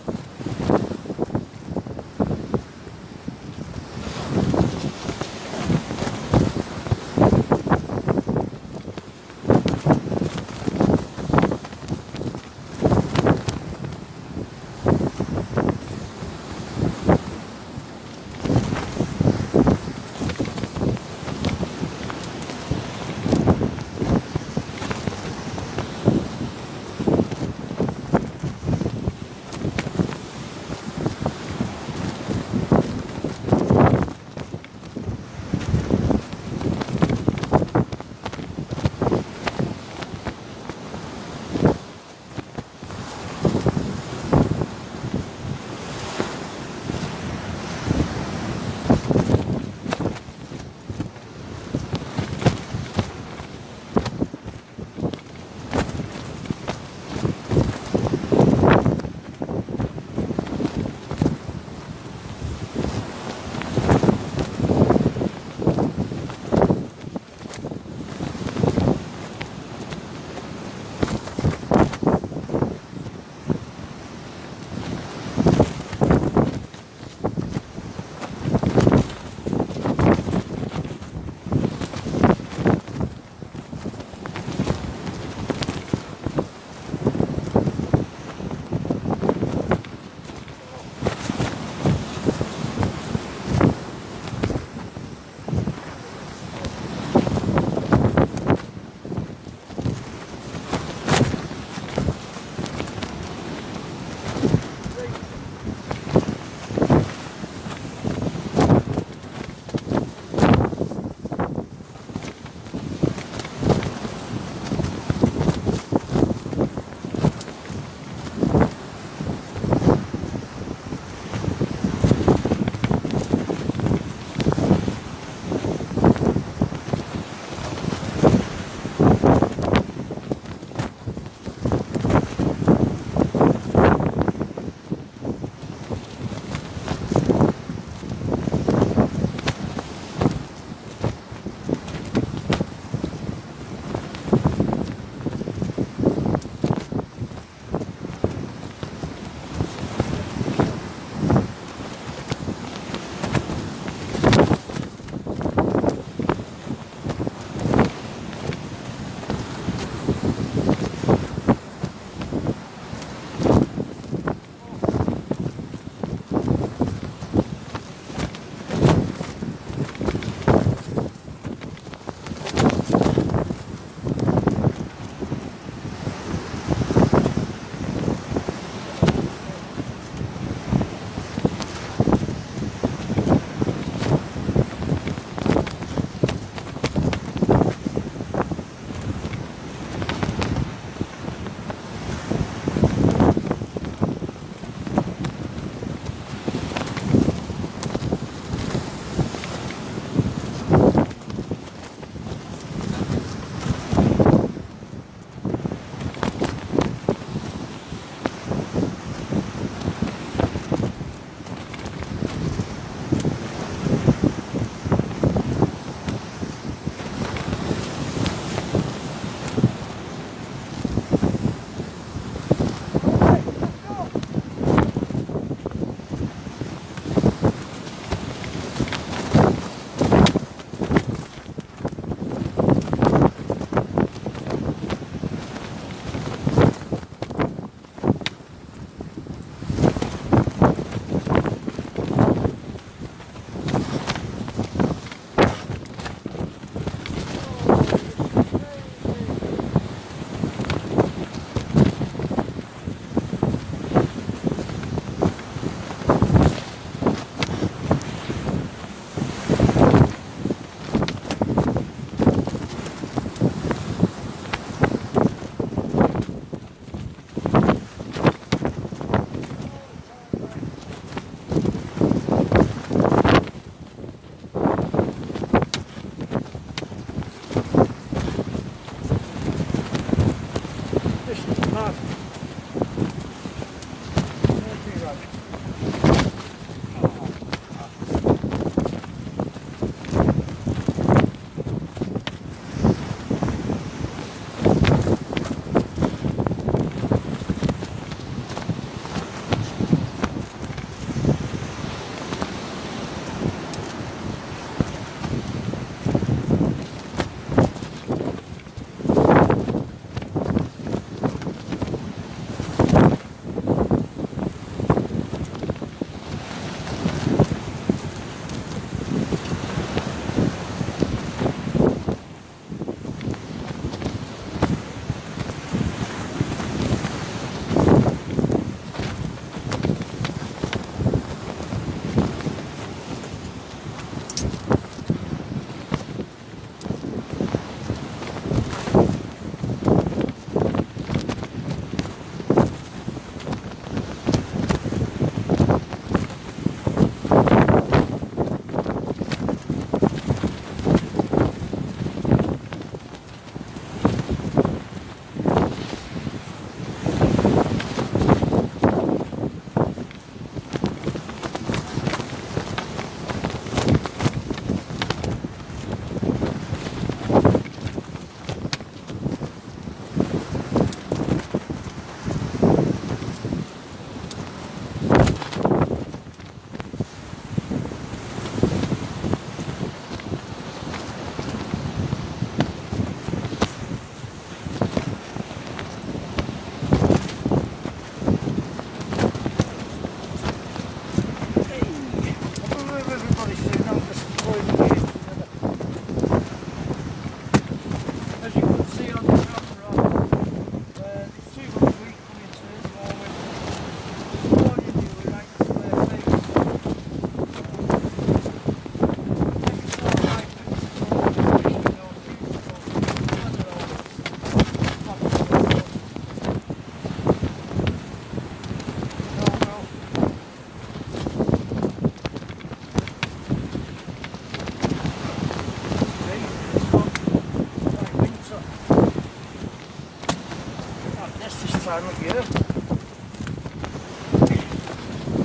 time of year.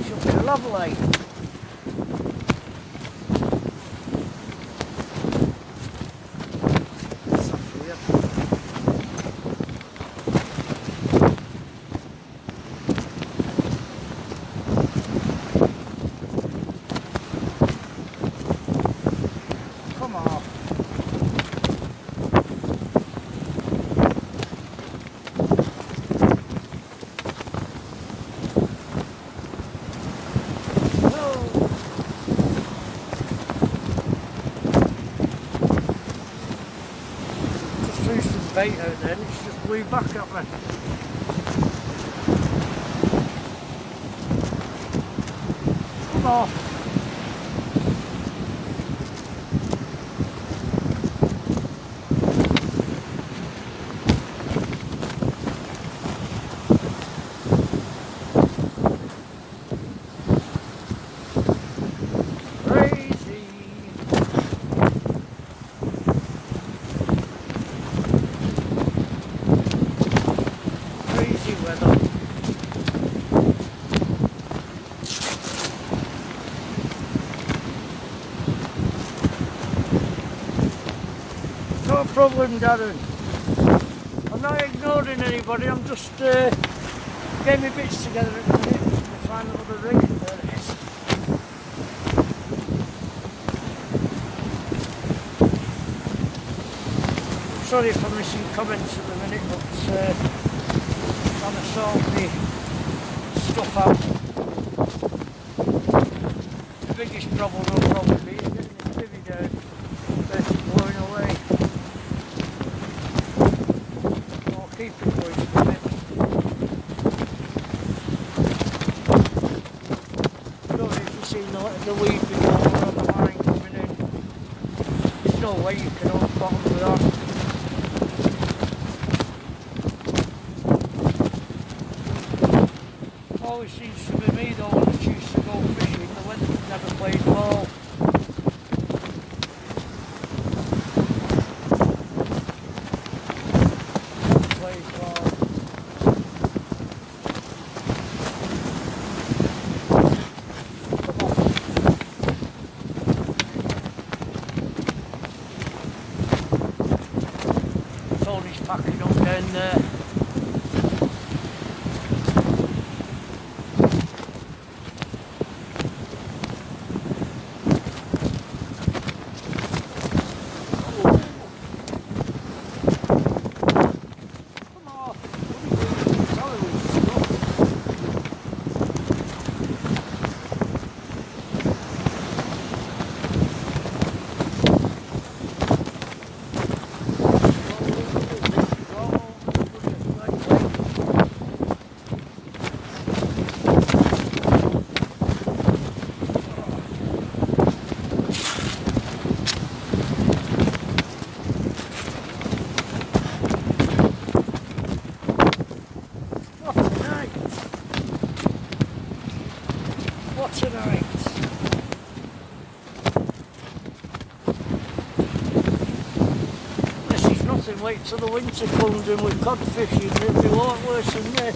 Should be lovely. That's off here. Come on. Threw some bait out there and it's just blew back at me. Come on. No problem, Darren. I'm not ignoring anybody, I'm just getting my bits together at the minute to find another rig. There it is. Sorry if I'm missing comments at the minute, but trying to sort the stuff out. The biggest problem will probably be getting this bivvy down. It's blowing away. I'll keep it going for a bit. I don't know if you've seen the weed before on the line coming in. There's no way you can open bottom with that. Always seems to be me though when I choose to go fishing, the weather never plays ball. Tony's packing up down there. Tonight. This is nothing, wait till the winter comes in with cod fishing, it'll be a lot worse than this.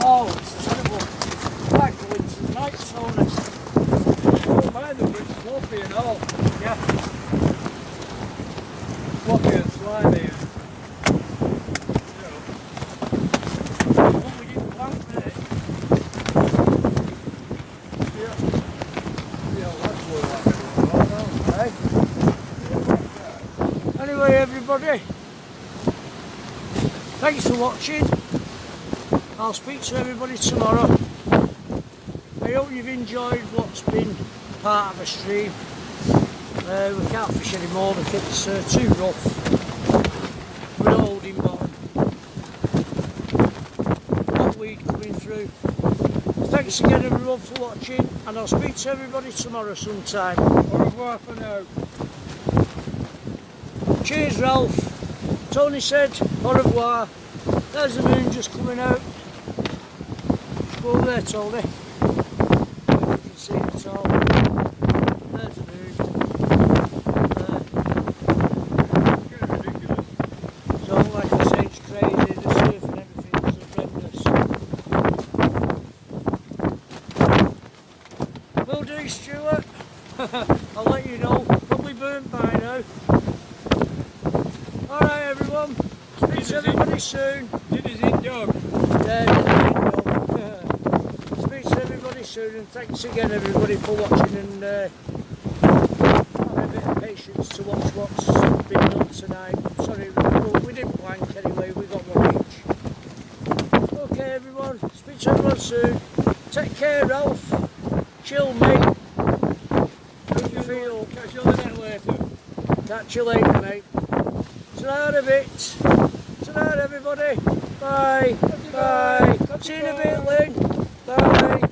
Oh, it's terrible. Like the winter nights, honest. Oh man, they're a bit sloppy and all. Yeah. Sloppy and slimy. We didn't plan for it. Yeah. Yeah, that's what I Hey? Anyway, everybody, thanks for watching. I'll speak to everybody tomorrow. I hope you've enjoyed what's been part of a stream. We can't fish anymore because it's too rough. We're holding bottom. Hot weed coming through. Thanks again everyone for watching, and I'll speak to everybody tomorrow sometime. Au revoir for now. Cheers Ralph. Tony said au revoir. There's the moon just coming out. Go over there, Tony. If you can see it at all. There's the moon. Getting ridiculous. So like I say, it's crazy, the surf and everything is horrendous. Will do, Stuart. I'll let you know. Probably burnt by now. Alright everyone. Speak to everybody soon. Did his eat dog? Speak to everybody soon, and thanks again everybody for watching, and have a bit of patience to watch what's been done tonight. Sorry, we didn't blank anyway, we got one each. Okay everyone, speak to everyone soon. Take care Ralph. Chill mate. Hope you feel Catch you on the net later. Catch you later, mate. Ta-ra a bit. Ta-ra everybody. Bye. Bye. See you in a bit, Lynn. Bye.